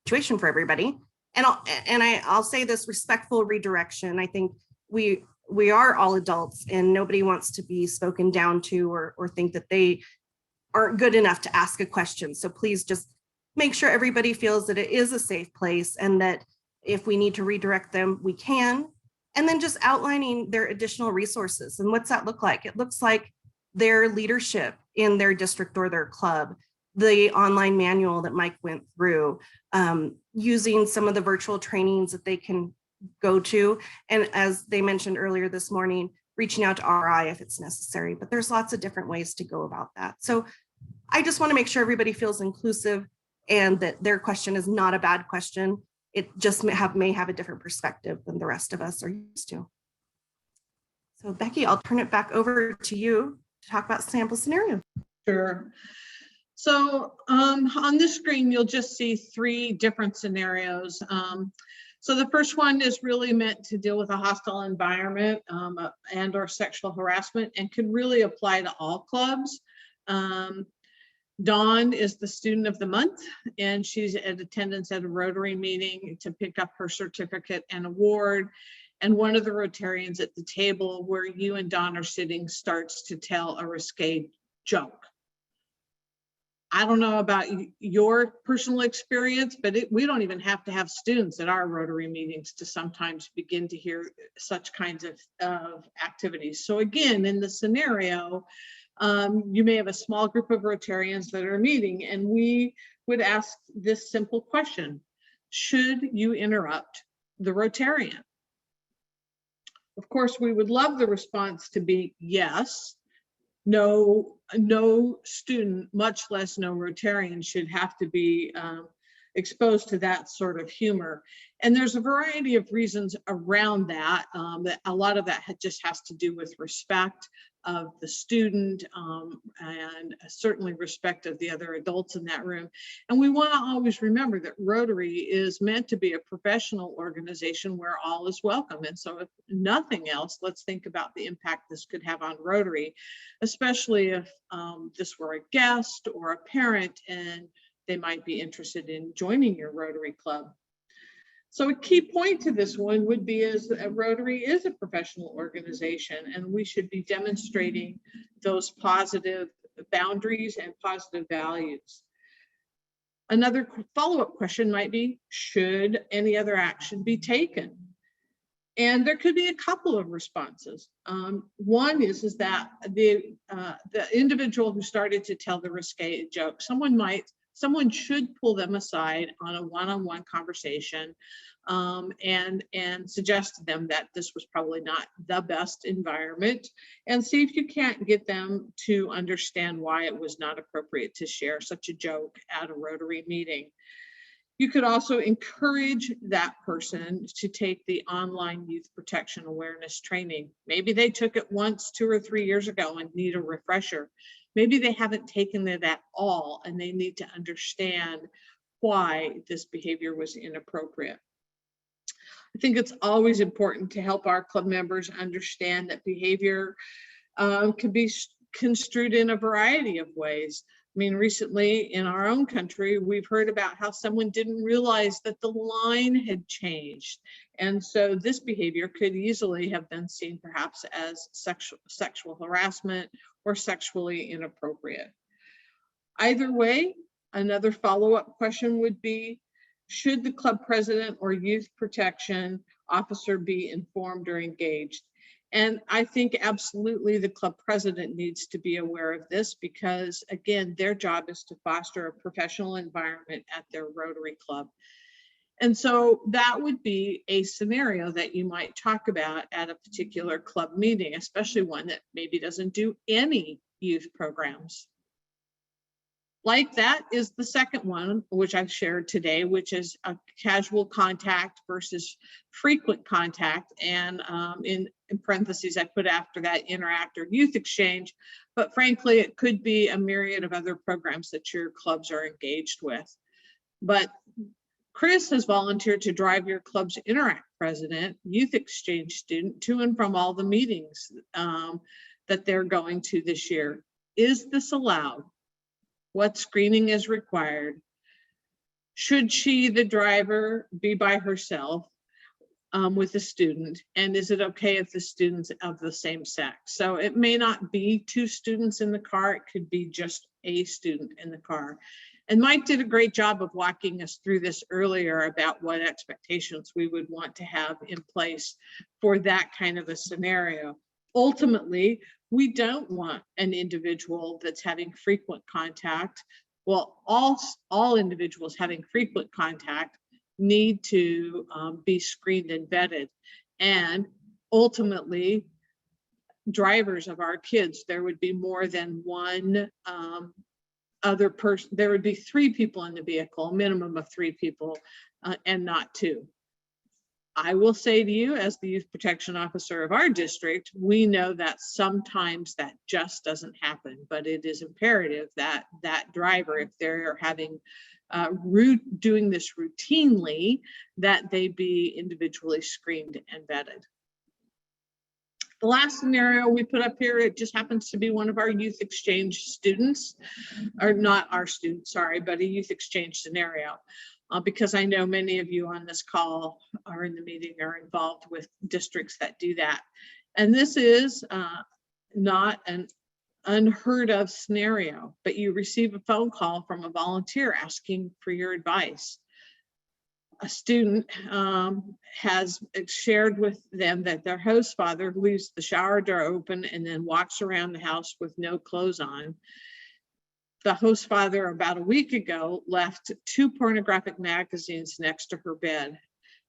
situation for everybody. And I'll say this: respectful redirection. I think we are all adults, and nobody wants to be spoken down to or think that they aren't good enough to ask a question. So please just make sure everybody feels that it is a safe place, and that if we need to redirect them, we can. And then just outlining their additional resources. And what's that look like? It looks like their leadership in their district or their club, the online manual that Mike went through, using some of the virtual trainings that they can go to. And as they mentioned earlier this morning, reaching out to RI if it's necessary, but there's lots of different ways to go about that. So I just want to make sure everybody feels inclusive and that their question is not a bad question. It just may have a different perspective than the rest of us are used to. So Becky, I'll turn it back over to you to talk about sample scenario. Sure. So on this screen, you'll just see 3 different scenarios. So the first one is really meant to deal with a hostile environment and or sexual harassment, and could really apply to all clubs. Dawn is the student of the month, and she's at attendance at a Rotary meeting to pick up her certificate and award. And one of the Rotarians at the table where you and Dawn are sitting starts to tell a risque joke. I don't know about your personal experience, but we don't even have to have students at our Rotary meetings to sometimes begin to hear such kinds of activities. So again, in the scenario, you may have a small group of Rotarians that are meeting, and we would ask this simple question: should you interrupt the Rotarian? Of course, we would love the response to be yes. No student, much less no Rotarian, should have to be exposed to that sort of humor. And there's a variety of reasons around that. That a lot of that just has to do with respect of the student and certainly respect of the other adults in that room. And we want to always remember that Rotary is meant to be a professional organization where all is welcome. And so if nothing else, let's think about the impact this could have on Rotary, especially if this were a guest or a parent and they might be interested in joining your Rotary Club. So a key point to this one would be is that Rotary is a professional organization, and we should be demonstrating those positive boundaries and positive values. Another follow-up question might be, should any other action be taken? And there could be a couple of responses. One is that the individual who started to tell the risque joke, someone should pull them aside on a one-on-one conversation and suggest to them that this was probably not the best environment, and see if you can't get them to understand why it was not appropriate to share such a joke at a Rotary meeting. You could also encourage that person to take the online youth protection awareness training. Maybe they took it once 2 or 3 years ago and need a refresher. Maybe they haven't taken it at all and they need to understand why this behavior was inappropriate. I think it's always important to help our club members understand that behavior can be construed in a variety of ways. I mean, recently in our own country, we've heard about how someone didn't realize that the line had changed. And so this behavior could easily have been seen perhaps as sexual harassment or sexually inappropriate. Either way, another follow-up question would be, should the club president or youth protection officer be informed or engaged? And I think absolutely the club president needs to be aware of this because, again, their job is to foster a professional environment at their Rotary Club. And so that would be a scenario that you might talk about at a particular club meeting, especially one that maybe doesn't do any youth programs. Like that is the second one, which I've shared today, which is a casual contact versus frequent contact. And in parentheses, I put after that interact or youth exchange, but frankly, it could be a myriad of other programs that your clubs are engaged with. But Chris has volunteered to drive your club's interact president, youth exchange student to and from all the meetings that they're going to this year. Is this allowed? What screening is required? Should she, the driver, be by herself with the student? And is it okay if the student's of the same sex? So it may not be 2 students in the car, it could be just a student in the car. And Mike did a great job of walking us through this earlier about what expectations we would want to have in place for that kind of a scenario. Ultimately, we don't want an individual that's having frequent contact. Well, all individuals having frequent contact need to be screened and vetted. And ultimately, drivers of our kids, there would be more than one other person. There would be 3 people in the vehicle, a minimum of 3 people, and not 2. I will say to you, as the youth protection officer of our district, we know that sometimes that just doesn't happen, but it is imperative that that driver, if they're having doing this routinely, that they be individually screened and vetted. The last scenario we put up here, it just happens to be one of our youth exchange students, or not our students, sorry, but a youth exchange scenario. Because I know many of you on this call or in the meeting are involved with districts that do that. And this is not unheard of scenario, but you receive a phone call from a volunteer asking for your advice. A student has shared with them that their host father leaves the shower door open and then walks around the house with no clothes on. The host father about a week ago left 2 pornographic magazines next to her bed.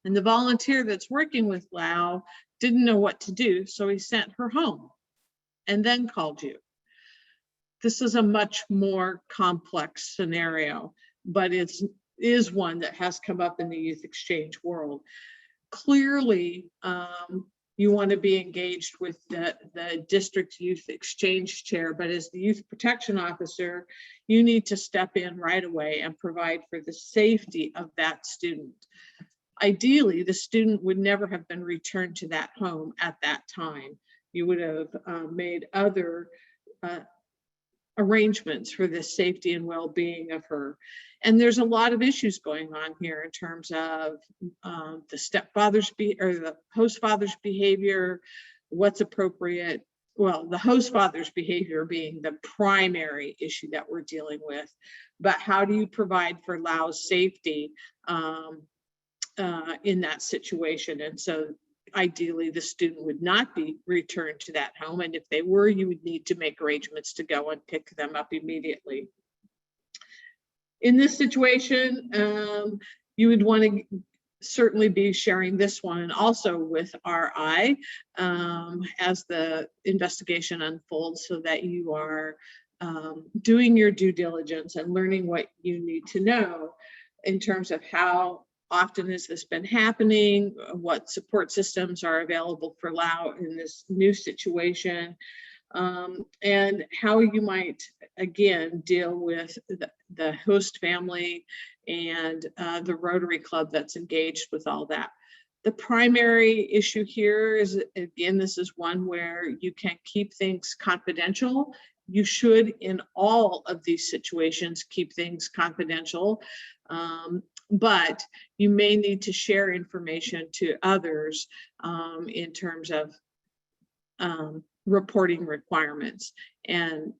And the volunteer that's working with Lau didn't know what to do, so he sent her home and then called you. This is a much more complex scenario, but it is one that has come up in the youth exchange world. Clearly, you want to be engaged with the district youth exchange chair, but as the youth protection officer, you need to step in right away and provide for the safety of that student. Ideally, the student would never have been returned to that home at that time. You would have made other arrangements for the safety and well-being of her. And there's a lot of issues going on here in terms of the stepfather's or the host father's behavior, what's appropriate. Well, the host father's behavior being the primary issue that we're dealing with, but how do you provide for Lau's safety in that situation? And so ideally the student would not be returned to that home. And if they were, you would need to make arrangements to go and pick them up immediately. In this situation, you would want to certainly be sharing this one also with RI as the investigation unfolds, so that you are doing your due diligence and learning what you need to know in terms of how often has this been happening, what support systems are available for Lau in this new situation, and how you might, again, deal with the host family and the Rotary Club that's engaged with all that. The primary issue here is, again, this is one where you can keep things confidential. You should, in all of these situations, keep things confidential. But you may need to share information to others in terms of reporting requirements, and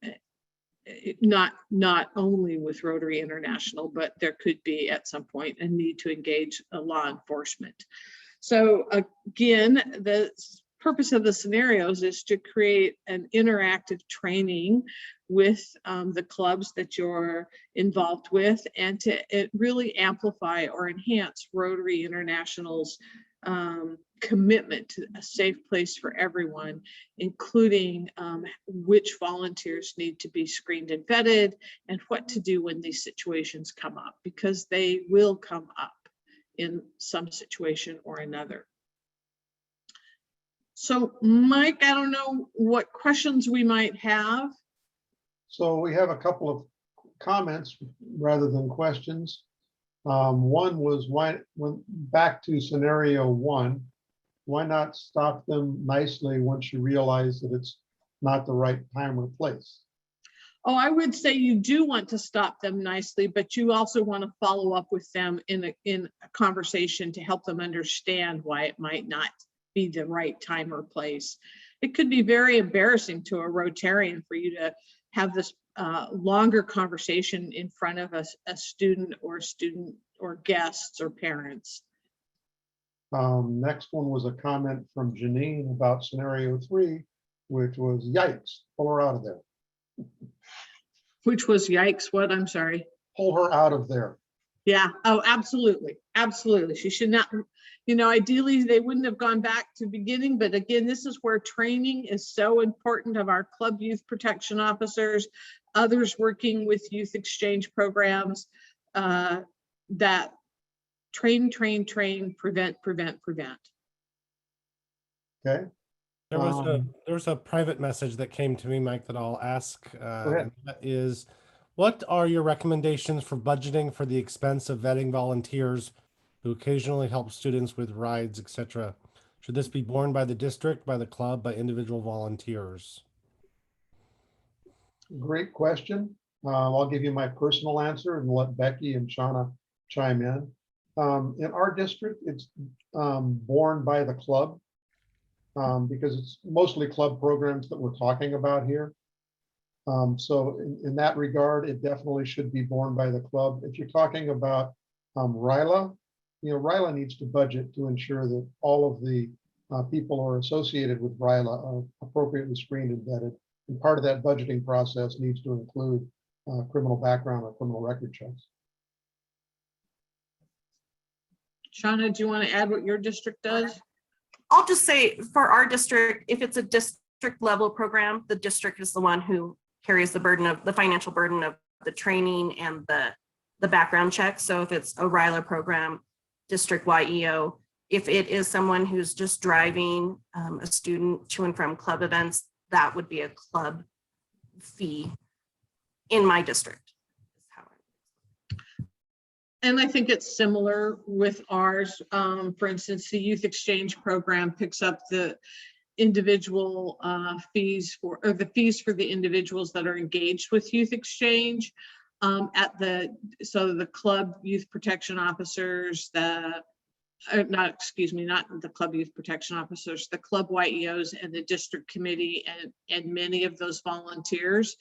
not only with Rotary International, but there could be at some point a need to engage law enforcement. So again, the purpose of the scenarios is to create an interactive training with the clubs that you're involved with, and to really amplify or enhance Rotary International's commitment to a safe place for everyone, including which volunteers need to be screened and vetted, and what to do when these situations come up, because they will come up in some situation or another. So Mike, I don't know what questions we might have. So we have a couple of comments rather than questions. One was, back to scenario 1, why not stop them nicely once you realize that it's not the right time or place? Oh, I would say you do want to stop them nicely, but you also want to follow up with them in a conversation to help them understand why it might not be the right time or place. It could be very embarrassing to a Rotarian for you to have this longer conversation in front of a student or guests or parents. Next one was a comment from Janine about scenario 3, which was yikes, pull her out of there. Which was yikes, what? I'm sorry. Pull her out of there. Yeah, oh, absolutely, absolutely. She should not, ideally they wouldn't have gone back to the beginning, but again, this is where training is so important of our club youth protection officers, others working with youth exchange programs, that train, prevent. Okay. There was a private message that came to me, Mike, that I'll ask. And that is, what are your recommendations for budgeting for the expense of vetting volunteers who occasionally help students with rides, etc.? Should this be borne by the district, by the club, by individual volunteers? Great question. I'll give you my personal answer and let Becky and Shauna chime in. In our district, it's borne by the club because it's mostly club programs that we're talking about here. So in that regard, it definitely should be borne by the club. If you're talking about RILA, RILA needs to budget to ensure that all of the people who are associated with RILA are appropriately screened and vetted. And part of that budgeting process needs to include criminal background or criminal record checks. Shauna, do you want to add what your district does? I'll just say for our district, if it's a district level program, the district is the one who carries the burden of the financial burden of the training and the background check. So if it's a RILA program, district YEO, if it is someone who's just driving a student to and from club events, that would be a club fee in my district. And I think it's similar with ours. For instance, the youth exchange program picks up the individual fees for, or the fees for the individuals that are engaged with youth exchange so the club youth protection officers, not the club youth protection officers, the club YEOs and the district committee and many of those volunteers.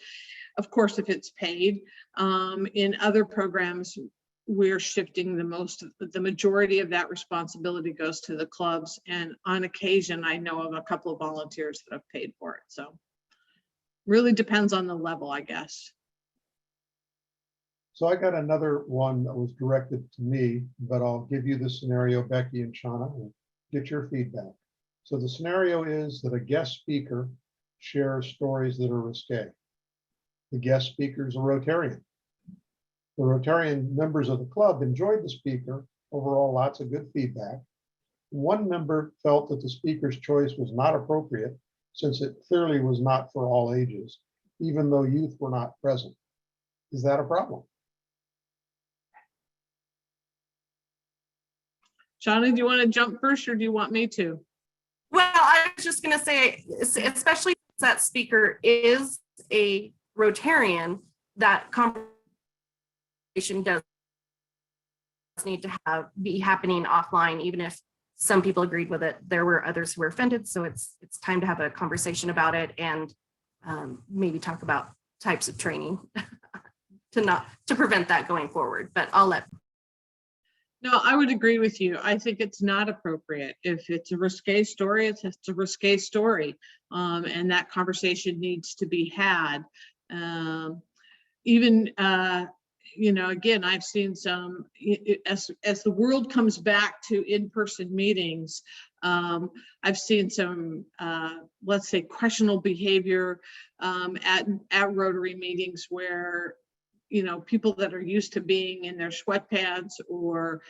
Of course, if it's paid. In other programs, we're shifting the majority of that responsibility goes to the clubs. And on occasion, I know of a couple of volunteers that have paid for it. So really depends on the level, I guess. So I got another one that was directed to me, but I'll give you the scenario, Becky and Shauna, and get your feedback. So the scenario is that a guest speaker shares stories that are risque. The guest speaker is a Rotarian. The Rotarian members of the club enjoyed the speaker. Overall, lots of good feedback. One member felt that the speaker's choice was not appropriate since it clearly was not for all ages, even though youth were not present. Is that a problem? Shauna, do you want to jump first or do you want me to? Well, I was just going to say, especially if that speaker is a Rotarian, that conversation does need to be happening offline, even if some people agreed with it. There were others who were offended, so it's time to have a conversation about it and maybe talk about types of training to prevent that going forward. But I'll let. No, I would agree with you. I think it's not appropriate. If it's a risque story, it's a risque story, and that conversation needs to be had. Again, I've seen some, as the world comes back to in-person meetings, I've seen some, let's say, questionable behavior at Rotary meetings where, people that are used to being in their sweatpants or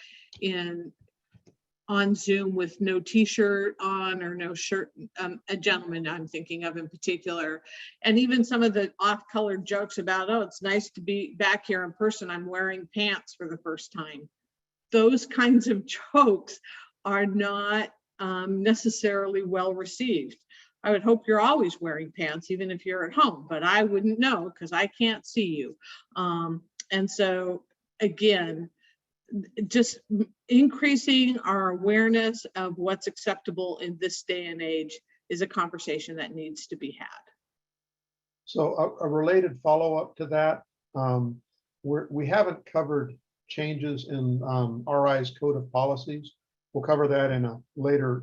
on Zoom with no t-shirt on or no shirt, a gentleman I'm thinking of in particular, and even some of the off-colored jokes about, oh, it's nice to be back here in person, I'm wearing pants for the first time. Those kinds of jokes are not necessarily well received. I would hope you're always wearing pants, even if you're at home, but I wouldn't know because I can't see you. And so again, just increasing our awareness of what's acceptable in this day and age is a conversation that needs to be had. So a related follow-up to that, we haven't covered changes in RI's code of policies. We'll cover that in a later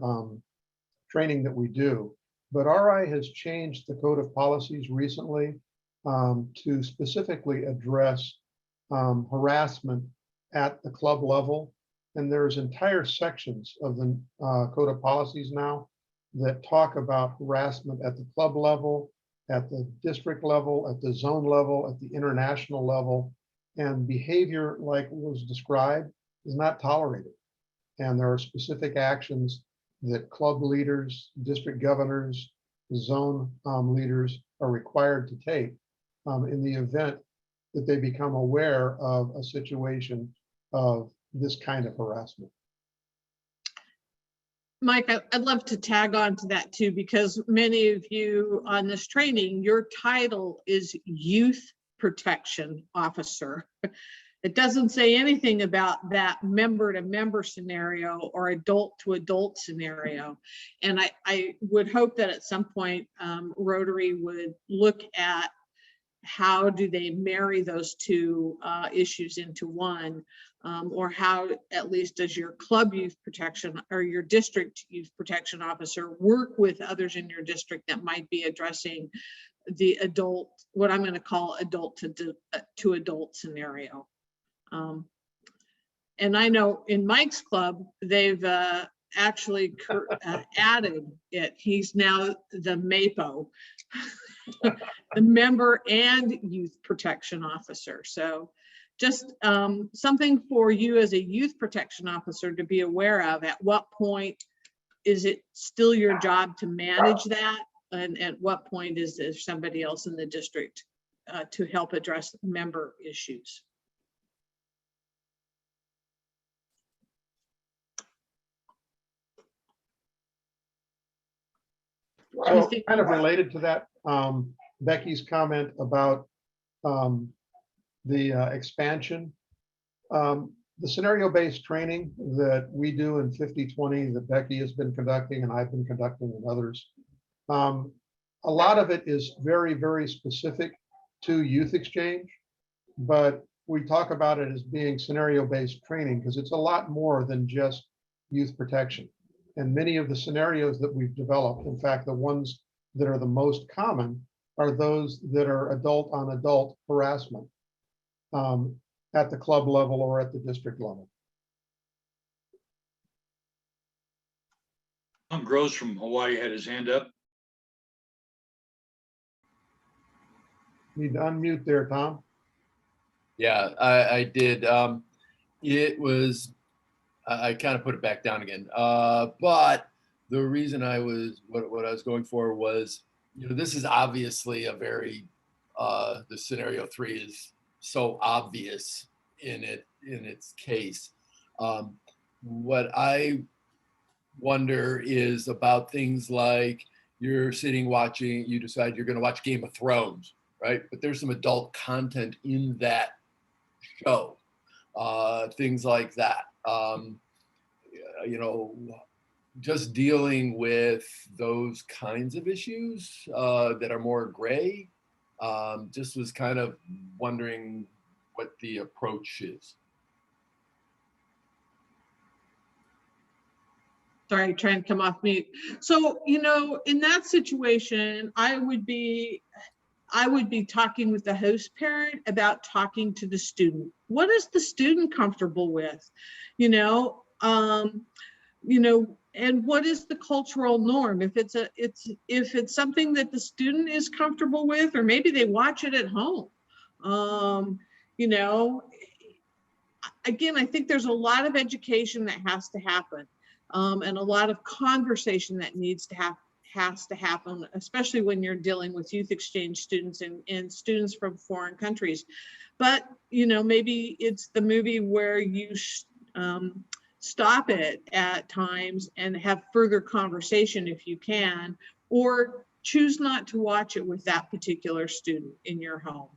training that we do. But RI has changed the code of policies recently to specifically address harassment at the club level. And there's entire sections of the code of policies now that talk about harassment at the club level, at the district level, at the zone level, at the international level. And behavior like was described is not tolerated. And there are specific actions that club leaders, district governors, zone leaders are required to take in the event that they become aware of a situation of this kind of harassment. Mike, I'd love to tag on to that too, because many of you on this training, your title is Youth Protection Officer. It doesn't say anything about that member-to-member scenario or adult-to-adult scenario. And I would hope that at some point Rotary would look at how do they marry those two issues into one? Or how, at least does your club youth protection or your district youth protection officer work with others in your district that might be addressing the adult, what I'm going to call adult to adult scenario. And I know in Mike's club, they've actually added it. He's now the MAPO, the member and youth protection officer. So just something for you as a youth protection officer to be aware of. At what point is it still your job to manage that? And at what point is there somebody else in the district to help address member issues? So kind of related to that, Becky's comment about the expansion. The scenario-based training that we do in 50/20 that Becky has been conducting and I've been conducting and others, a lot of it is very, very specific to youth exchange, but we talk about it as being scenario-based training because it's a lot more than just youth protection. And many of the scenarios that we've developed, in fact, the ones that are the most common are those that are adult on adult harassment at the club level or at the district level. Tom Gross from Hawaii had his hand up. Need to unmute there, Tom. Yeah, I did. It was, I kind of put it back down again. But the reason I was, what I was going for was, you know, this is obviously a very, the scenario 3 is so obvious in its case. What I wonder is about things like you're sitting watching, you decide you're going to watch Game of Thrones, right? But there's some adult content in that show, things like that. You know, just dealing with those kinds of issues that are more gray. Just was kind of wondering what the approach is. Sorry, trying to come off mute. So, you know, in that situation, I would be talking with the host parent about talking to the student. What is the student comfortable with? You know, and what is the cultural norm? If it's something that the student is comfortable with, or maybe they watch it at home. You know, again, I think there's a lot of education that has to happen, and a lot of conversation that has to happen, especially when you're dealing with youth exchange students and students from foreign countries. But, you know, maybe it's the movie where you stop it at times and have further conversation if you can, or choose not to watch it with that particular student in your home.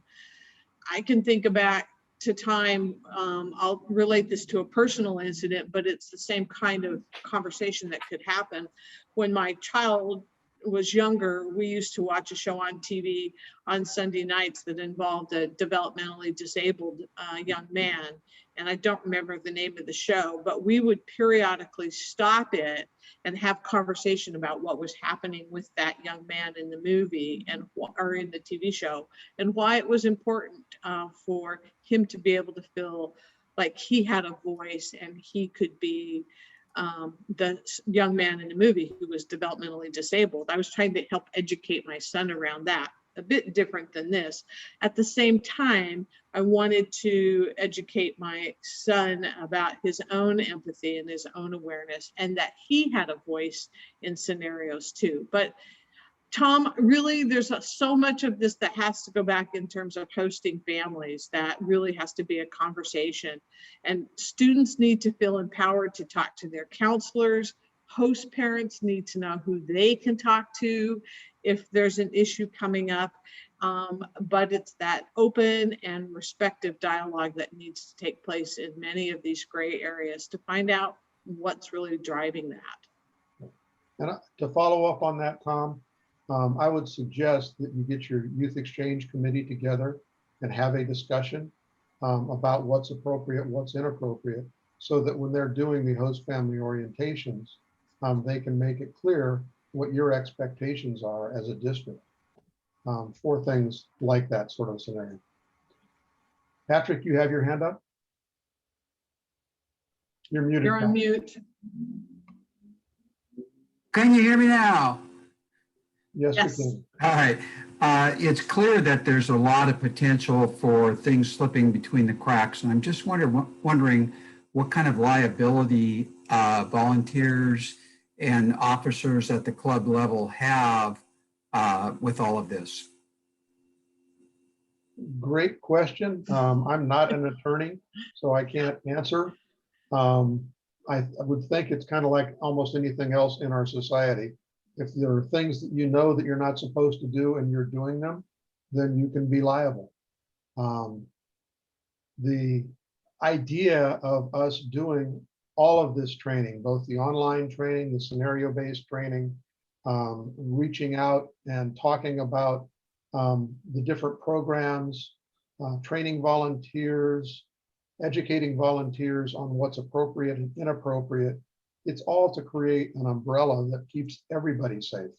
I can think back to time, I'll relate this to a personal incident, but it's the same kind of conversation that could happen. When my child was younger, we used to watch a show on TV on Sunday nights that involved a developmentally disabled young man. And I don't remember the name of the show, but we would periodically stop it and have conversation about what was happening with that young man in the movie or in the TV show, and why it was important for him to be able to feel like he had a voice and he could be the young man in the movie who was developmentally disabled. I was trying to help educate my son around that, a bit different than this. At the same time, I wanted to educate my son about his own empathy and his own awareness, and that he had a voice in scenarios too. But Tom, really, there's so much of this that has to go back in terms of hosting families. That really has to be a conversation, and students need to feel empowered to talk to their counselors. Host parents need to know who they can talk to if there's an issue coming up. But it's that open and respectful dialogue that needs to take place in many of these gray areas to find out what's really driving that. And to follow up on that, Tom, I would suggest that you get your youth exchange committee together and have a discussion about what's appropriate, what's inappropriate, so that when they're doing the host family orientations, they can make it clear what your expectations are as a district for things like that sort of scenario. Patrick, you have your hand up? You're muted. You're on mute. Can you hear me now? Yes, Yes. we can. All right. It's clear that there's a lot of potential for things slipping between the cracks. And I'm just wondering what kind of liability volunteers and officers at the club level have with all of this. Great question. I'm not an attorney, so I can't answer. I would think it's kind of like almost anything else in our society. If there are things that you know that you're not supposed to do and you're doing them, then you can be liable. The idea of us doing all of this training, both the online training, the scenario-based training, reaching out and talking about the different programs, training volunteers, educating volunteers on what's appropriate and inappropriate. It's all to create an umbrella that keeps everybody safe.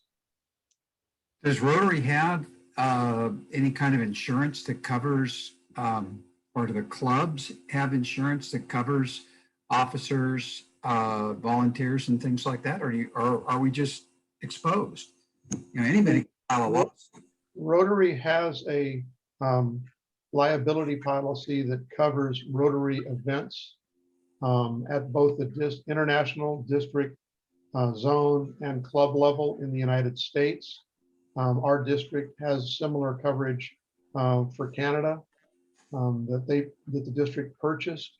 Does Rotary have any kind of insurance that covers, or do the clubs have insurance that covers officers, volunteers and things like that? Or are we just exposed? You know, anybody can file a lawsuit. Rotary has a liability policy that covers Rotary events at both the international, district, zone, and club level in the United States. Our district has similar coverage for Canada that the district purchased.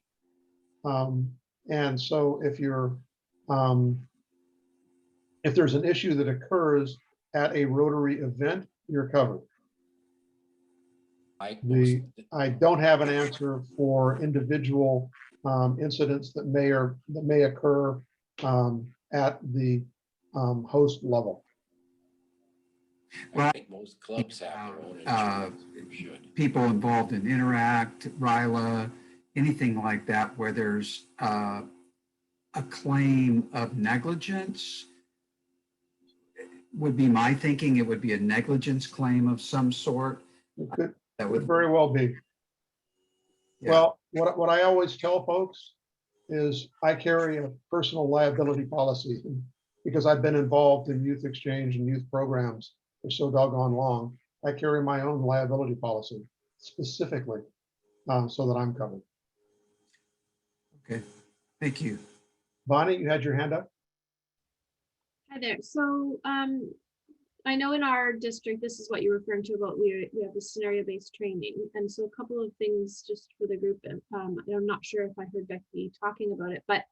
And so if there's an issue that occurs at a Rotary event, you're covered. I don't have an answer for individual incidents that may occur at the host level. Well, I think most clubs have their own insurance. People involved in Interact, RILA, anything like that, where there's a claim of negligence, would be my thinking. It would be a negligence claim of some sort. That would very well be. Yeah. Well, what I always tell folks is I carry a personal liability policy because I've been involved in youth exchange and youth programs for so doggone long. I carry my own liability policy specifically so that I'm covered. Okay, thank you. Bonnie, you had your hand up? Hi there. So I know in our district, this is what you're referring to about we have the scenario-based training. And so a couple of things just for the group. I'm not sure if I heard Becky talking about it, but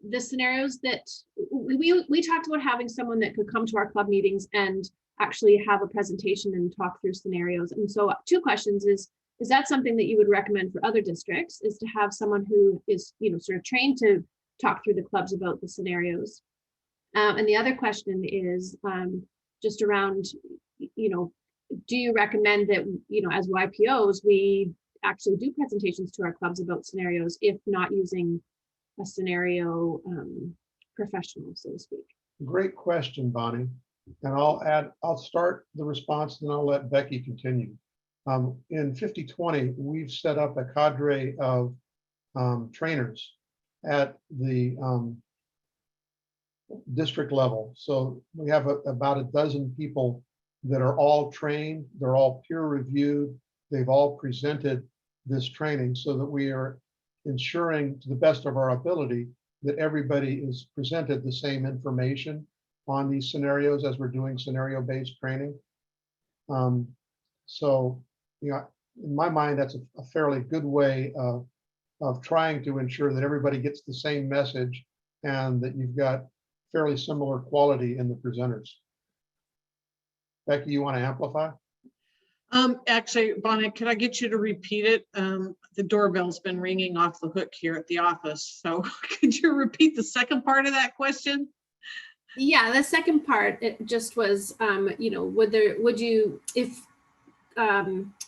the scenarios that we talked about having someone that could come to our club meetings and actually have a presentation and talk through scenarios. And so two questions is that something that you would recommend for other districts, is to have someone who is, sort of trained to talk through the clubs about the scenarios? And the other question is just around, do you recommend that, as YPOs, we actually do presentations to our clubs about scenarios, if not using a scenario professional, so to speak? Great question, Bonnie. And I'll start the response, and I'll let Becky continue. In 50/20, we've set up a cadre of trainers at the district level. So we have about a dozen people that are all trained, they're all peer reviewed, they've all presented this training so that we are ensuring to the best of our ability that everybody is presented the same information on these scenarios as we're doing scenario-based training. So, in my mind, that's a fairly good way of trying to ensure that everybody gets the same message and that you've got fairly similar quality in the presenters. Becky, you want to amplify? Actually, Bonnie, can I get you to repeat it? The doorbell's been ringing off the hook here at the office. So could you repeat the second part of that question? Yeah, the second part, it just was, you know, would you, if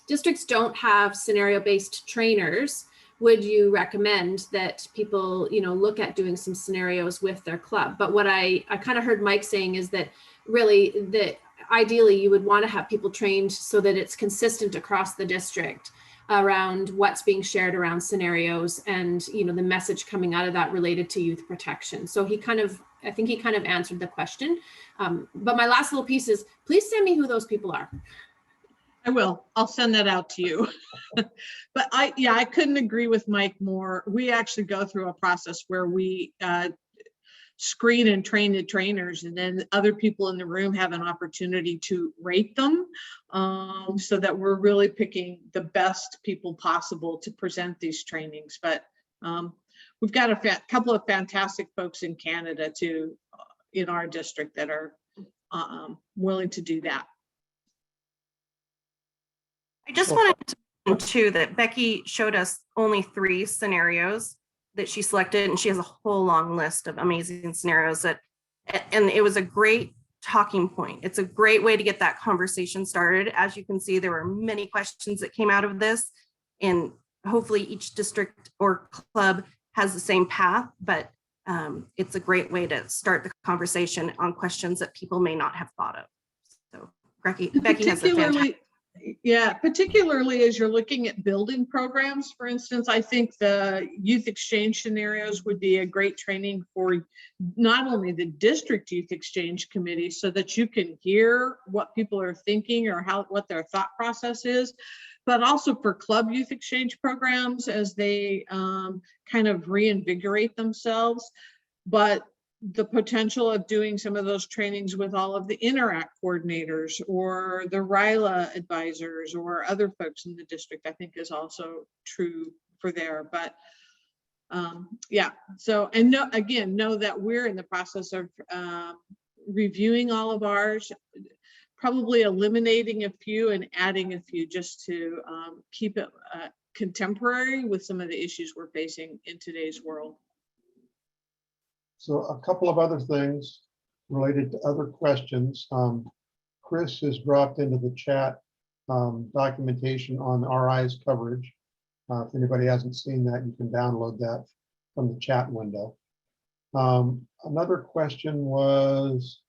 districts don't have scenario-based trainers, would you recommend that people, you know, look at doing some scenarios with their club? But what I kind of heard Mike saying is that really that ideally you would want to have people trained so that it's consistent across the district around what's being shared around scenarios and, you know, the message coming out of that related to youth protection. So I think he kind of answered the question. But my last little piece is, please send me who those people are. I will. I'll send that out to you. But I couldn't agree with Mike more. We actually go through a process where we screen and train the trainers, and then other people in the room have an opportunity to rate them, so that we're really picking the best people possible to present these trainings. But we've got a couple of fantastic folks in Canada too, in our district, that are willing to do that. I just wanted to mention too that Becky showed us only 3 scenarios that she selected, and she has a whole long list of amazing scenarios and it was a great talking point. It's a great way to get that conversation started. As you can see, there were many questions that came out of this, and hopefully each district or club has the same path, but it's a great way to start the conversation on questions that people may not have thought of. So Becky has a fantastic. Yeah, particularly as you're looking at building programs, for instance, I think the youth exchange scenarios would be a great training for not only the district youth exchange committee, so that you can hear what people are thinking or what their thought process is, but also for club youth exchange programs as they kind of reinvigorate themselves. But the potential of doing some of those trainings with all of the Interact coordinators or the RILA advisors or other folks in the district, I think is also true for there. But yeah, so, and know that we're in the process of reviewing all of ours, probably eliminating a few and adding a few, just to keep it contemporary with some of the issues we're facing in today's world. So a couple of other things related to other questions. Chris has dropped into the chat documentation on RI's coverage. If anybody hasn't seen that, you can download that from the chat window. Another question was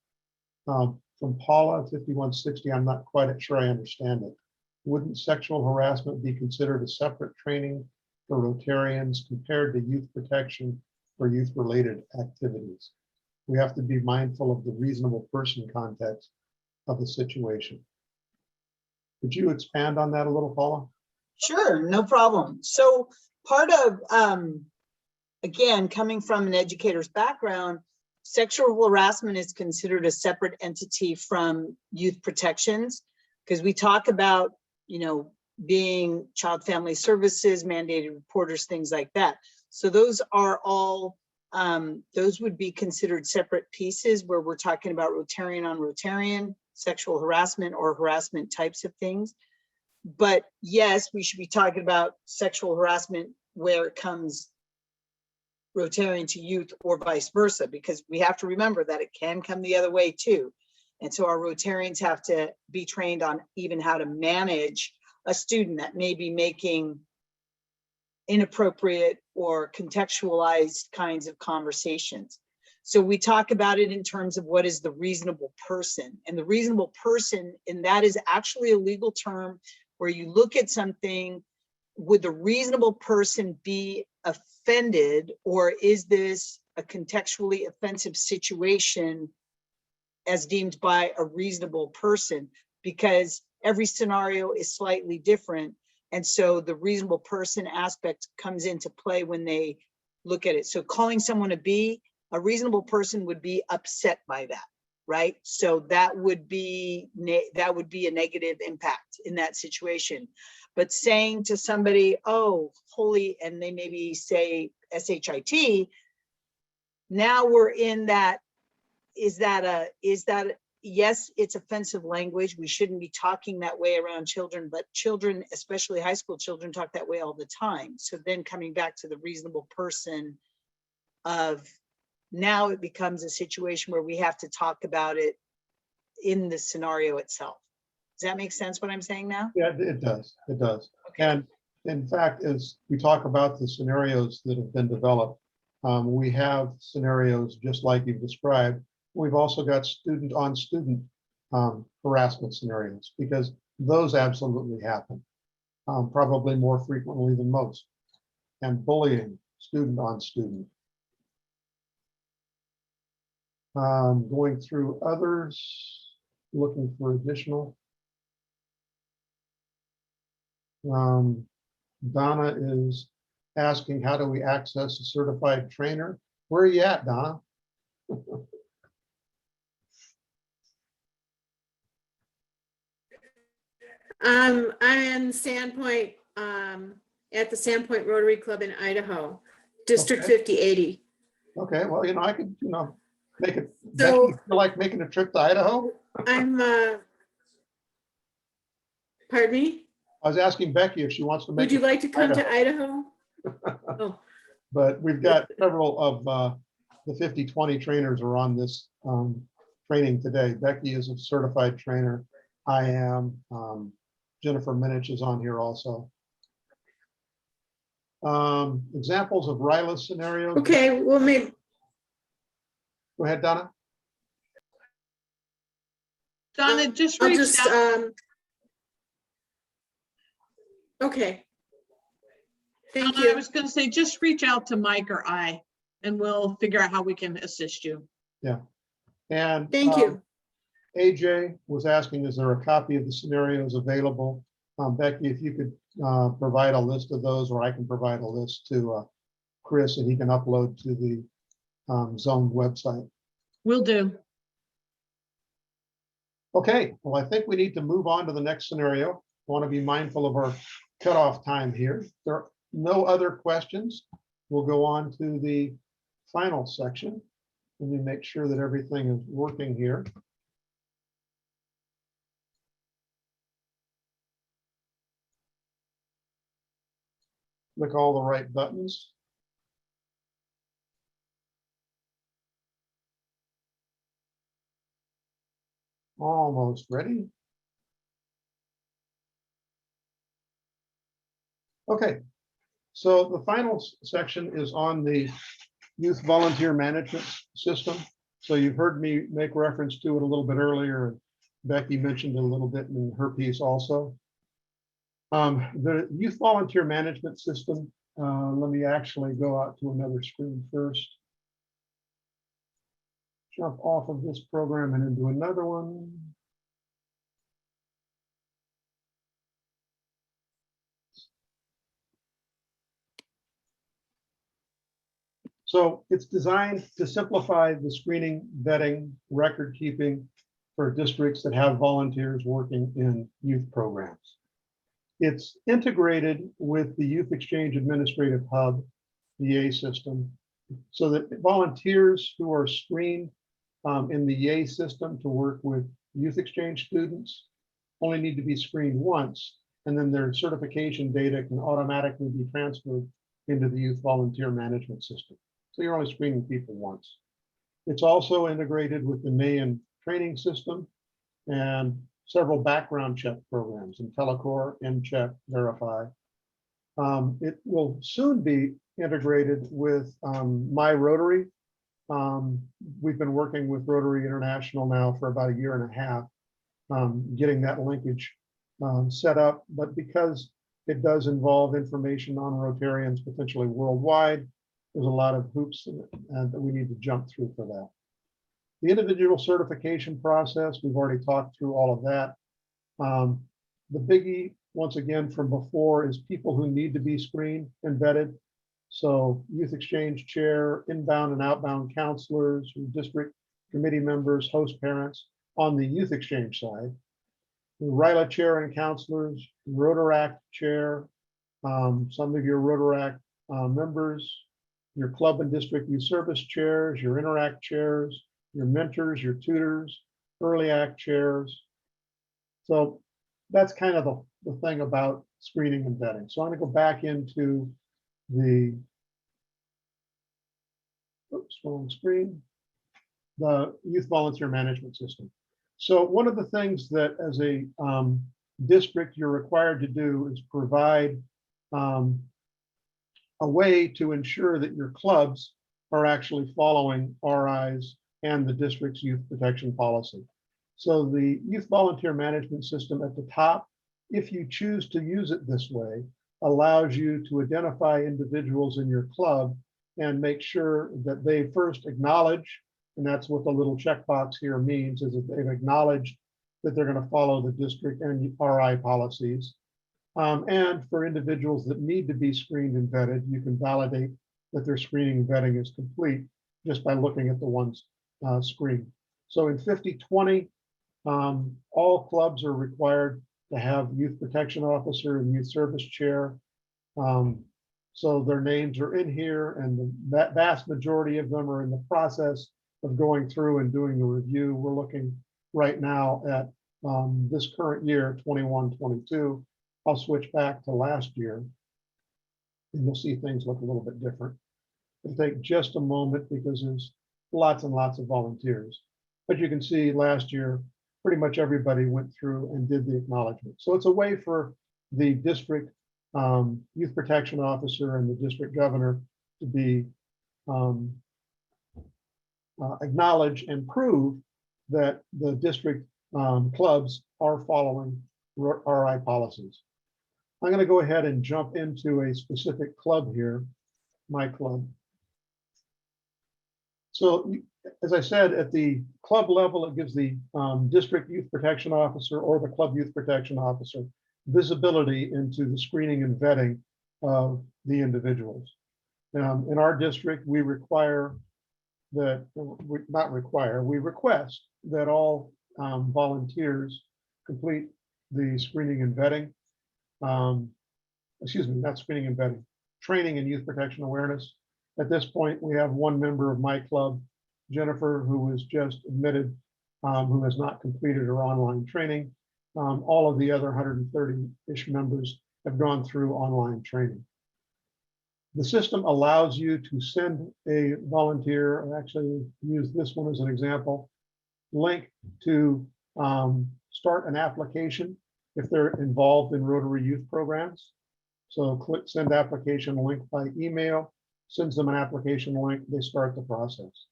from Paula 5160. I'm not quite sure I understand it. Wouldn't sexual harassment be considered a separate training for Rotarians compared to youth protection for youth-related activities? We have to be mindful of the reasonable person context of the situation. Could you expand on that a little, Paula? Sure, no problem. So part of, again, coming from an educator's background, sexual harassment is considered a separate entity from youth protections, because we talk about, you know, being child family services, mandated reporters, things like that. So those are all, those would be considered separate pieces where we're talking about Rotarian on Rotarian, sexual harassment or harassment types of things. But yes, we should be talking about sexual harassment where it comes Rotarian to youth or vice versa, because we have to remember that it can come the other way too. And so our Rotarians have to be trained on even how to manage a student that may be making inappropriate or contextualized kinds of conversations. So we talk about it in terms of what is the reasonable person, and the reasonable person, and that is actually a legal term where you look at something, would the reasonable person be offended, or is this a contextually offensive situation as deemed by a reasonable person? Because every scenario is slightly different. And so the reasonable person aspect comes into play when they look at it. So calling someone a B, a reasonable person would be upset by that, right? So that would be a negative impact in that situation. But saying to somebody, oh, holy, and they maybe say SHIT, now we're in that, yes, it's offensive language. We shouldn't be talking that way around children, but children, especially high school children, talk that way all the time. So then coming back to the reasonable person of Now it becomes a situation where we have to talk about it in the scenario itself. Does that make sense what I'm saying now? Yeah, it does. It does. Okay. And in fact, as we talk about the scenarios that have been developed, we have scenarios just like you've described. We've also got student on student harassment scenarios, because those absolutely happen, probably more frequently than most. And bullying, student on student. Going through others, looking for additional. Donna is asking, how do we access a certified trainer? Where are you at, Donna? I'm in Sandpoint, at the Sandpoint Rotary Club in Idaho, District Okay. 5080. Okay, well, I could, make it, So- Becky, feel like making a trip to Idaho? I'm, pardon me? I was asking Becky if she wants to make. Would you like to come to Idaho? Oh, But we've got several of the 50/20 trainers are on this training today. Becky is a certified trainer. I am. Jennifer Minich is on here also. Examples of RILA scenarios. okay, well, maybe, Go ahead, Donna. Donna, just I'll reach just, out. okay. Thank Donna, I you. was gonna say, just reach out to Mike or I, and we'll figure out how we can assist you. Yeah. And Thank you. AJ was asking, is there a copy of the scenarios available? Becky, if you could provide a list of those, or I can provide a list to Chris, and he can upload to the zone website. Will do. Okay, well, I think we need to move on to the next scenario. I want to be mindful of our cutoff time here. If there are no other questions, we'll go on to the final section. Let me make sure that everything is working here. Click all the right buttons. Almost ready. Okay, so the final section is on the youth volunteer management system. So you've heard me make reference to it a little bit earlier. Becky mentioned it a little bit in her piece also. The youth volunteer management system, let me actually go out to another screen first. Jump off of this program and into another one. So it's designed to simplify the screening, vetting, record keeping for districts that have volunteers working in youth programs. It's integrated with the Youth Exchange Administrative Hub, the YA system, so that volunteers who are screened in the YA system to work with youth exchange students only need to be screened once, and then their certification data can automatically be transferred into the youth volunteer management system. So you're only screening people once. It's also integrated with the NAEN training system and several background check programs, IntelliCore, NCheck, Verify. It will soon be integrated with My Rotary. We've been working with Rotary International now for about 1.5 years, getting that linkage set up. But because it does involve information on Rotarians potentially worldwide, there's a lot of hoops in it, and that we need to jump through for that. The individual certification process, we've already talked through all of that. The biggie, once again, from before is people who need to be screened and vetted. So youth exchange chair, inbound and outbound counselors, district committee members, host parents on the youth exchange side. The RILA chair and counselors, Rotaract chair, some of your Rotaract members, your club and district youth service chairs, your Interact chairs, your mentors, your tutors, early act chairs. So that's kind of the thing about screening and vetting. So I'm going to go back into the, oops, scrolling screen, the youth volunteer management system. So one of the things that as a district you're required to do is provide a way to ensure that your clubs are actually following RI's and the district's youth protection policy. So the youth volunteer management system at the top, if you choose to use it this way, allows you to identify individuals in your club and make sure that they first acknowledge, and that's what the little checkbox here means, is that they've acknowledged that they're going to follow the district and RI policies. And for individuals that need to be screened and vetted, you can validate that their screening and vetting is complete just by looking at the one screen. So in 50/20, all clubs are required to have youth protection officer and youth service chair. So their names are in here, and the vast majority of them are in the process of going through and doing the review. We're looking right now at this current year, 21-22. I'll switch back to last year, and you'll see things look a little bit different. It'll take just a moment because there's lots and lots of volunteers. But you can see last year, pretty much everybody went through and did the acknowledgement. So it's a way for the district youth protection officer and the district governor to be acknowledge and prove that the district clubs are following RI policies. I'm going to go ahead and jump into a specific club here, my club. So as I said, at the club level, it gives the district youth protection officer or the club youth protection officer visibility into the screening and vetting of the individuals. In our district, we require that, we request that all volunteers complete the screening and vetting. Excuse me, not screening and vetting, training and youth protection awareness. At this point, we have one member of my club, Jennifer, who was just admitted, who has not completed her online training. All of the other 130-ish members have gone through online training. The system allows you to send a volunteer, I actually use this one as an example, link to start an application if they're involved in Rotary youth programs. So click send application link by email, sends them an application link, they start the process.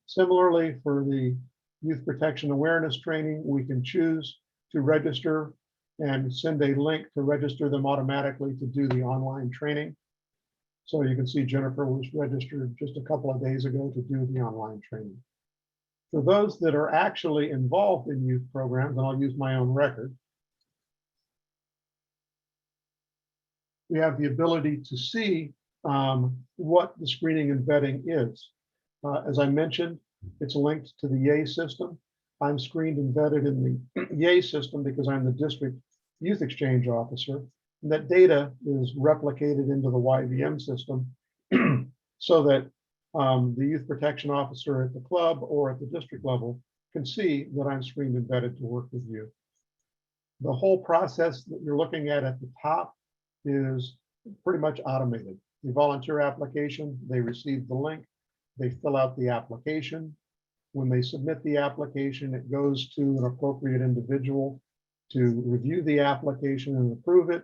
Similarly, for the youth protection awareness training, we can choose to register and send a link to register them automatically to do the online training. So you can see Jennifer was registered just a couple of days ago to do the online training. For those that are actually involved in youth programs, and I'll use my own record, we have the ability to see what the screening and vetting is. As I mentioned, it's linked to the YAY system. I'm screened and vetted in the YAY system because I'm the district youth exchange officer. And that data is replicated into the YVM system so that the youth protection officer at the club or at the district level can see that I'm screened and vetted to work with you. The whole process that you're looking at the top is pretty much automated. The volunteer application, they receive the link, they fill out the application. When they submit the application, it goes to an appropriate individual to review the application and approve it.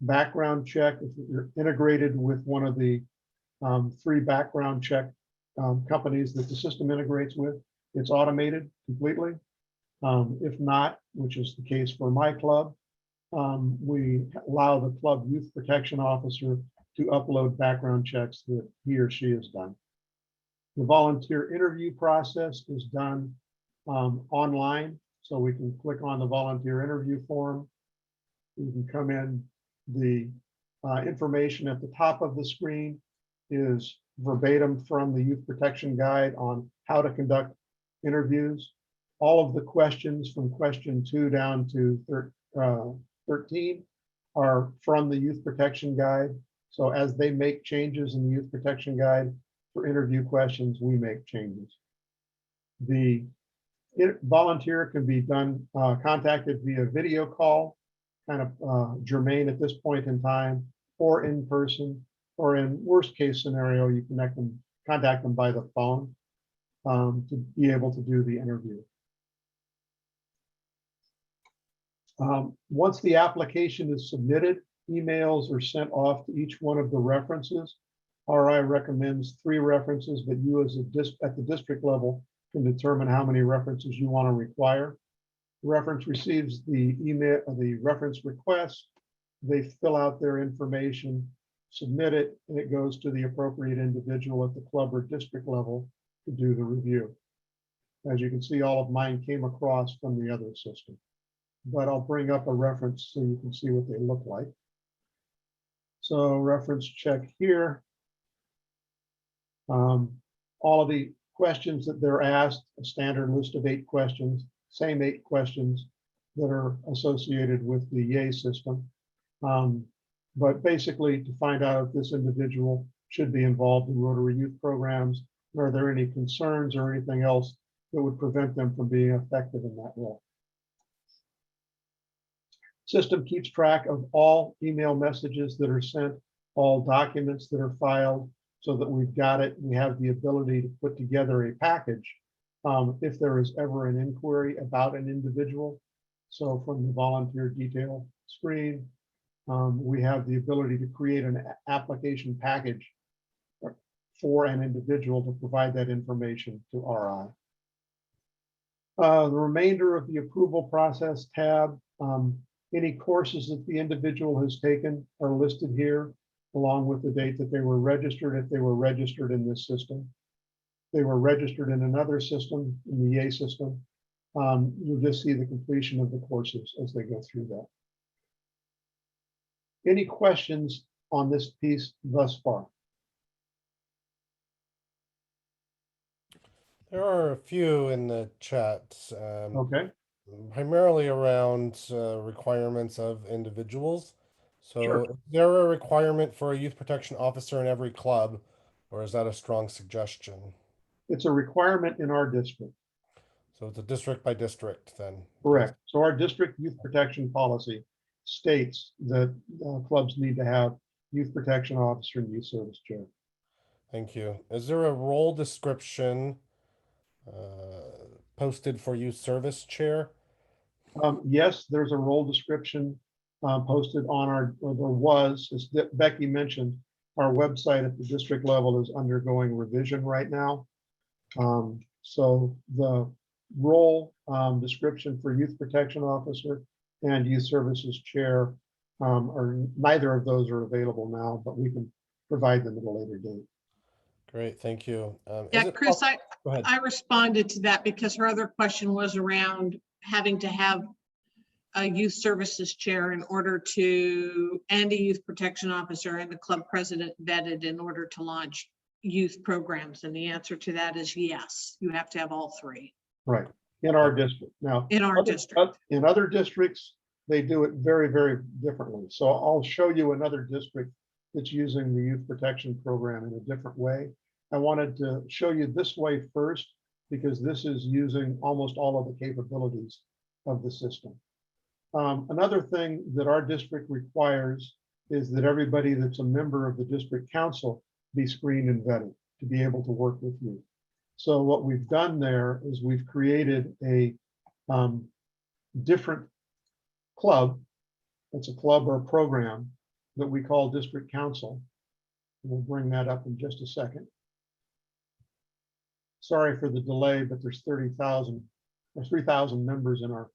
Background check, if you're integrated with one of the 3 background check companies that the system integrates with, it's automated completely. If not, which is the case for my club, we allow the club youth protection officer to upload background checks that he or she has done. The volunteer interview process is done online, so we can click on the volunteer interview form. You can come in. The information at the top of the screen is verbatim from the youth protection guide on how to conduct interviews. All of the questions from question 2 down to 13 are from the youth protection guide. So as they make changes in the youth protection guide for interview questions, we make changes. The volunteer can be contacted via video call, kind of germane at this point in time, or in person, or in worst case scenario, you connect them contact them by the phone to be able to do the interview. Once the application is submitted, emails are sent off to each one of the references. RI recommends 3 references, but you as at the district level can determine how many references you want to require. Reference receives the email, the reference request. They fill out their information, submit it, and it goes to the appropriate individual at the club or district level to do the review. As you can see, all of mine came across from the other system, but I'll bring up a reference so you can see what they look like. So reference check here. All of the questions that they're asked, a standard list of 8 questions, same 8 questions that are associated with the YAY system. But basically to find out if this individual should be involved in Rotary youth programs, or are there any concerns or anything else that would prevent them from being effective in that role. System keeps track of all email messages that are sent, all documents that are filed, so that we've got it. We have the ability to put together a package if there is ever an inquiry about an individual. So from the volunteer detail screen, we have the ability to create an application package for an individual to provide that information to RI. The remainder of the approval process tab, any courses that the individual has taken are listed here, along with the date that they were registered, if they were registered in this system. They were registered in another system, in the YAY system. You'll just see the completion of the courses as they go through that. Any questions on this piece thus far? There are a few in the chat. Okay. Primarily around requirements of individuals. So Sure. is there a requirement for a youth protection officer in every club, or is that a strong suggestion? It's a requirement in our district. So it's a district by district then? Correct. So our district youth protection policy states that clubs need to have youth protection officer and youth service chair. Thank you. Is there a role description posted for youth service chair? Yes, there's a role description posted on our, or there was, as Becky mentioned, our website at the district level is undergoing revision right now. So the role description for youth protection officer and youth services chair, or neither of those are available now, but we can provide them at a later date. Great, thank you. Yeah, Chris, I responded to that because her other question was around having to have a youth services chair in order to, and a youth protection officer and the club president vetted in order to launch youth programs. And the answer to that is yes, you have to have all 3. Right, in our district. Now, in our district. In other districts, they do it very, very differently. So I'll show you another district that's using the youth protection program in a different way. I wanted to show you this way first, because this is using almost all of the capabilities of the system. Another thing that our district requires is that everybody that's a member of the district council be screened and vetted to be able to work with you. So what we've done there is we've created a different club. It's a club or a program that we call district council. We'll bring that up in just a second. Sorry for the delay, but there's 30,000 or 3,000 members in our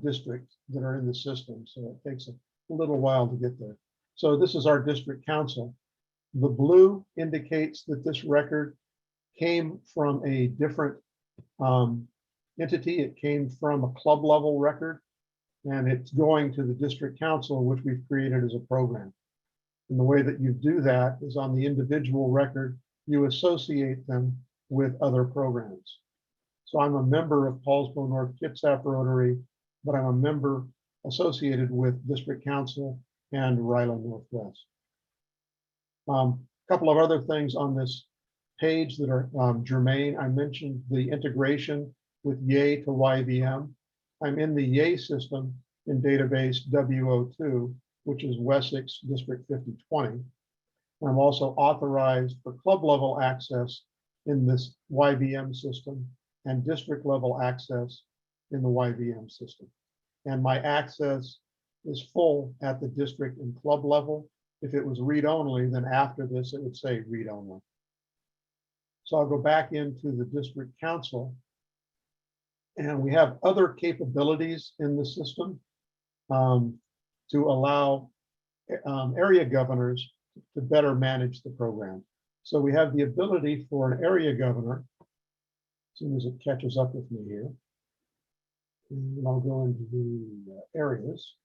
district that are in the system. So it takes a little while to get there. So this is our district council. The blue indicates that this record came from a different entity. It came from a club level record, and it's going to the district council, which we've created as a program. And the way that you do that is on the individual record, you associate them with other programs. So I'm a member of Paulsbo North Kitsap Rotary, but I'm a member associated with District Council and Ryland Northwest. A couple of other things on this page that are germane. I mentioned the integration with YAY to YVM. I'm in the YAY system in database W02, which is Wessex District 5020. I'm also authorized for club level access in this YVM system and district level access in the YVM system. And my access is full at the district and club level. If it was read only, then after this, it would say read only. So I'll go back into the district council. And we have other capabilities in the system to allow area governors to better manage the program. So we have the ability for an area governor, as soon as it catches up with me here, and I'll go into the areas.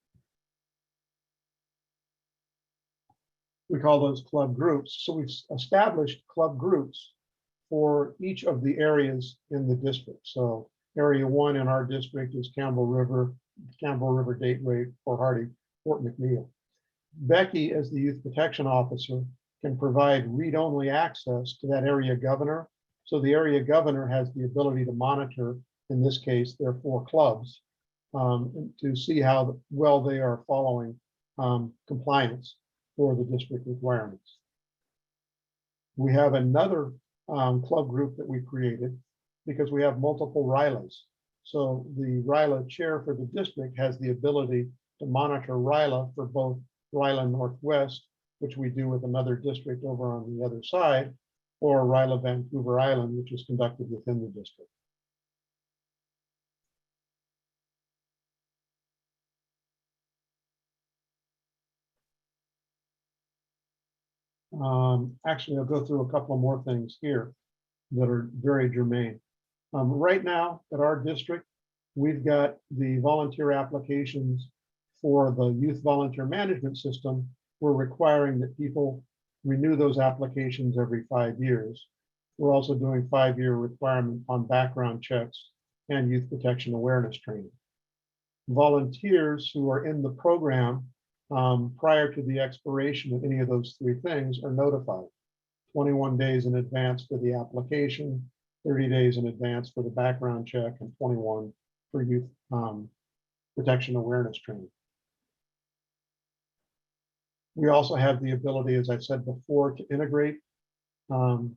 We call those club groups. So we've established club groups for each of the areas in the district. So area 1 in our district is Campbell River, Gateway, Fort Hardy, Fort McNeil. Becky, as the youth protection officer, can provide read-only access to that area governor. So the area governor has the ability to monitor, in this case, their 4 clubs, to see how well they are following compliance for the district requirements. We have another club group that we created because we have multiple RILAs. So the RILA chair for the district has the ability to monitor RILA for both RILA Northwest, which we do with another district over on the other side, or RILA Vancouver Island, which is conducted within the district. Actually, I'll go through a couple of more things here that are very germane. Right now at our district, we've got the volunteer applications for the youth volunteer management system. We're requiring that people renew those applications every 5 years. We're also doing 5-year requirement on background checks and youth protection awareness training. Volunteers who are in the program prior to the expiration of any of those 3 things are notified 21 days in advance for the application, 30 days in advance for the background check, and 21 for youth protection awareness training. We also have the ability, as I said before, to integrate. So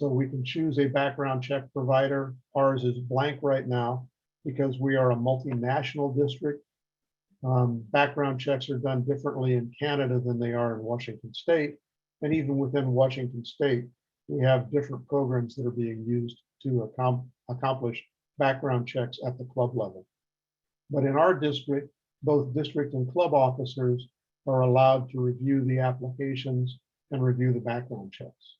we can choose a background check provider. Ours is blank right now because we are a multinational district. Background checks are done differently in Canada than they are in Washington State. And even within Washington State, we have different programs that are being used to accomplish background checks at the club level. But in our district, both district and club officers are allowed to review the applications and review the background checks.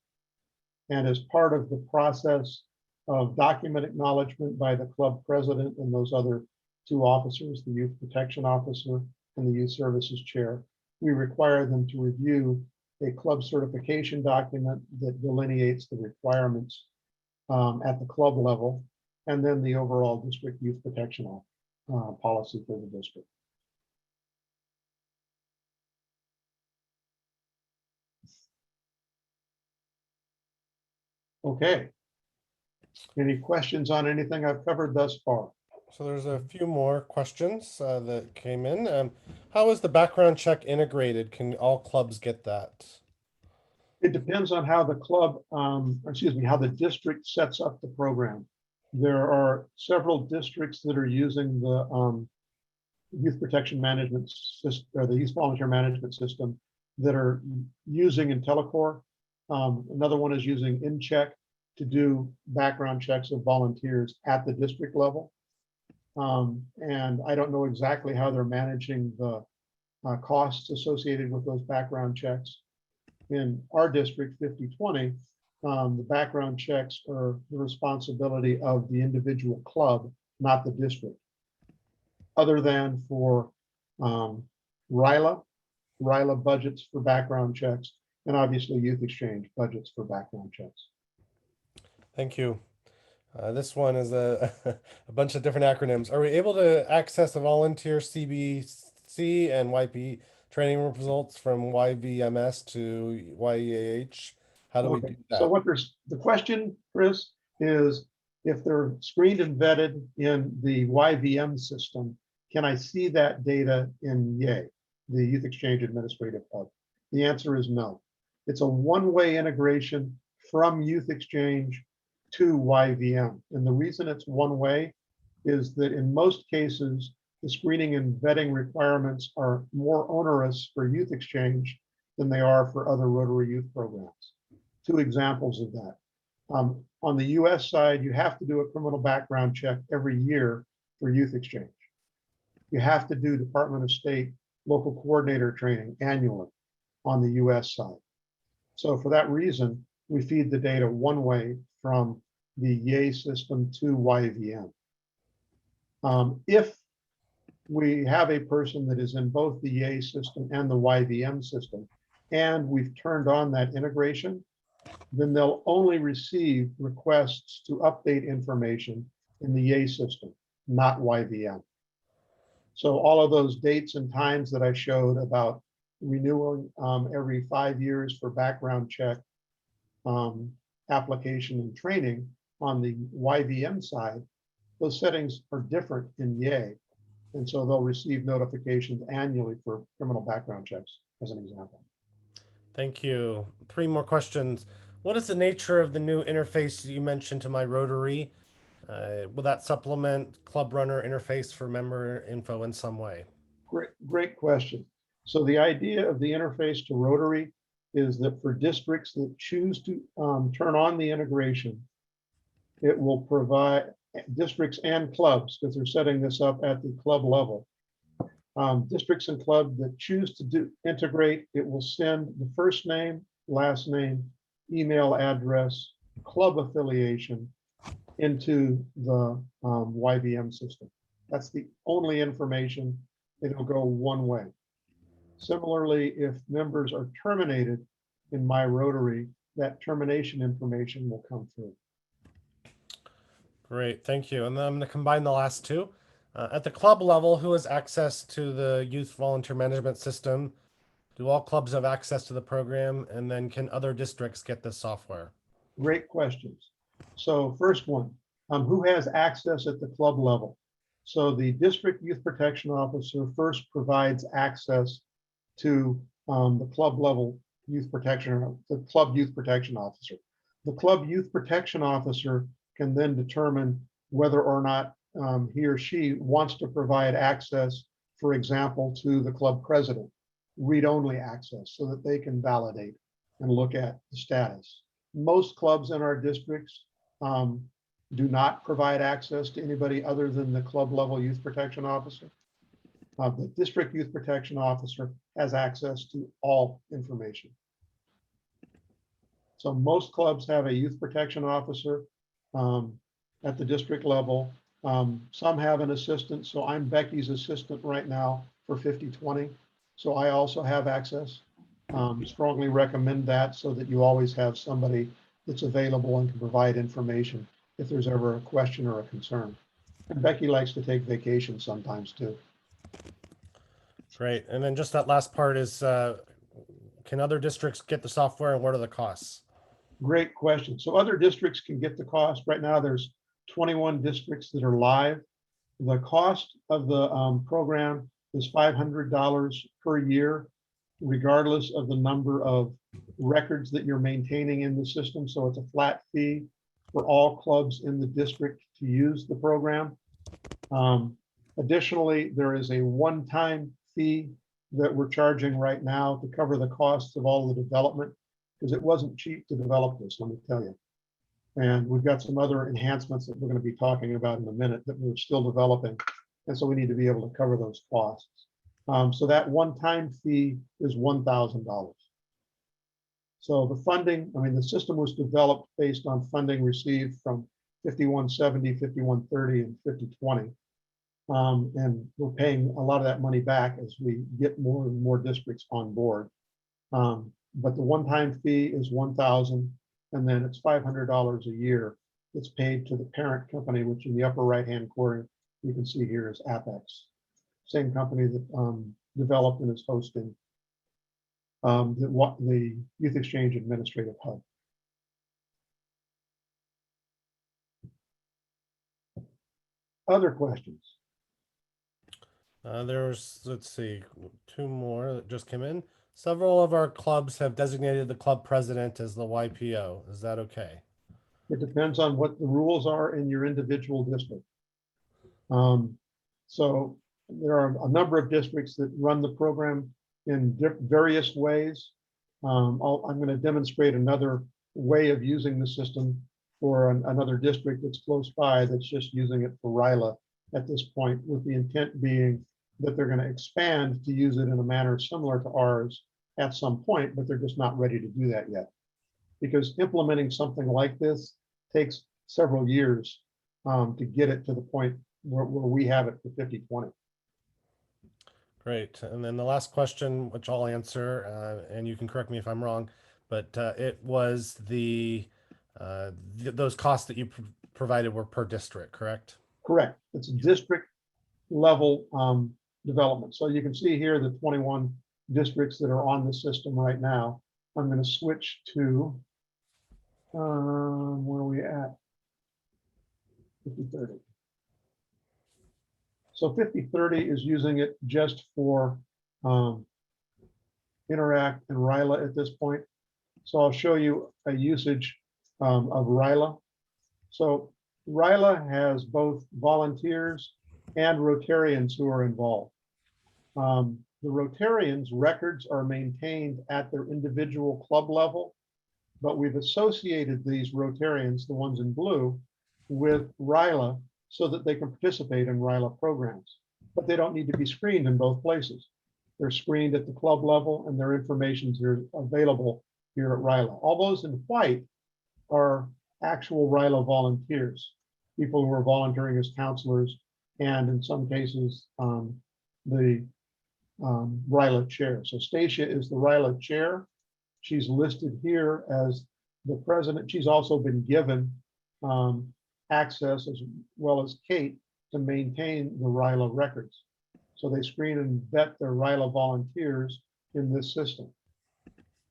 And as part of the process of document acknowledgement by the club president and those other 2 officers, the youth protection officer and the youth services chair, we require them to review a club certification document that delineates the requirements at the club level, and then the overall district youth protection policy for the district. Okay. Any questions on anything I've covered thus far? So there's a few more questions that came in. How is the background check integrated? Can all clubs get that? It depends on how the club, how the district sets up the program. There are several districts that are using the youth protection management system, or the youth volunteer management system, that are using IntelliCore. Another one is using InCheck to do background checks of volunteers at the district level. And I don't know exactly how they're managing the costs associated with those background checks. In our district 5020, the background checks are the responsibility of the individual club, not the district. Other than for RILA budgets for background checks, and obviously Youth Exchange budgets for background checks. Thank you. This one is a bunch of different acronyms. Are we able to access the volunteer CBC and YP training results from YVMS to YEAH? How do we do that? So the question, Chris, is if they're screened and vetted in the YVM system, can I see that data in YEA, the Youth Exchange Administrative Hub? The answer is no. It's a one-way integration from Youth Exchange to YVM. And the reason it's one way is that in most cases, the screening and vetting requirements are more onerous for Youth Exchange than they are for other Rotary Youth programs. Two examples of that. On the US side, you have to do a criminal background check every year for Youth Exchange. You have to do Department of State local coordinator training annually on the US side. So for that reason, we feed the data one way from the YA system to YVM. If we have a person that is in both the YA system and the YVM system, and we've turned on that integration, then they'll only receive requests to update information in the YA system, not YVM. So all of those dates and times that I showed about renewing every 5 years for background check, application and training on the YVM side, those settings are different in YA. And so they'll receive notifications annually for criminal background checks, as an example. Thank you. 3 more questions. What is the nature of the new interface you mentioned to my Rotary? Will that supplement Club Runner interface for member info in some way? Great question. So the idea of the interface to Rotary is that for districts that choose to turn on the integration, it will provide districts and clubs, because they're setting this up at the club level. Districts and clubs that choose to integrate, it will send the first name, last name, email address, club affiliation into the YVM system. That's the only information. It'll go one way. Similarly, if members are terminated in My Rotary, that termination information will come through. Great, thank you. And then I'm going to combine the last 2. At the club level, who has access to the youth volunteer management system? Do all clubs have access to the program? And then can other districts get this software? Great questions. So first one, who has access at the club level? So the district youth protection officer first provides access to the club level youth protection, the club youth protection officer. The club youth protection officer can then determine whether or not he or she wants to provide access, for example, to the club president, read-only access, so that they can validate and look at the status. Most clubs in our districts do not provide access to anybody other than the club level youth protection officer. The district youth protection officer has access to all information. So most clubs have a youth protection officer at the district level. Some have an assistant. So I'm Becky's assistant right now for 50/20. So I also have access. Strongly recommend that so that you always have somebody that's available and can provide information if there's ever a question or a concern. And Becky likes to take vacation sometimes too. Great. And then just that last part is, can other districts get the software and what are the costs? Great question. So other districts can get the cost. Right now, there's 21 districts that are live. The cost of the program is $500 per year, regardless of the number of records that you're maintaining in the system. So it's a flat fee for all clubs in the district to use the program. Additionally, there is a one-time fee that we're charging right now to cover the costs of all the development, because it wasn't cheap to develop this, let me tell you. And we've got some other enhancements that we're going to be talking about in a minute that we're still developing. And so we need to be able to cover those costs. So that one-time fee is $1,000. So the funding, I mean, the system was developed based on funding received from 5170, 5130, and 5020. And we're paying a lot of that money back as we get more and more districts on board. But the one-time fee is $1,000, and then it's $500 a year. It's paid to the parent company, which in the upper right-hand corner, you can see here is Apex. Same company that developed and is hosting the Youth Exchange Administrative Hub. Other questions? There's, let's see, 2 more that just came in. Several of our clubs have designated the club president as the YPO. Is that okay? It depends on what the rules are in your individual district. So there are a number of districts that run the program in various ways. I'm going to demonstrate another way of using the system for another district that's close by that's just using it for RILA at this point, with the intent being that they're going to expand to use it in a manner similar to ours at some point, but they're just not ready to do that yet. Because implementing something like this takes several years to get it to the point where we have it for 50/20. Great. And then the last question, which I'll answer, and you can correct me if I'm wrong, but it was those costs that you provided were per district, correct? Correct. It's a district level development. So you can see here the 21 districts that are on the system right now. I'm going to switch to, where are we at? 50/30. So 50/30 is using it just for Interact and RILA at this point. So I'll show you a usage of RILA. So RILA has both volunteers and Rotarians who are involved. The Rotarians' records are maintained at their individual club level, but we've associated these Rotarians, the ones in blue, with RILA so that they can participate in RILA programs. But they don't need to be screened in both places. They're screened at the club level and their information is available here at RILA. All those in white are actual RILA volunteers, people who are volunteering as counselors, and in some cases, the RILA chair. So Stacia is the RILA chair. She's listed here as the president. She's also been given access, as well as Kate, to maintain the RILA records. So they screen and vet their RILA volunteers in this system.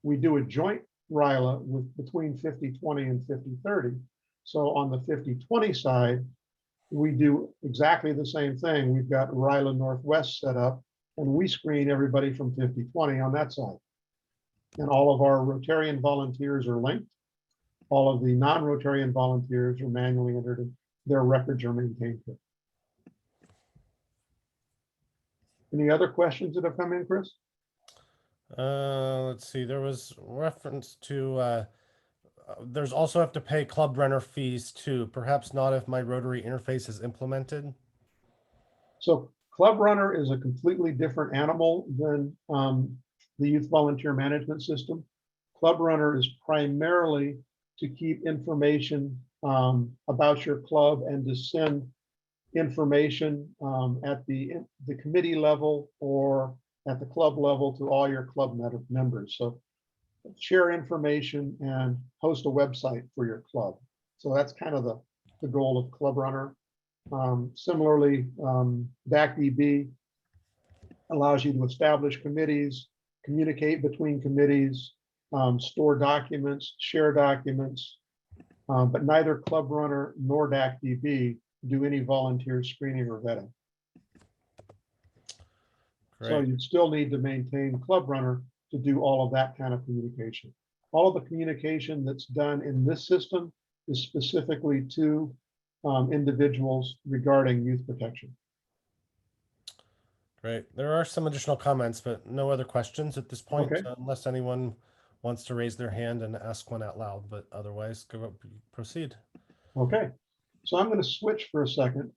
We do a joint RILA with between 50/20 and 50/30. So on the 50/20 side, we do exactly the same thing. We've got RILA Northwest set up, and we screen everybody from 50/20 on that side. And all of our Rotarian volunteers are linked. All of the non-Rotarian volunteers are manually entered, and their records are maintained here. Any other questions that have come in, Chris? Let's see. There was reference to there's also have to pay club runner fees too. Perhaps not if my Rotary interface is implemented. So Club Runner is a completely different animal than the Youth Volunteer Management System. Club Runner is primarily to keep information about your club and to send information at the committee level or at the club level to all your club members. So share information and host a website for your club. So that's kind of the goal of Club Runner. Similarly, DACDB allows you to establish committees, communicate between committees, store documents, share documents, but neither Club Runner nor DACDB do any volunteer screening or vetting. Great. So you still need to maintain Club Runner to do all of that kind of communication. All of the communication that's done in this system is specifically to individuals regarding youth protection. Great. There are some additional comments, but no other questions at this point, Okay. Unless anyone wants to raise their hand and ask one out loud, but otherwise proceed. Okay, so I'm going to switch for a second.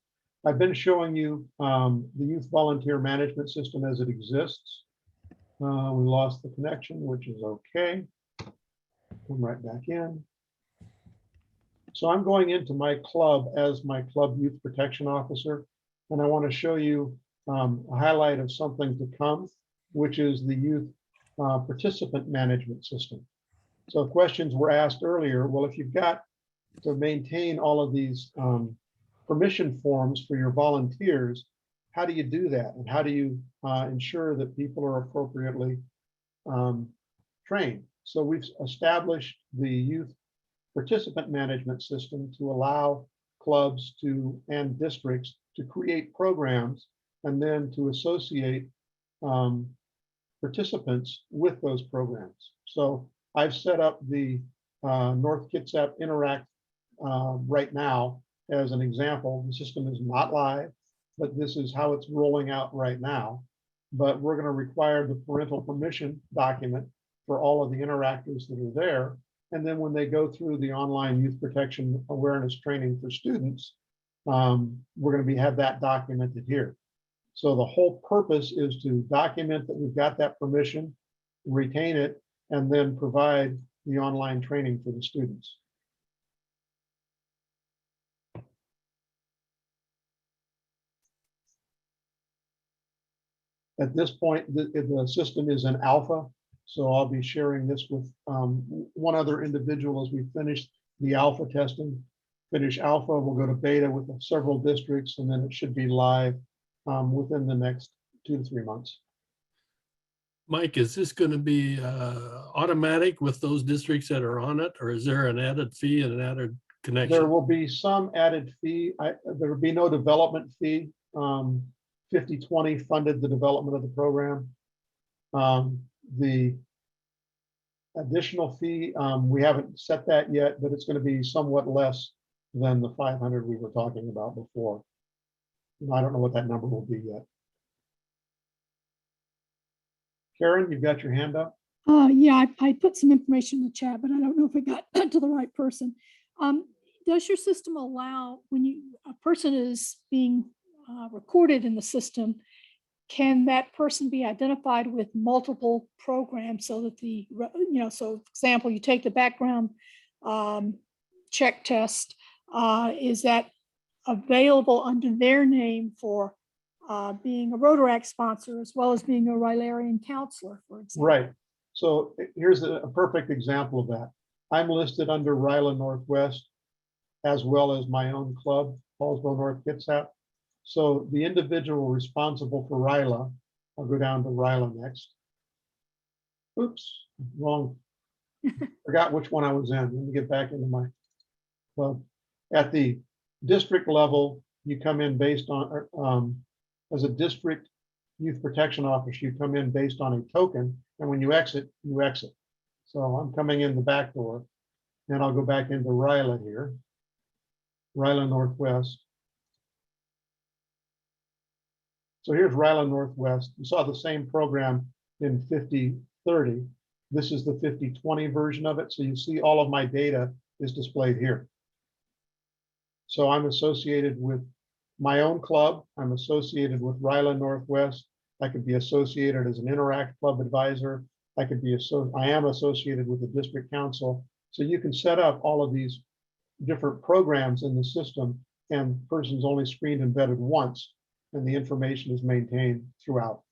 I've been showing you the Youth Volunteer Management System as it exists. We lost the connection, which is okay. Come right back in. So I'm going into my club as my club youth protection officer, and I want to show you a highlight of something to come, which is the youth participant management system. So questions were asked earlier. Well, if you've got to maintain all of these permission forms for your volunteers, how do you do that? And how do you ensure that people are appropriately trained? So we've established the youth participant management system to allow clubs and districts to create programs and then to associate participants with those programs. So I've set up the North Kitsap Interact right now as an example. The system is not live, but this is how it's rolling out right now. But we're going to require the parental permission document for all of the interactors that are there. And then when they go through the online youth protection awareness training for students, we're going to have that documented here. So the whole purpose is to document that we've got that permission, retain it, and then provide the online training for the students. At this point, the system is in alpha, so I'll be sharing this with one other individual as we finish the alpha testing. Finish alpha, we'll go to beta with several districts, and then it should be live within the next 2 to 3 months. Mike, is this going to be automatic with those districts that are on it, or is there an added fee and an added connection? There will be some added fee. There will be no development fee. 50/20 funded the development of the program. The additional fee, we haven't set that yet, but it's going to be somewhat less than the 500 we were talking about before. I don't know what that number will be yet. Karen, you've got your hand up. Yeah, I put some information in the chat, but I don't know if it got to the right person. Does your system allow, when a person is being recorded in the system, can that person be identified with multiple programs so that so for example, you take the background check test, is that available under their name for being a Rotary sponsor as well as being a Rylarian counselor, for example? Right. So here's a perfect example of that. I'm listed under Ryla Northwest as well as my own club, Paulsville North Kitsap. So the individual responsible for Ryla, I'll go down to Ryla next. Oops, wrong. Forgot which one I was in. Let me get back into my club. At the district level, you come in based on, as a district youth protection officer, you come in based on a token, and when you exit, you exit. So I'm coming in the back door, and I'll go back into Ryla here, Ryla Northwest. So here's Ryla Northwest. You saw the same program in 50/30. This is the 50/20 version of it. So you see all of my data is displayed here. So I'm associated with my own club. I'm associated with Ryla Northwest. I could be associated as an Interact Club advisor. I am associated with the district council. So you can set up all of these different programs in the system, and the person's only screened and vetted once, and the information is maintained throughout.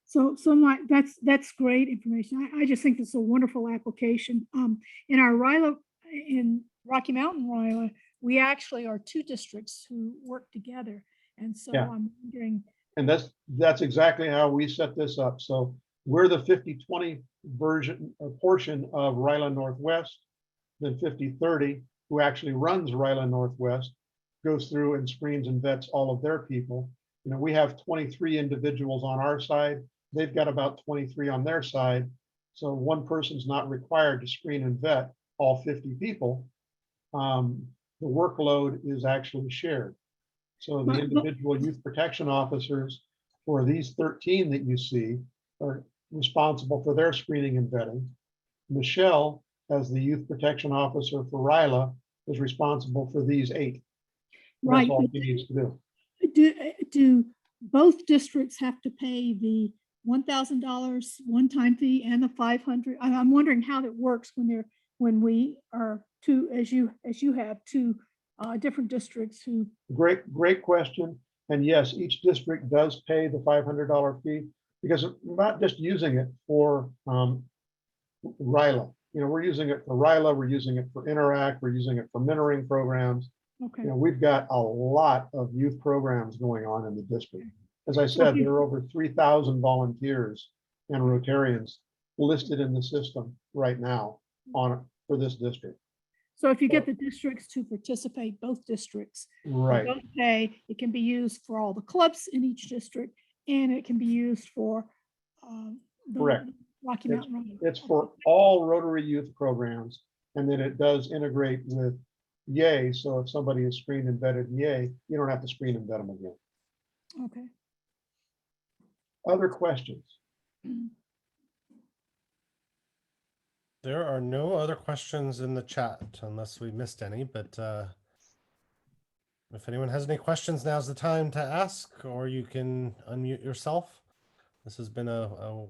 So Mike, that's great information. I just think it's a wonderful application. In our Ryla, in Rocky Mountain Ryla, we actually are 2 districts who work together. And so Yeah. I'm wondering. And that's exactly how we set this up. So we're the 50/20 version portion of Ryla Northwest. Then 50/30, who actually runs Ryla Northwest, goes through and screens and vets all of their people. You know, we have 23 individuals on our side. They've got about 23 on their side. So one person's not required to screen and vet all 50 people. The workload is actually shared. So the individual youth protection officers for these 13 that you see are responsible for their screening and vetting. Michelle, as the youth protection officer for Ryla, is responsible for these 8. Right. That's all she needs to do. Do both districts have to pay the $1,000 one-time fee and the $500? I'm wondering how that works when we are 2, as you have 2 different districts who. Great question. And yes, each district does pay the $500 fee, because we're not just using it for Ryla. You know, we're using it for Ryla, we're using it for Interact, we're using it for mentoring programs. Okay. You know, we've got a lot of youth programs going on in the district. As I said, there are over 3,000 volunteers and Rotarians listed in the system right now for this district. So if you get the districts to participate, both districts, Right. both pay, it can be used for all the clubs in each district, and it can be used for Correct. Rocky It's- Mountain Road. It's for all Rotary youth programs, and then it does integrate with Yay. So if somebody is screened and vetted Yay, you don't have to screen and vet them again. Okay. Other questions? There are no other questions in the chat unless we missed any, but if anyone has any questions, now's the time to ask, or you can unmute yourself. This has been a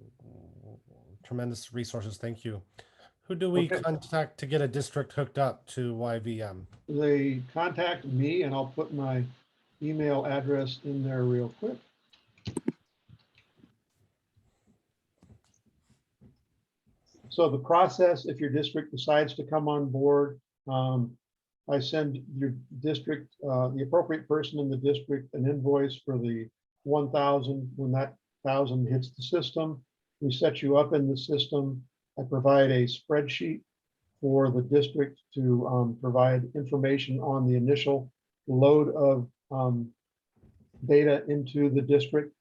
tremendous resources. Thank you. Who do we Okay. contact to get a district hooked up to YVM? They contact me, and I'll put my email address in there real quick. So the process, if your district decides to come on board, I send your district, the appropriate person in the district, an invoice for the 1,000. When that 1,000 hits the system, we set you up in the system. I provide a spreadsheet for the district to provide information on the initial load of data into the district.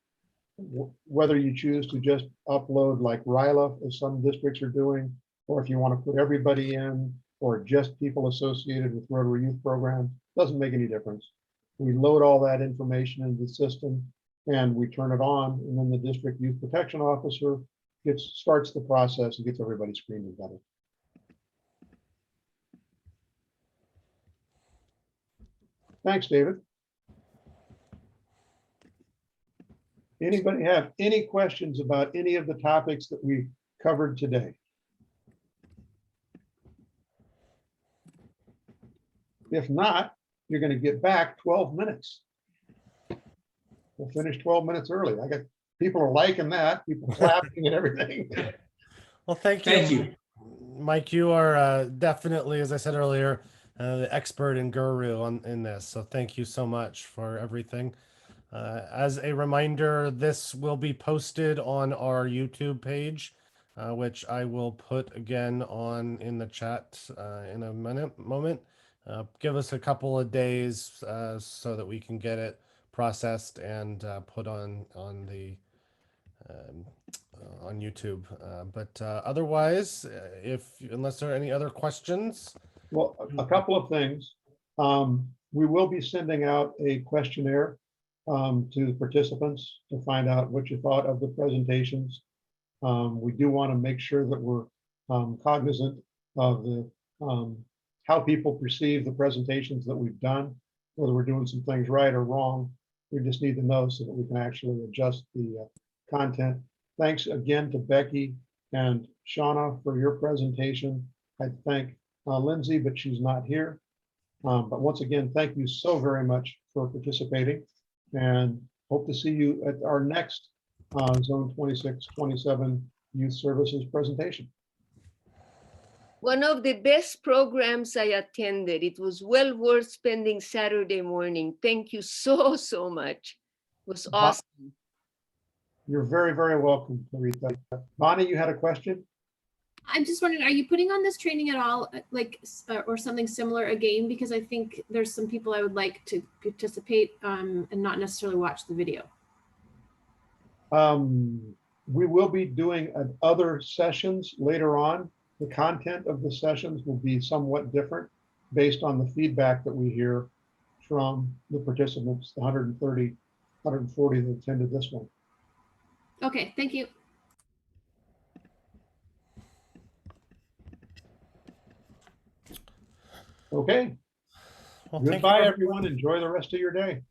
Whether you choose to just upload like RILA, as some districts are doing, or if you want to put everybody in, or just people associated with Rotary Youth Program, doesn't make any difference. We load all that information into the system and we turn it on, and then the district youth protection officer starts the process and gets everybody screened and vetted. Thanks, David. Anybody have any questions about any of the topics that we covered today? If not, you're going to get back 12 minutes. We'll finish 12 minutes early. I got people are liking that, people clapping and everything. Well, thank you. Thank you. Mike. You are definitely, as I said earlier, the expert and guru in this. So thank you so much for everything. As a reminder, this will be posted on our YouTube page, which I will put again on in the chat in a moment. Give us a couple of days so that we can get it processed and put on the on YouTube. But otherwise, unless there are any other questions. Well, a couple of things. We will be sending out a questionnaire to the participants to find out what you thought of the presentations. We do want to make sure that we're cognizant of the how people perceive the presentations that we've done, whether we're doing some things right or wrong. We just need to know so that we can actually adjust the content. Thanks again to Becky and Shauna for your presentation. I thank Lindsay, but she's not here. But once again, thank you so very much for participating, and hope to see you at our next Zone 26-27 Youth Services presentation. One of the best programs I attended. It was well worth spending Saturday morning. Thank you so much. It was awesome. You're very, very welcome, Marita. Bonnie, you had a question? I'm just wondering, are you putting on this training at all, like, or something similar again? Because I think there's some people I would like to participate and not necessarily watch the video. We will be doing other sessions later on. The content of the sessions will be somewhat different based on the feedback that we hear from the participants, the 130, 140 that attended this one. Okay, thank you. Okay. Well, Goodbye, everyone. Enjoy the rest of your day.